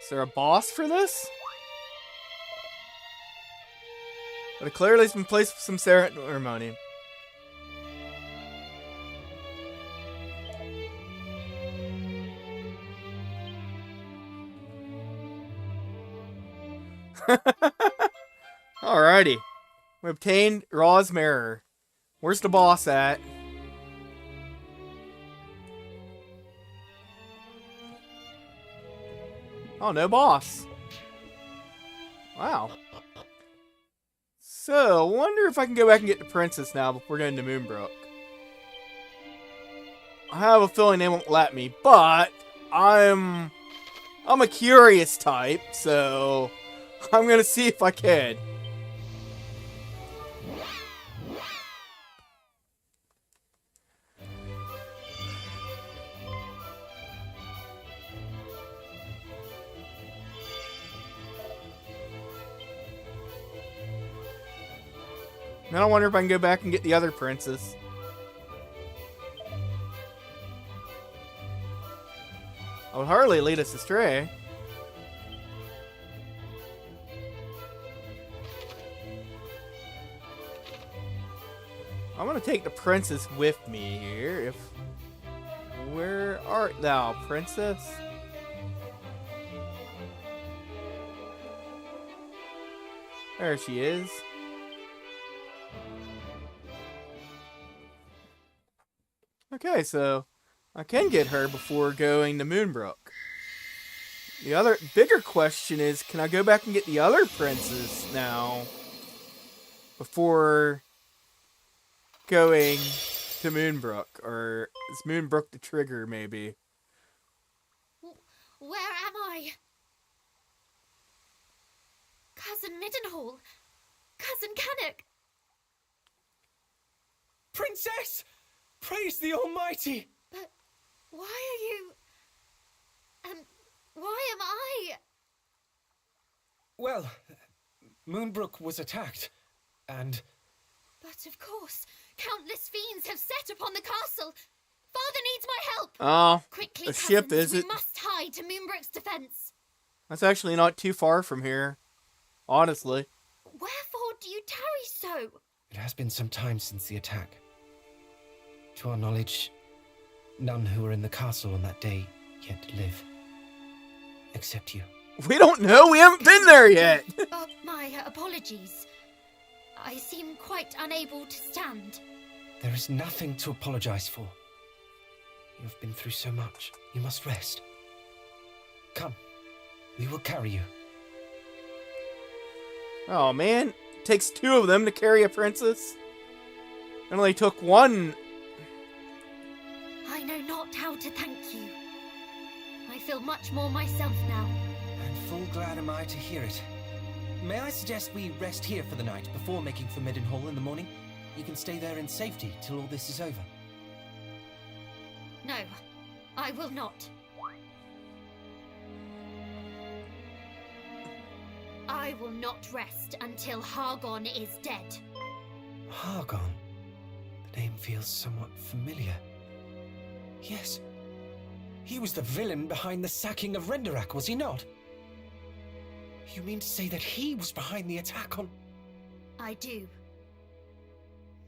[SPEAKER 1] Is there a boss for this? But it clearly has been placed for some ceremony. Alrighty. We obtained Ra's mirror. Where's the boss at? Oh, no boss. Wow. So, I wonder if I can go back and get the princess now before going to Moonbrook. I have a feeling they won't let me, but I'm a curious type, so I'm gonna see if I can. Then I wonder if I can go back and get the other princess. I would hardly lead us astray. I'm gonna take the princess with me here. Where art thou, princess? There she is. Okay, so I can get her before going to Moonbrook. The other bigger question is, can I go back and get the other princes now before going to Moonbrook? Or is Moonbrook the trigger, maybe?
[SPEAKER 8] Where am I? Cousin Middenhall! Cousin Cannock!
[SPEAKER 14] Princess! Praise the Almighty!
[SPEAKER 8] But why are you... and why am I...
[SPEAKER 14] Well, Moonbrook was attacked, and...
[SPEAKER 8] But of course, countless fiends have set upon the castle. Father needs my help.
[SPEAKER 1] Oh,
[SPEAKER 8] Quickly,
[SPEAKER 1] a
[SPEAKER 8] cousins,
[SPEAKER 1] ship, is it?
[SPEAKER 8] We must hide to Moonbrook's defense.
[SPEAKER 1] That's actually not too far from here, honestly.
[SPEAKER 8] Wherefore do you tarry so?
[SPEAKER 14] It has been some time since the attack. To our knowledge, none who were in the castle on that day yet live. Except you.
[SPEAKER 1] We don't know. We haven't been there yet.
[SPEAKER 8] My apologies. I seem quite unable to stand.
[SPEAKER 14] There is nothing to apologize for. You have been through so much. You must rest. Come, we will carry you.
[SPEAKER 1] Oh, man. It takes two of them to carry a princess. It only took one.
[SPEAKER 8] I know not how to thank you. I feel much more myself now.
[SPEAKER 14] And full glad am I to hear it. May I suggest we rest here for the night before making for Middenhall in the morning? You can stay there in safety till all this is over.
[SPEAKER 8] No, I will not. I will not rest until Hargon is dead.
[SPEAKER 14] Hargon? The name feels somewhat familiar. Yes. He was the villain behind the sacking of Renderak, was he not? You mean to say that he was behind the attack on...
[SPEAKER 8] I do.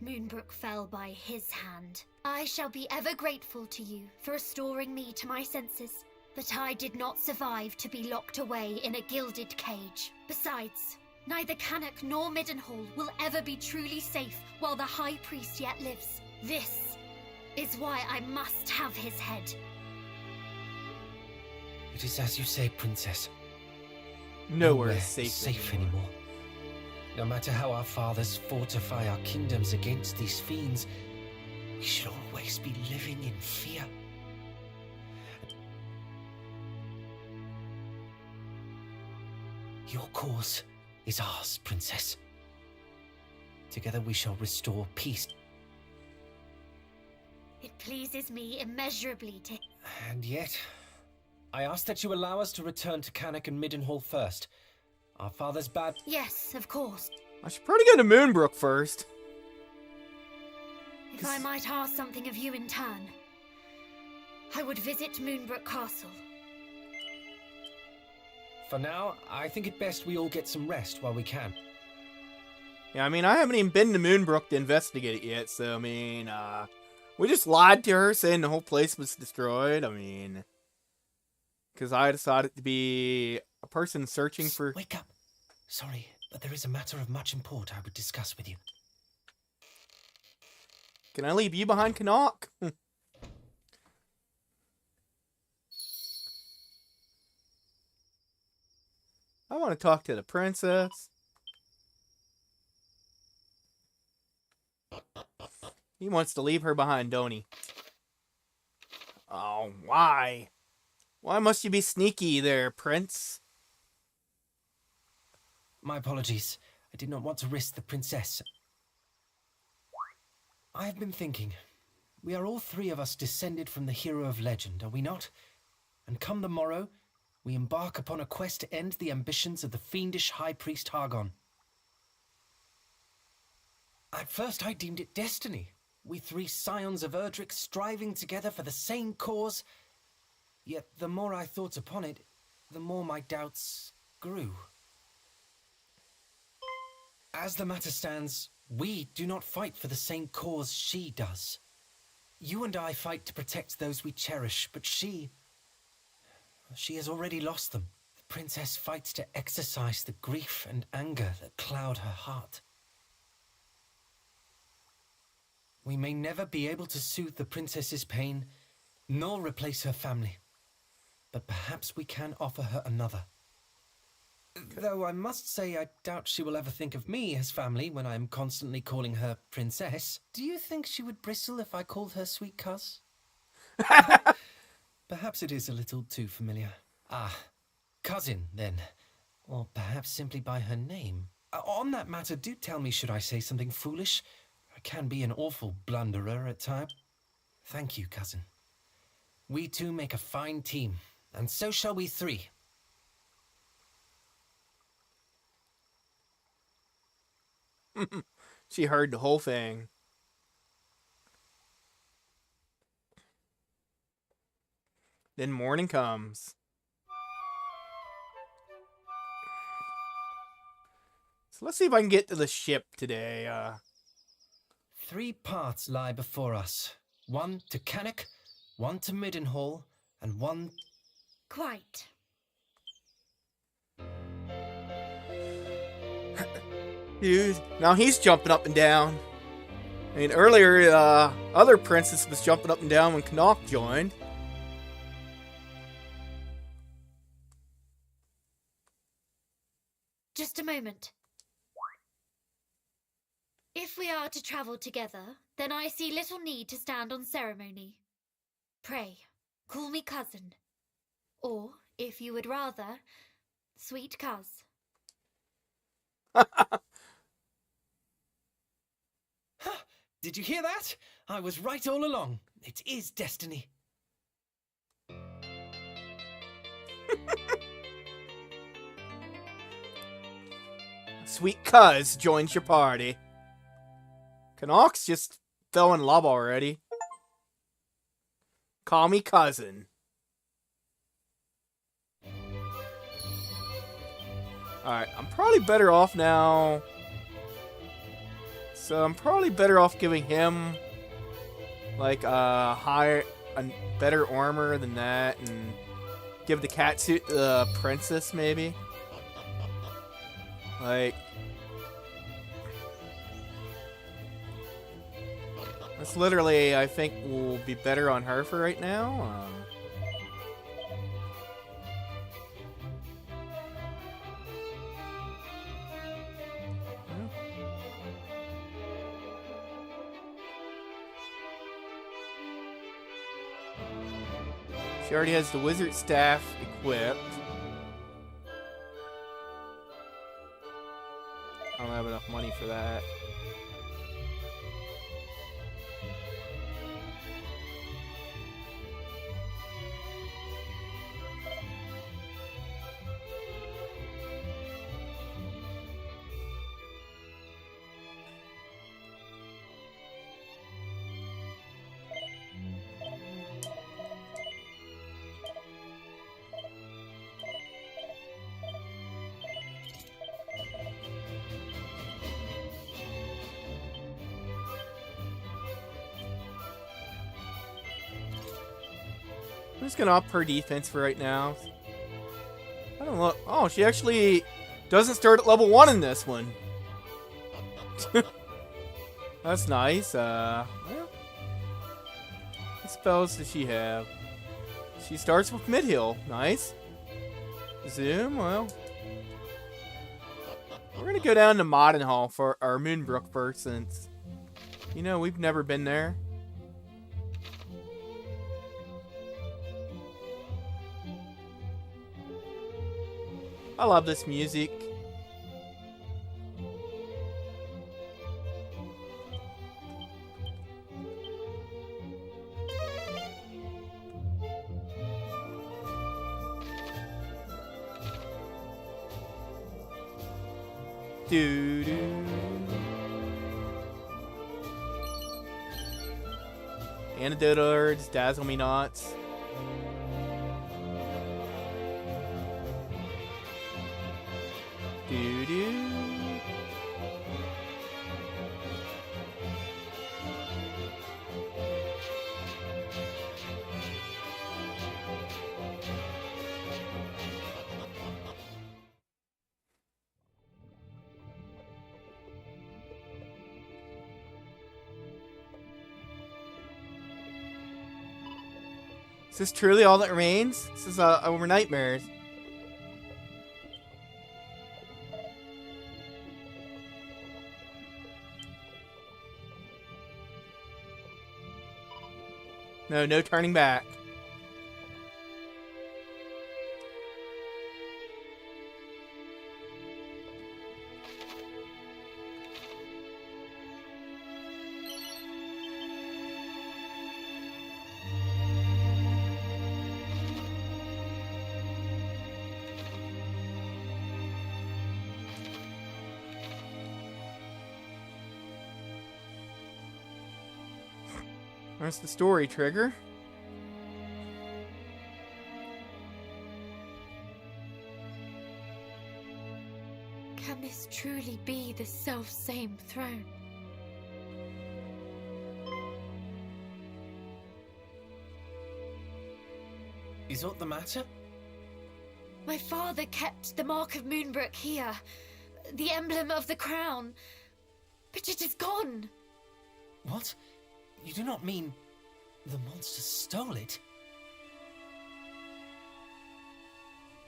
[SPEAKER 8] Moonbrook fell by his hand. I shall be ever grateful to you for restoring me to my senses. But I did not survive to be locked away in a gilded cage. Besides, neither Cannock nor Middenhall will ever be truly safe while the High Priest yet lives. This is why I must have his head.
[SPEAKER 14] It is as you say, Princess.
[SPEAKER 1] Nowhere is
[SPEAKER 14] safe anymore. No matter how our fathers fortify our kingdoms against these fiends, we should always be living in fear. Your cause is ours, Princess. Together we shall restore peace.
[SPEAKER 8] It pleases me immeasurably to...
[SPEAKER 14] And yet, I ask that you allow us to return to Cannock and Middenhall first. Our father's bad...
[SPEAKER 8] Yes, of course.
[SPEAKER 1] I should probably go to Moonbrook first.
[SPEAKER 8] If I might ask something of you in turn, I would visit Moonbrook Castle.
[SPEAKER 14] For now, I think it best we all get some rest while we can.
[SPEAKER 1] Yeah, I mean, I haven't even been to Moonbrook to investigate it yet, so, I mean, we just lied to her saying the whole place was destroyed, I mean... Because I decided to be a person searching for...
[SPEAKER 14] Wake up! Sorry, but there is a matter of much import I would discuss with you.
[SPEAKER 1] Can I leave you behind, Cannock? I want to talk to the princess. He wants to leave her behind, don't he? Oh, why? Why must you be sneaky there, Prince?
[SPEAKER 14] My apologies. I did not want to risk the princess. I have been thinking. We are all three of us descended from the hero of legend, are we not? And come the morrow, we embark upon a quest to end the ambitions of the fiendish High Priest Hargon. At first I deemed it destiny. We three scions of Erdrick striving together for the same cause. Yet the more I thought upon it, the more my doubts grew. As the matter stands, we do not fight for the same cause she does. You and I fight to protect those we cherish, but she has already lost them. The princess fights to exorcise the grief and anger that cloud her heart. We may never be able to soothe the princess's pain, nor replace her family. But perhaps we can offer her another. Though I must say I doubt she will ever think of me as family when I am constantly calling her princess. Do you think she would bristle if I called her sweet cuz? Perhaps it is a little too familiar. Ah, cousin, then. Or perhaps simply by her name. On that matter, do tell me should I say something foolish? I can be an awful blunderer at times. Thank you, cousin. We two make a fine team, and so shall we three.
[SPEAKER 1] She heard the whole thing. Then morning comes. So let's see if I can get to the ship today.
[SPEAKER 14] 3 paths lie before us. 1 to Cannock, 1 to Middenhall, and 1...
[SPEAKER 8] Quite.
[SPEAKER 1] Dude, now he's jumping up and down. I mean, earlier, other princess was jumping up and down when Knock joined.
[SPEAKER 8] Just a moment. If we are to travel together, then I see little need to stand on ceremony. Pray, call me cousin. Or, if you would rather, sweet cuz.
[SPEAKER 14] Did you hear that? I was right all along. It is destiny.
[SPEAKER 1] Sweet cuz joins your party. Knox just fell in love already. Call me cousin. Alright, I'm probably better off now. So I'm probably better off giving him like a better armor than that, and give the catsuit to the princess maybe. Like, that's literally, I think, will be better on her for right now. She already has the wizard staff equipped. I don't have enough money for that. I'm just gonna up her defense for right now. I don't know. Oh, she actually doesn't start at level 1 in this one. That's nice. Well, what spells does she have? She starts with Midhill. Nice. Zoom. Well, we're gonna go down to Moddenhall for our Moonbrook first, since we've never been there. I love this music. Doo doo. Antidote Urge, Dazzle Me Nots. Doo doo. Is this truly all that remains? This is over nightmares. No, no turning back. Where's the story, Trigger?
[SPEAKER 8] Can this truly be the self-same throne?
[SPEAKER 14] Is aught the matter?
[SPEAKER 8] My father kept the mark of Moonbrook here, the emblem of the crown, but it is gone.
[SPEAKER 14] What? You do not mean the monster stole it?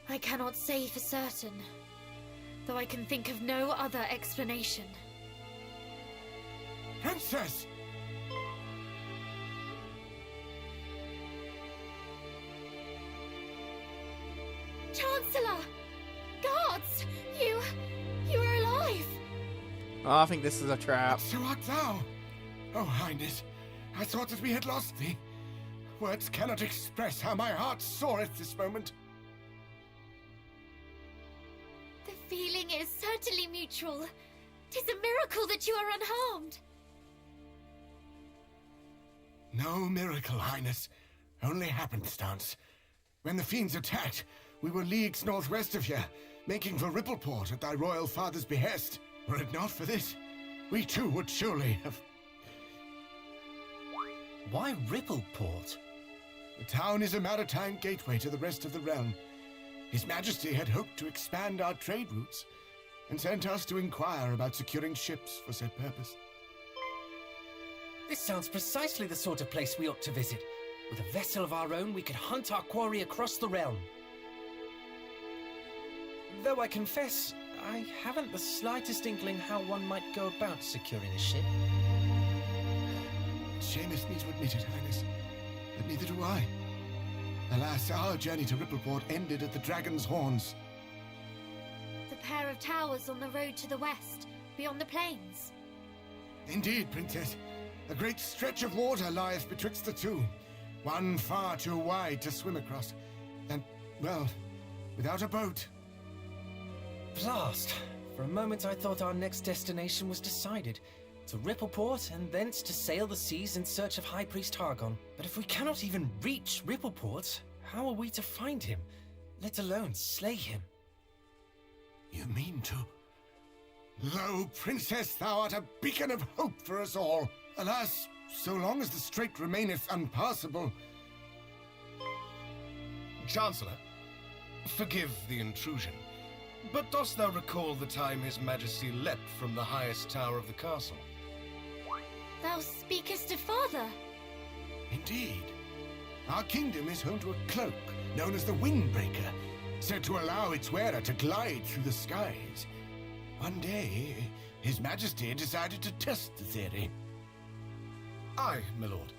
[SPEAKER 8] I cannot say for certain, though I can think of no other explanation.
[SPEAKER 11] Princess!
[SPEAKER 8] Chancellor! Guards! You are alive!
[SPEAKER 1] Oh, I think this is a trap.
[SPEAKER 11] So art thou? Oh, Highness, I thought that we had lost thee. Words cannot express how my heart soareth this moment.
[SPEAKER 8] The feeling is certainly mutual. 'Tis a miracle that you are unharmed.
[SPEAKER 11] No miracle, Highness. Only happenstance. When the fiends attacked, we were leagues northwest of here, making for Rippleport at thy royal father's behest. Were it not for this, we too would surely have...
[SPEAKER 14] Why Rippleport?
[SPEAKER 11] The town is a maritime gateway to the rest of the realm. His Majesty had hoped to expand our trade routes, and sent us to inquire about securing ships for said purpose.
[SPEAKER 14] This sounds precisely the sort of place we ought to visit. With a vessel of our own, we could hunt our quarry across the realm. Though I confess, I haven't the slightest inkling how one might go about securing a ship.
[SPEAKER 11] It shameth me to admit it, Highness, but neither do I. Alas, our journey to Rippleport ended at the Dragon's Horns.
[SPEAKER 8] The pair of towers on the road to the west, beyond the plains.
[SPEAKER 11] Indeed, Princess. A great stretch of water lieth betwixt the two. One far too wide to swim across. And, well, without a boat.
[SPEAKER 14] Blast! For a moment I thought our next destination was decided. To Rippleport, and thence to sail the seas in search of High Priest Hargon. But if we cannot even reach Rippleport, how are we to find him? Let alone slay him?
[SPEAKER 11] You mean to... Lo, Princess, thou art a beacon of hope for us all. Alas, so long as the strait remaineth unpassable...
[SPEAKER 15] Chancellor, forgive the intrusion, but dost thou recall the time His Majesty leapt from the highest tower of the castle?
[SPEAKER 8] Thou speakest of father.
[SPEAKER 11] Indeed. Our kingdom is home to a cloak known as the Windbreaker, said to allow its wearer to glide through the skies. One day, His Majesty decided to test the theory.
[SPEAKER 15] Aye, my lord.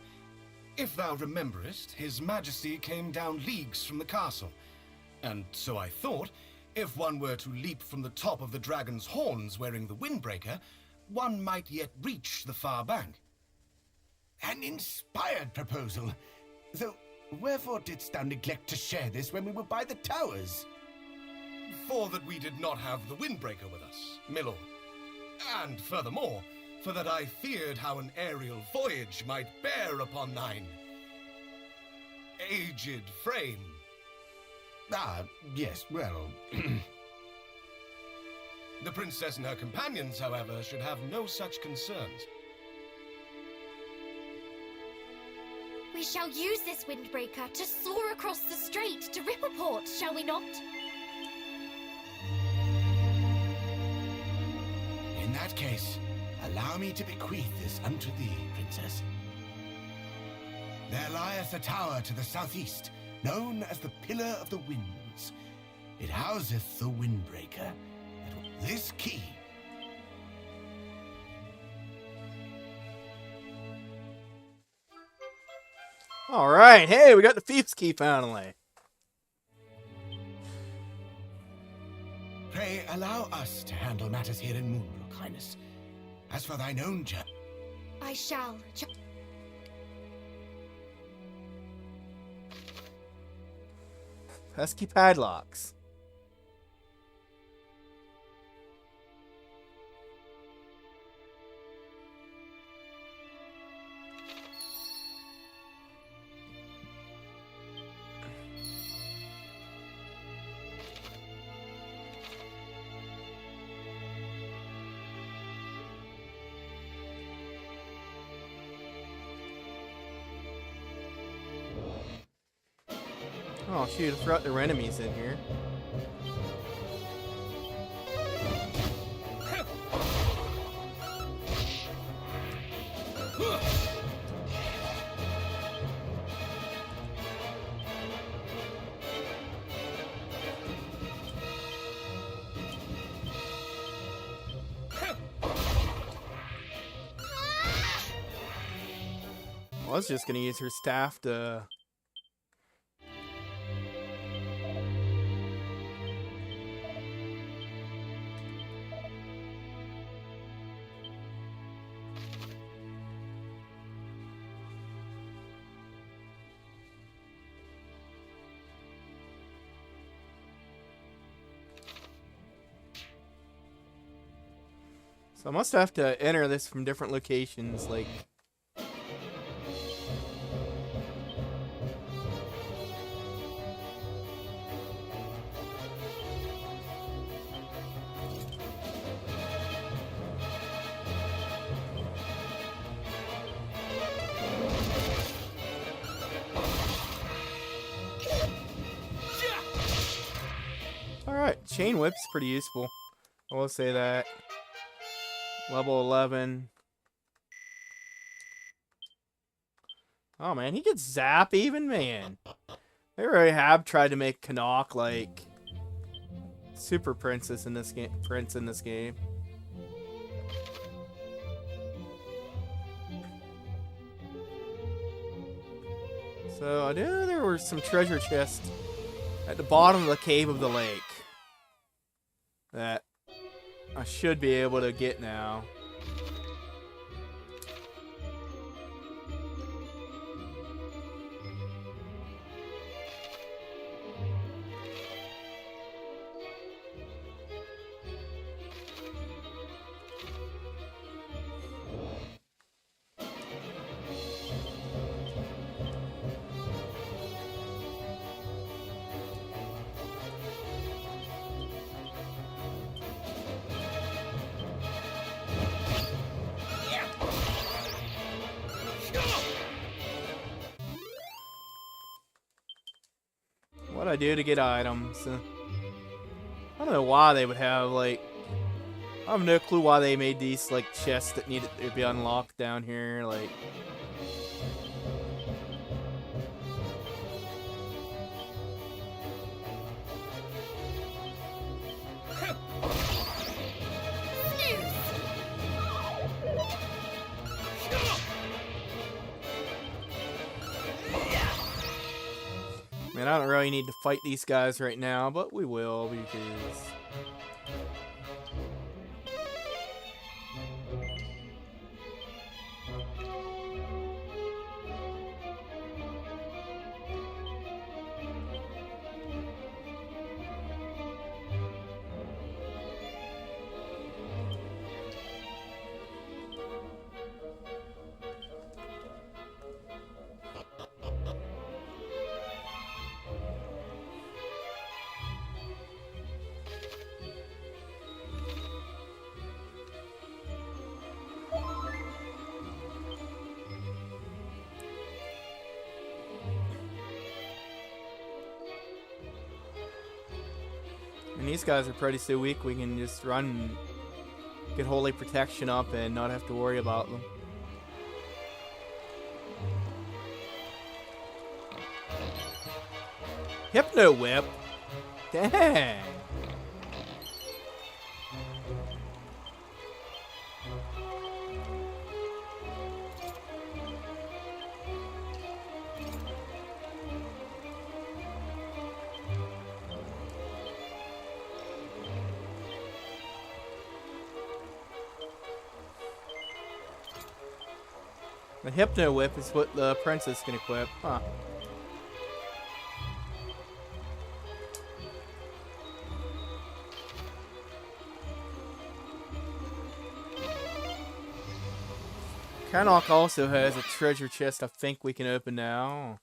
[SPEAKER 15] If thou rememberest, His Majesty came down leagues from the castle. And so I thought, if one were to leap from the top of the Dragon's Horns wearing the Windbreaker, one might yet reach the far bank.
[SPEAKER 11] An inspired proposal. Though, wherefore didst thou neglect to share this when we were by the towers?
[SPEAKER 15] For that we did not have the Windbreaker with us, my lord. And furthermore, for that I feared how an aerial voyage might bear upon thine aged frame.
[SPEAKER 11] Ah, yes, well...
[SPEAKER 15] The princess and her companions, however, should have no such concerns.
[SPEAKER 8] We shall use this windbreaker to soar across the strait to Rippleport, shall we not?
[SPEAKER 11] In that case, allow me to bequeath this unto thee, Princess. There lieth a tower to the southeast, known as the Pillar of the Winds. It houseth the Windbreaker. This key...
[SPEAKER 1] Alright, hey, we got the Thieves' Key finally.
[SPEAKER 11] Pray allow us to handle matters here in Moonbrook, Highness. As for thine own journey...
[SPEAKER 8] I shall.
[SPEAKER 1] Pesky padlocks. Oh shoot, I forgot there were enemies in here. I was just gonna use her staff to... So I must have to enter this from different locations, like... Alright, Chain Whip's pretty useful. I will say that. Level 11. Oh man, he gets zap even, man. They already have tried to make Canuck like super princess in this game. Prince in this game. So I knew there were some treasure chests at the bottom of the cave of the lake that I should be able to get now. What I do to get items? I don't know why they would have like. I have no clue why they made these like chests that needed to be unlocked down here. Like. Man, I don't really need to fight these guys right now, but we will because... And these guys are pretty so weak, we can just run, get Holy Protection up and not have to worry about them. Hypno Whip? Dang. The Hypno Whip is what the princess can equip, huh? Kanok also has a treasure chest I think we can open now.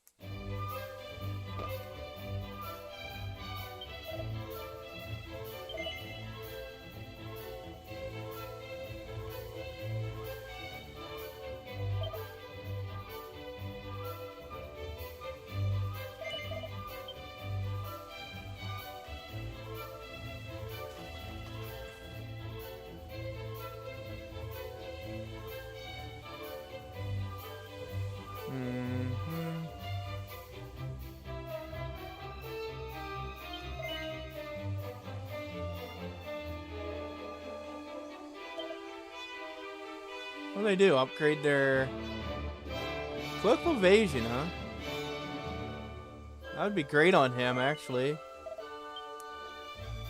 [SPEAKER 1] What do they do? Upgrade their Cloak of Evasion, huh? That would be great on him, actually.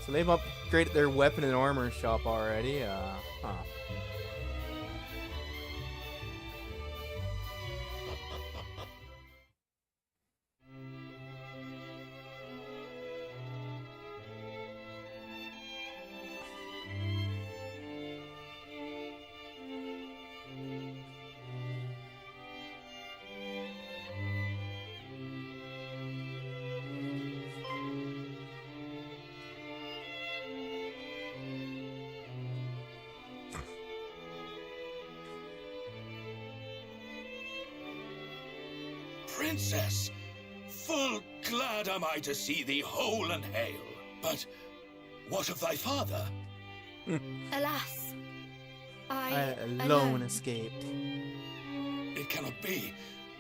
[SPEAKER 1] So they've upgraded their weapon and armor shop already. Huh.
[SPEAKER 5] Princess, full glad am I to see thee whole and hale. But what of thy father?
[SPEAKER 13] Alas,
[SPEAKER 1] I alone escaped.
[SPEAKER 5] It cannot be.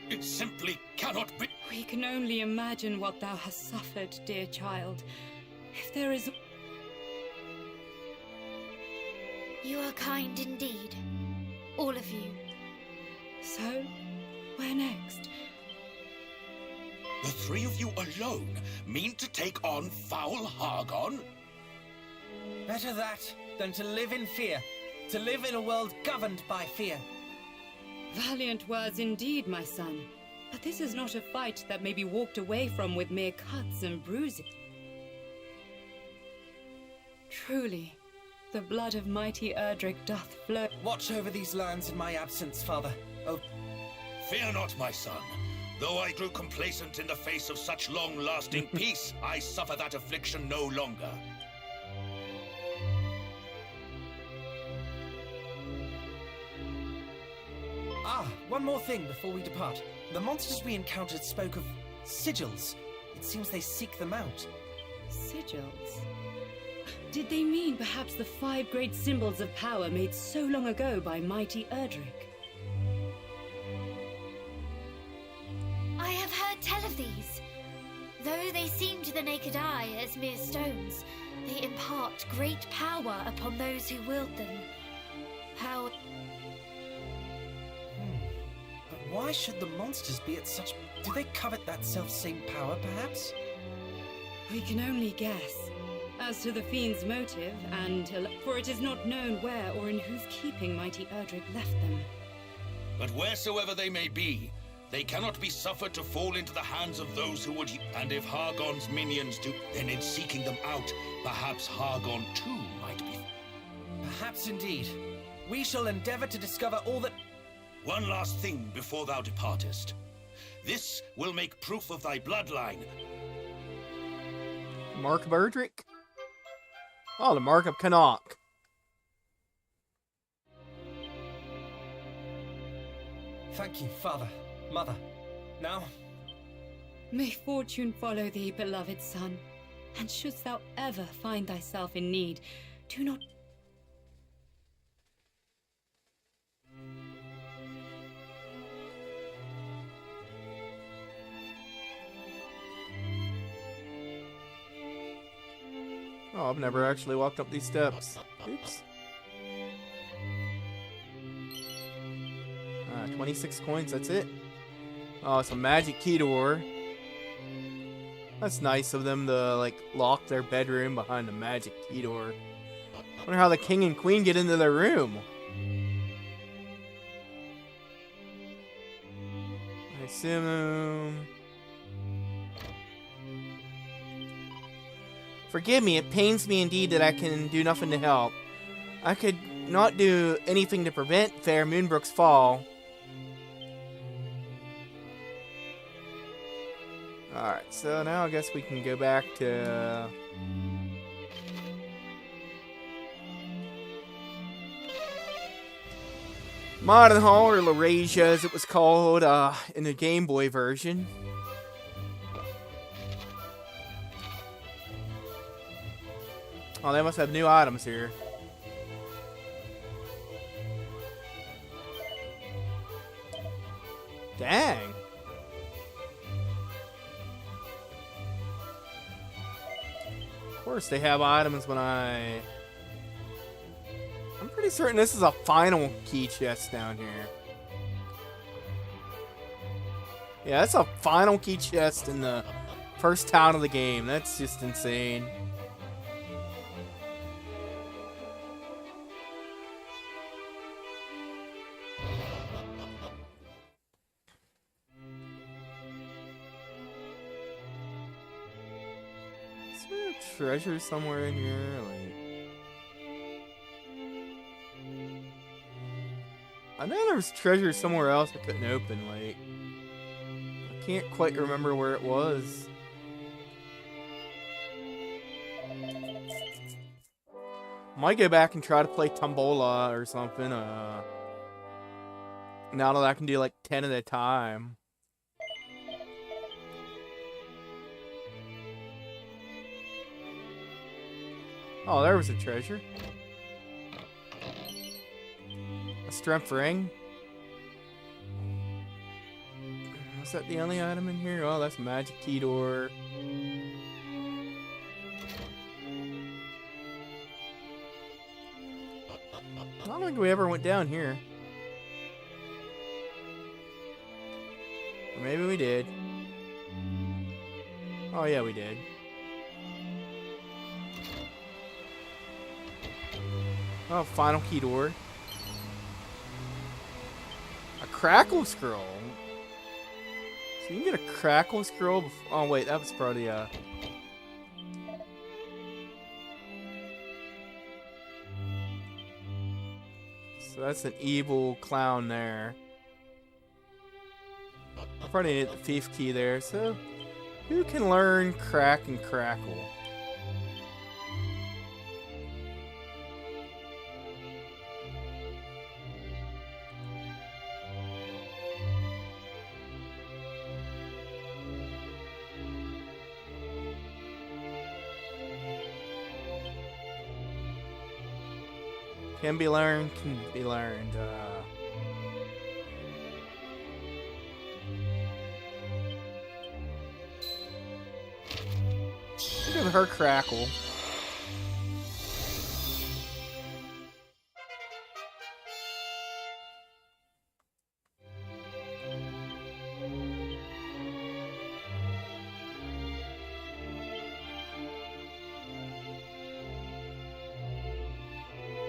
[SPEAKER 5] It simply cannot be.
[SPEAKER 3] We can only imagine what thou hast suffered, dear child. If there is...
[SPEAKER 8] You are kind indeed. All of you.
[SPEAKER 3] So, where next?
[SPEAKER 5] The three of you alone mean to take on foul Hargon?
[SPEAKER 14] Better that than to live in fear. To live in a world governed by fear.
[SPEAKER 3] Valiant words indeed, my son. But this is not a fight that may be walked away from with mere cuts and bruises. Truly, the blood of mighty Erdrick doth flow.
[SPEAKER 14] Watch over these lands in my absence, father. Oh.
[SPEAKER 5] Fear not, my son. Though I grew complacent in the face of such long-lasting peace, I suffer that affliction no longer.
[SPEAKER 14] Ah, one more thing before we depart. The monsters we encountered spoke of sigils. It seems they seek them out.
[SPEAKER 3] Sigils? Did they mean perhaps the 5 great symbols of power made so long ago by mighty Erdrick?
[SPEAKER 8] I have heard tell of these. Though they seem to the naked eye as mere stones, they impart great power upon those who wield them. Power...
[SPEAKER 14] But why should the monsters be at such... Do they covet that self-same power, perhaps?
[SPEAKER 3] We can only guess. As to the fiend's motive, for it is not known where or in whose keeping mighty Erdrick left them.
[SPEAKER 5] But wheresoever they may be, they cannot be suffered to fall into the hands of those who would... And if Hargon's minions do, then in seeking them out, perhaps Hargon too might be...
[SPEAKER 14] Perhaps indeed. We shall endeavor to discover all that...
[SPEAKER 5] One last thing before thou departest. This will make proof of thy bloodline.
[SPEAKER 1] Mark of Erdrick? Oh, the Mark of Kanok.
[SPEAKER 14] Thank you, father. Mother. Now...
[SPEAKER 3] May fortune follow thee, beloved son. And shouldst thou ever find thyself in need, do not...
[SPEAKER 1] Oh, I've never actually walked up these steps. Oops. 26 coins, that's it. Oh, it's a magic key door. That's nice of them to, like, lock their bedroom behind a magic key door. Wonder how the king and queen get into their room. I assume... Forgive me, it pains me indeed that I can do nothing to help. I could not do anything to prevent Fair Moonbrook's fall. Alright, so now I guess we can go back to... Modern Hall, or Laurasia as it was called in the Game Boy version. Oh, they must have new items here. Dang. Of course they have items when I'm pretty certain this is a final key chest down here. Yeah, that's a final key chest in the first town of the game. That's just insane. Is there a treasure somewhere in here? Like, I know there was treasure somewhere else I couldn't open. Like, I can't quite remember where it was. Might go back and try to play Tombola or something. Now that I can do like 10 at a time. Oh, there was a treasure. A strength ring. Was that the only item in here? Oh, that's a magic key door. I don't think we ever went down here. Or maybe we did. Oh yeah, we did. Oh, final key door. A crackle scroll. So you can get a crackle scroll before... Oh wait, that was probably So that's an evil clown there. I probably need the thief key there, so... Who can learn crack and crackle? Can be learned, can be learned. Look at her crackle.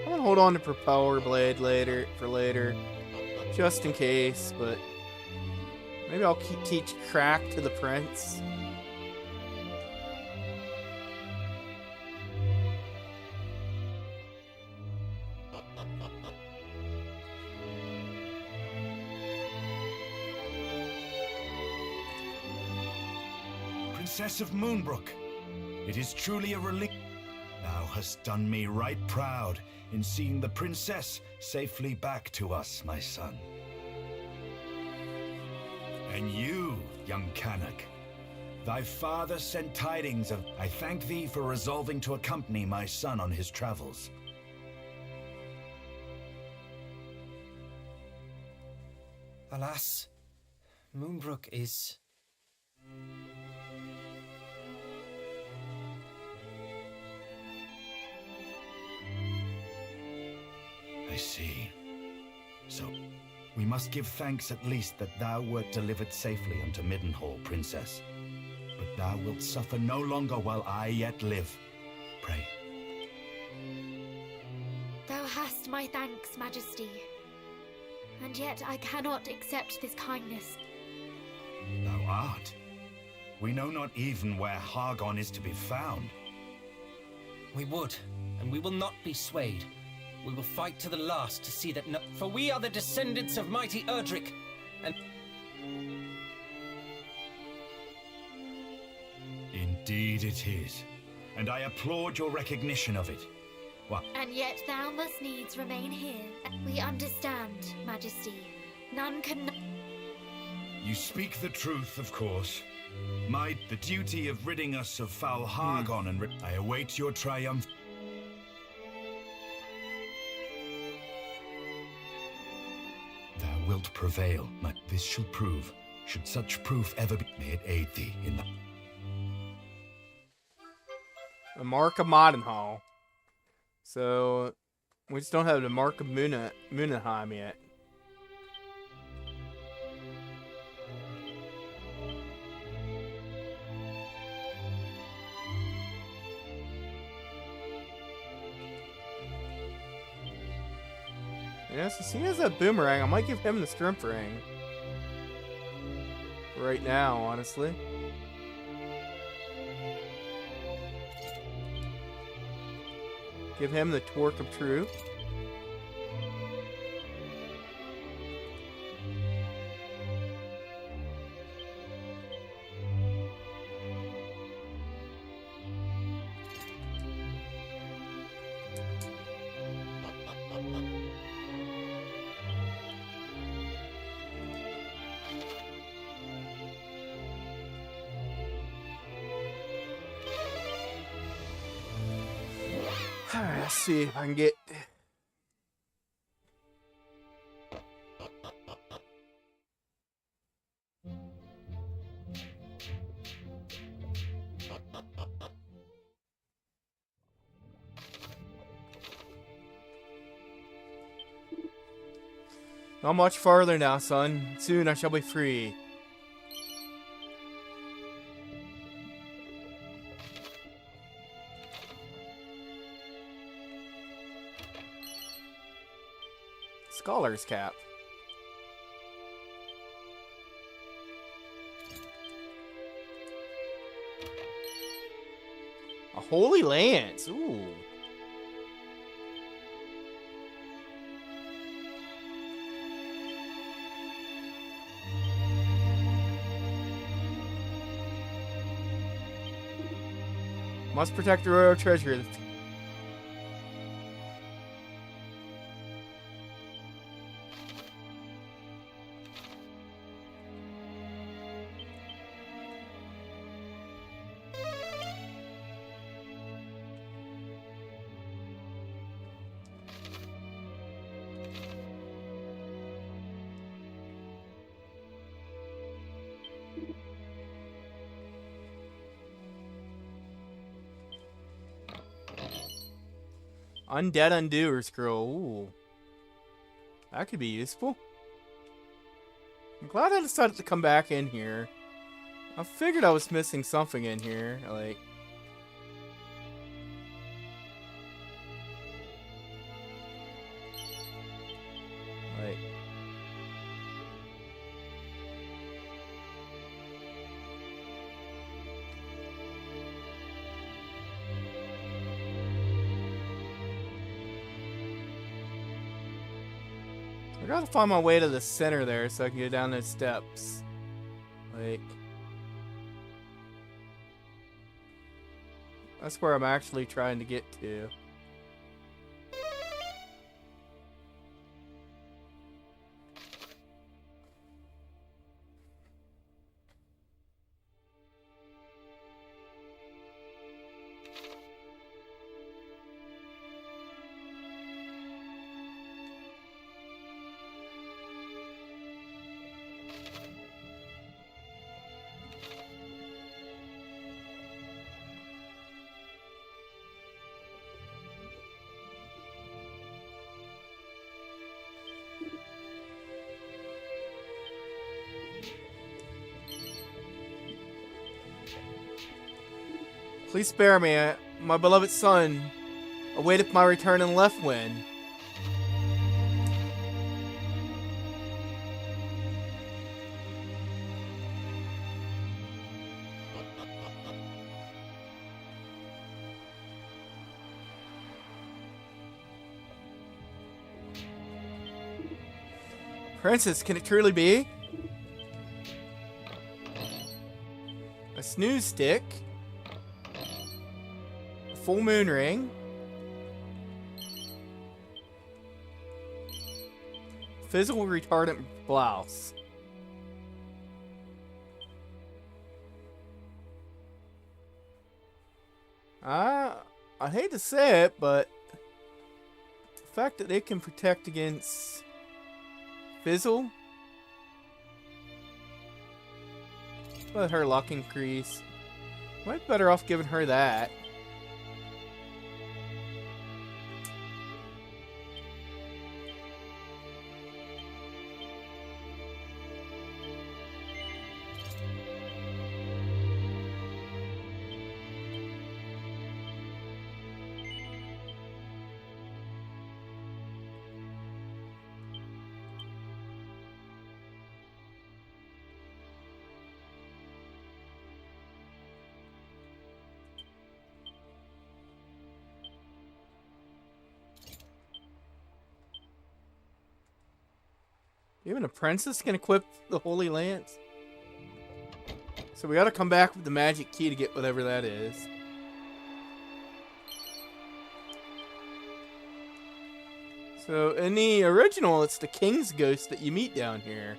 [SPEAKER 1] I'm gonna hold on to Propeller Blade for later, just in case, but maybe I'll teach crack to the prince.
[SPEAKER 4] Princess of Moonbrook, it is truly a relief. Thou hast done me right proud in seeing the princess safely back to us, my son. And you, young Canuck, thy father sent tidings of... I thank thee for resolving to accompany my son on his travels.
[SPEAKER 14] Alas, Moonbrook is...
[SPEAKER 4] I see. So, we must give thanks at least that thou wert delivered safely unto Middenhall, princess. But thou wilt suffer no longer while I yet live. Pray.
[SPEAKER 8] Thou hast my thanks, Majesty. And yet I cannot accept this kindness.
[SPEAKER 4] Thou art. We know not even where Hargon is to be found.
[SPEAKER 14] We would, and we will not be swayed. We will fight to the last to see that for we are the descendants of mighty Erdrick, and...
[SPEAKER 4] Indeed it is, and I applaud your recognition of it. What?
[SPEAKER 8] And yet thou must needs remain here. We understand, Majesty. None can...
[SPEAKER 4] You speak the truth, of course. The duty of ridding us of foul Hargon and... I await your triumph. Thou wilt prevail. This shall prove. Should such proof ever be, may it aid thee in
[SPEAKER 1] The Mark of Modenhall. So, we just don't have the Mark of Munenheim yet. Yeah, since he has a boomerang, I might give him the strength ring. Right now, honestly. Give him the Torque of Truth. Alright, let's see if I can get... Not much farther now, son. Soon I shall be free. Scholar's cap. A holy lance. Ooh. Must protect the royal treasure. Undead Undoer scroll. Ooh. That could be useful. I'm glad I decided to come back in here. I figured I was missing something in here. Like... I gotta find my way to the center there so I can get down those steps. Like... That's where I'm actually trying to get to. Please spare me. My beloved son awaiteth my return in Leftwind. Princess, can it truly be? A snooze stick. A full moon ring. Fizzle retardant blouse. I hate to say it, but the fact that it can protect against Fizzle? Let her luck increase. Might be better off giving her that. Even a princess can equip the Holy Lance? So we gotta come back with the magic key to get whatever that is. So in the original, it's the King's Ghost that you meet down here.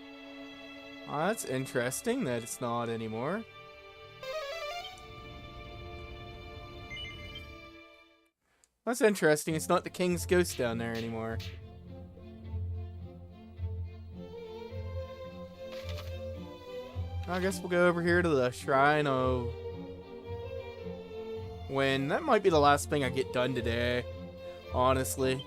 [SPEAKER 1] Oh, that's interesting that it's not anymore. That's interesting, it's not the King's Ghost down there anymore. I guess we'll go over here to the Shrine of Wind. That might be the last thing I get done today, honestly.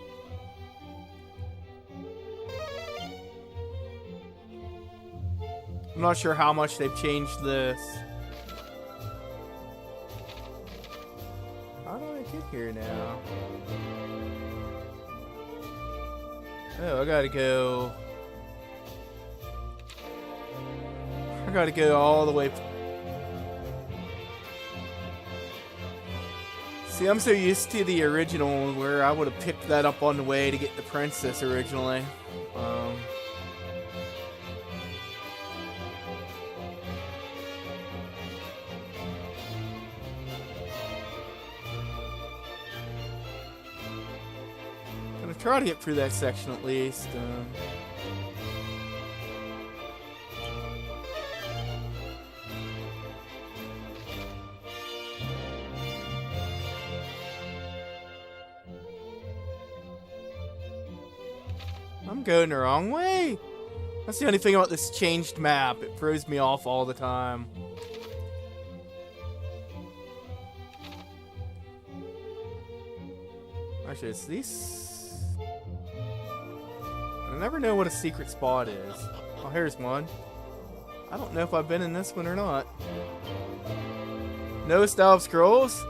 [SPEAKER 1] I'm not sure how much they've changed this. How do I get here now? Oh, I gotta go... I gotta go all the way. See, I'm so used to the original where I would have picked that up on the way to get the princess originally. Gonna try to get through that section at least. I'm going the wrong way. That's the only thing about this changed map. It throws me off all the time. Actually, it's these. I never know what a secret spot is. Oh, here's one. I don't know if I've been in this one or not. No style of scrolls?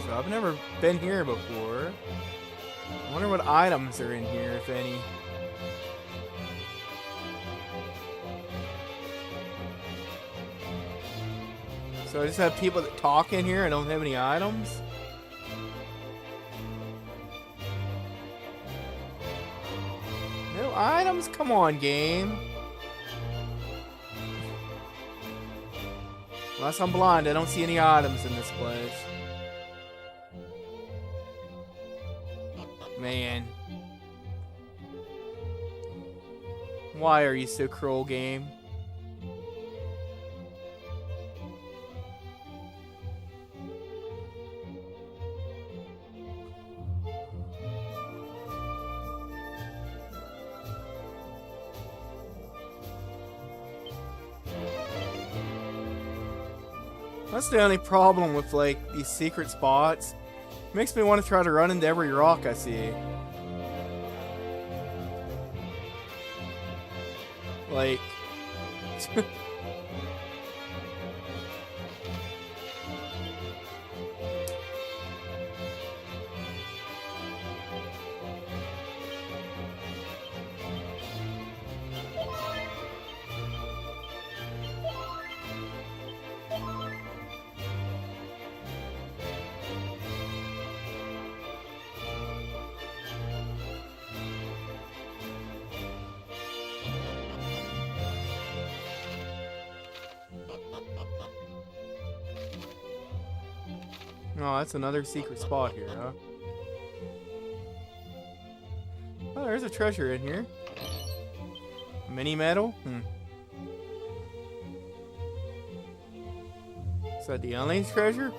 [SPEAKER 1] I've never been here before. I wonder what items are in here, if any. So I just have people that talk in here and don't have any items? No items? Come on, game. Unless I'm blind, I don't see any items in this place. Man. Why are you so cruel, game? That's the only problem with, like, these secret spots. Makes me want to try to run into every rock I see. Like... Oh, that's another secret spot here, huh? Oh, there's a treasure in here. Mini medal? Is that the only treasure?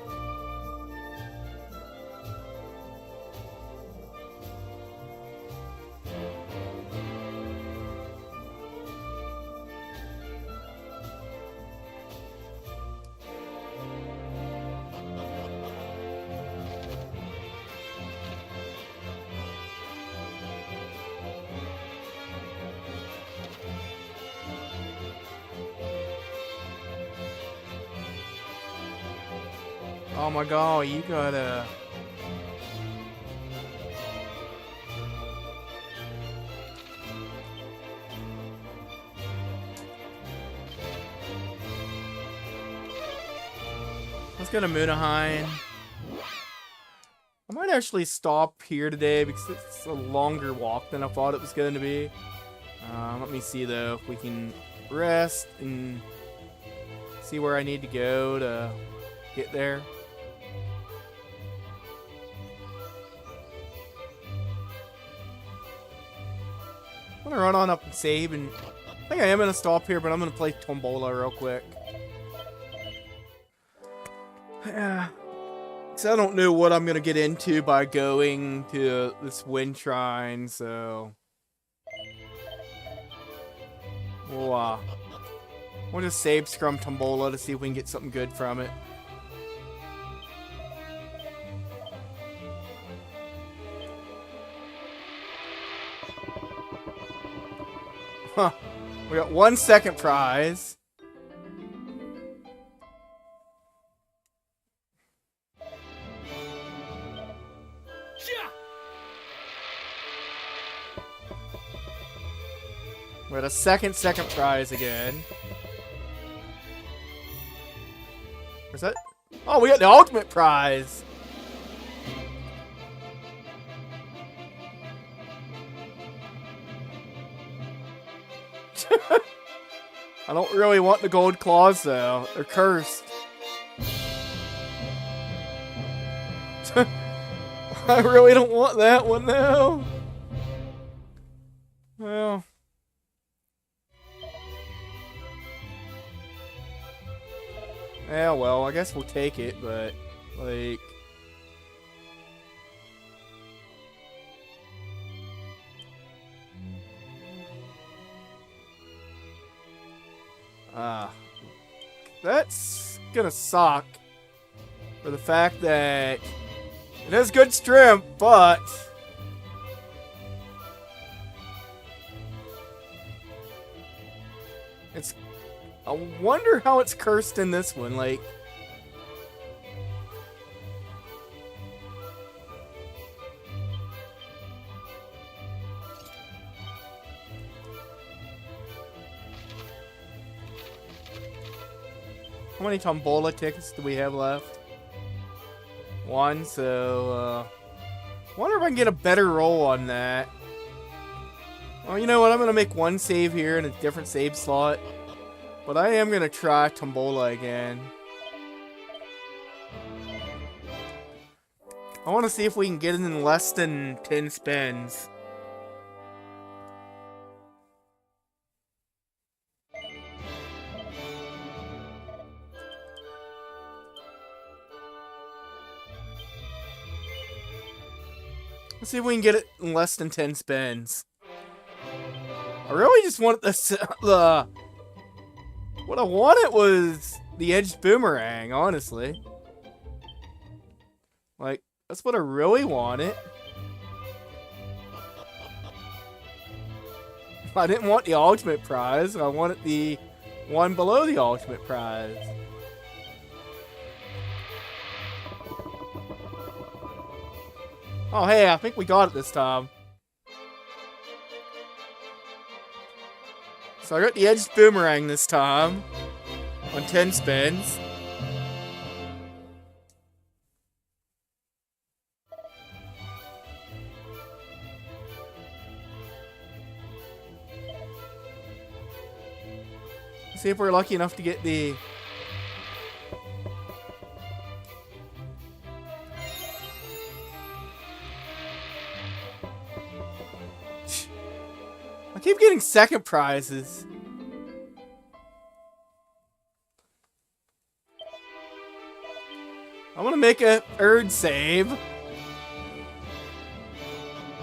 [SPEAKER 1] Oh my god, you gotta... Let's go to Munaheim. I might actually stop here today because it's a longer walk than I thought it was going to be. Let me see though if we can rest and see where I need to go to get there. I'm gonna run on up and save, and I think I am gonna stop here, but I'm gonna play Tombola real quick. Yeah. So I don't know what I'm gonna get into by going to this wind shrine, so we'll just save Scrum Tombola to see if we can get something good from it. Huh. We got 1 second prize. We're at a second prize again. Where's that? Oh, we got the ultimate prize. I don't really want the gold claws though. They're cursed. I really don't want that one though. Well. Yeah, well, I guess we'll take it, but like that's gonna suck for the fact that it has good strength, but it's... I wonder how it's cursed in this one, like... How many Tombola tickets do we have left? 1, so, wonder if I can get a better roll on that. Well, you know what? I'm gonna make one save here in a different save slot. But I am gonna try Tombola again. I want to see if we can get it in less than 10 spins. Let's see if we can get it in less than 10 spins. I really just want the what I wanted was the edged boomerang, honestly. Like, That's what I really wanted. I didn't want the ultimate prize. I wanted the one below the ultimate prize. Oh, hey, I think we got it this time. So I got the edged boomerang this time on 10 spins. See if we're lucky enough to get the... I keep getting second prizes. I want to make a third save.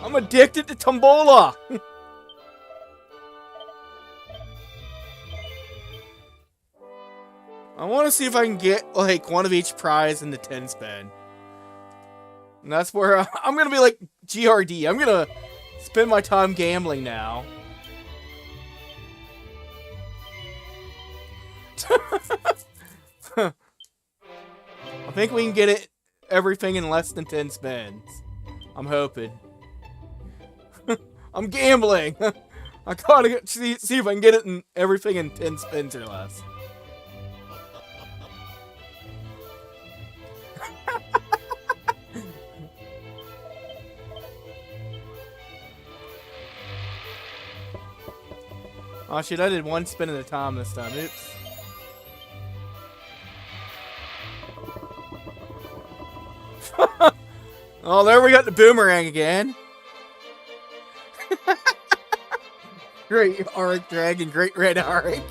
[SPEAKER 1] I'm addicted to Tombola. I want to see if I can get, like, one of each prize in the 10 spin. And that's where I'm going to be like GRD. I'm going to spend my time gambling now. I think we can get it everything in less than 10 spins. I'm hoping. I'm gambling. I gotta see if I can get it in everything in 10 spins or less. Oh shit, I did one spin at a time this time. Oops. Oh, there we got the boomerang again. Great Auric Dragon, great red Auric.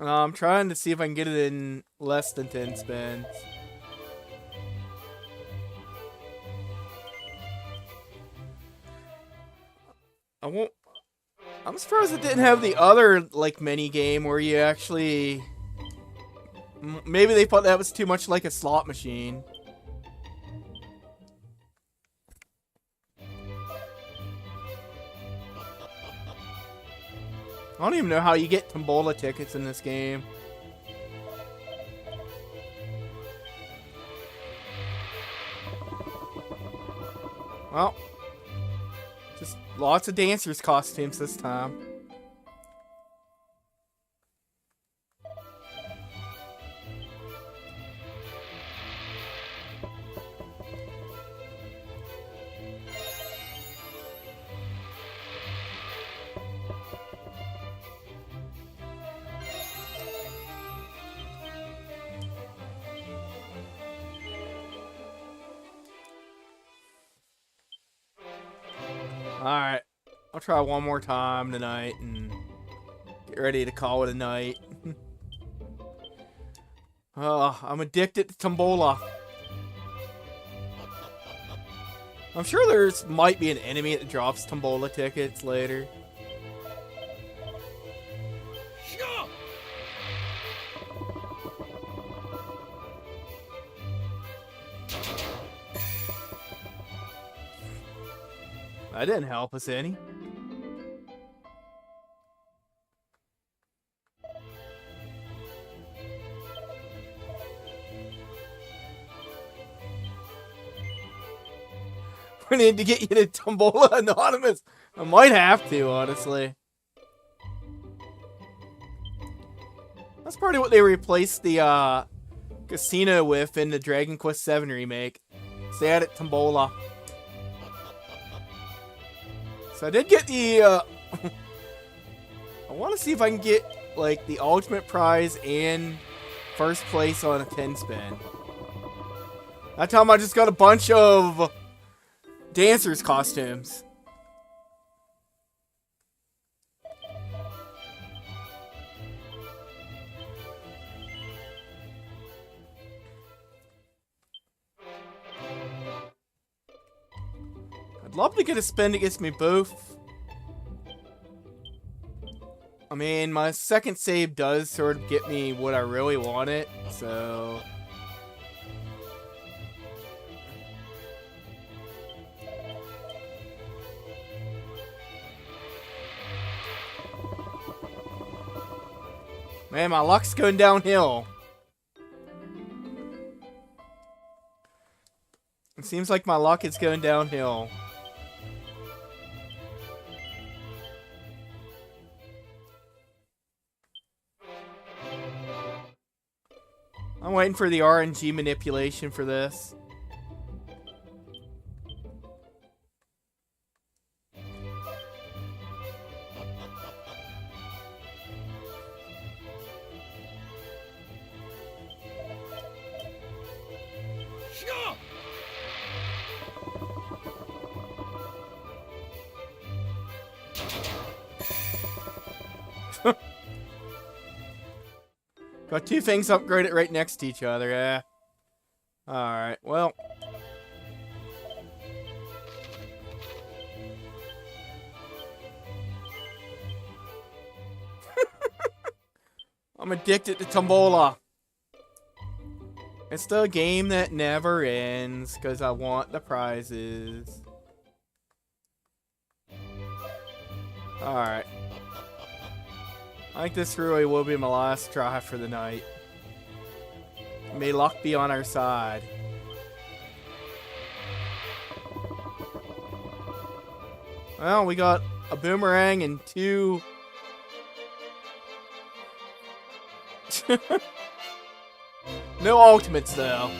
[SPEAKER 1] I'm trying to see if I can get it in less than 10 spins. I'm surprised it didn't have the other, like, mini game where you actually... Maybe they thought that was too much like a slot machine. I don't even know how you get Tombola tickets in this game. Well, just lots of dancers' costumes this time. Alright, I'll try one more time tonight and get ready to call it a night. Oh, I'm addicted to Tombola. I'm sure there's might be an enemy that drops Tombola tickets later. That didn't help us any. We need to get you to Tombola Anonymous. I might have to, honestly. That's probably what they replaced the casino with in the Dragon Quest VII remake. So they added Tombola. So I did get the, I want to see if I can get, like, the ultimate prize and first place on a 10 spin. That time I just got a bunch of dancers' costumes. I'd love to get a spin that gets me both. I mean, my second save does sort of get me what I really wanted, so Man, my luck's going downhill. It seems like my luck is going downhill. I'm waiting for the RNG manipulation for this. Got two things upgraded right next to each other, yeah. Alright, well. I'm addicted to Tombola. It's the game that never ends, because I want the prizes. Alright. I think this really will be my last try for the night. May luck be on our side. Well, we got a boomerang and two... No ultimates, though.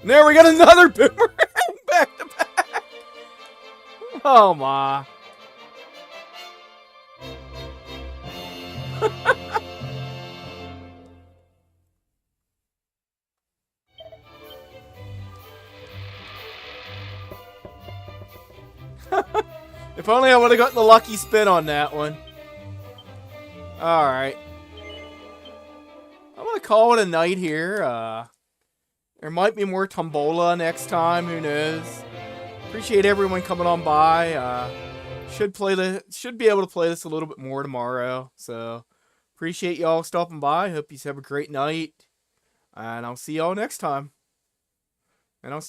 [SPEAKER 1] There we got another boomerang back to back. Oh my. If only I would have gotten the lucky spin on that one. Alright. I'm gonna call it a night here. There might be more Tombola next time, who knows. Appreciate everyone coming on by. Should be able to play this a little bit more tomorrow. So appreciate y'all stopping by. Hope you have a great night. And I'll see y'all next time. And I'll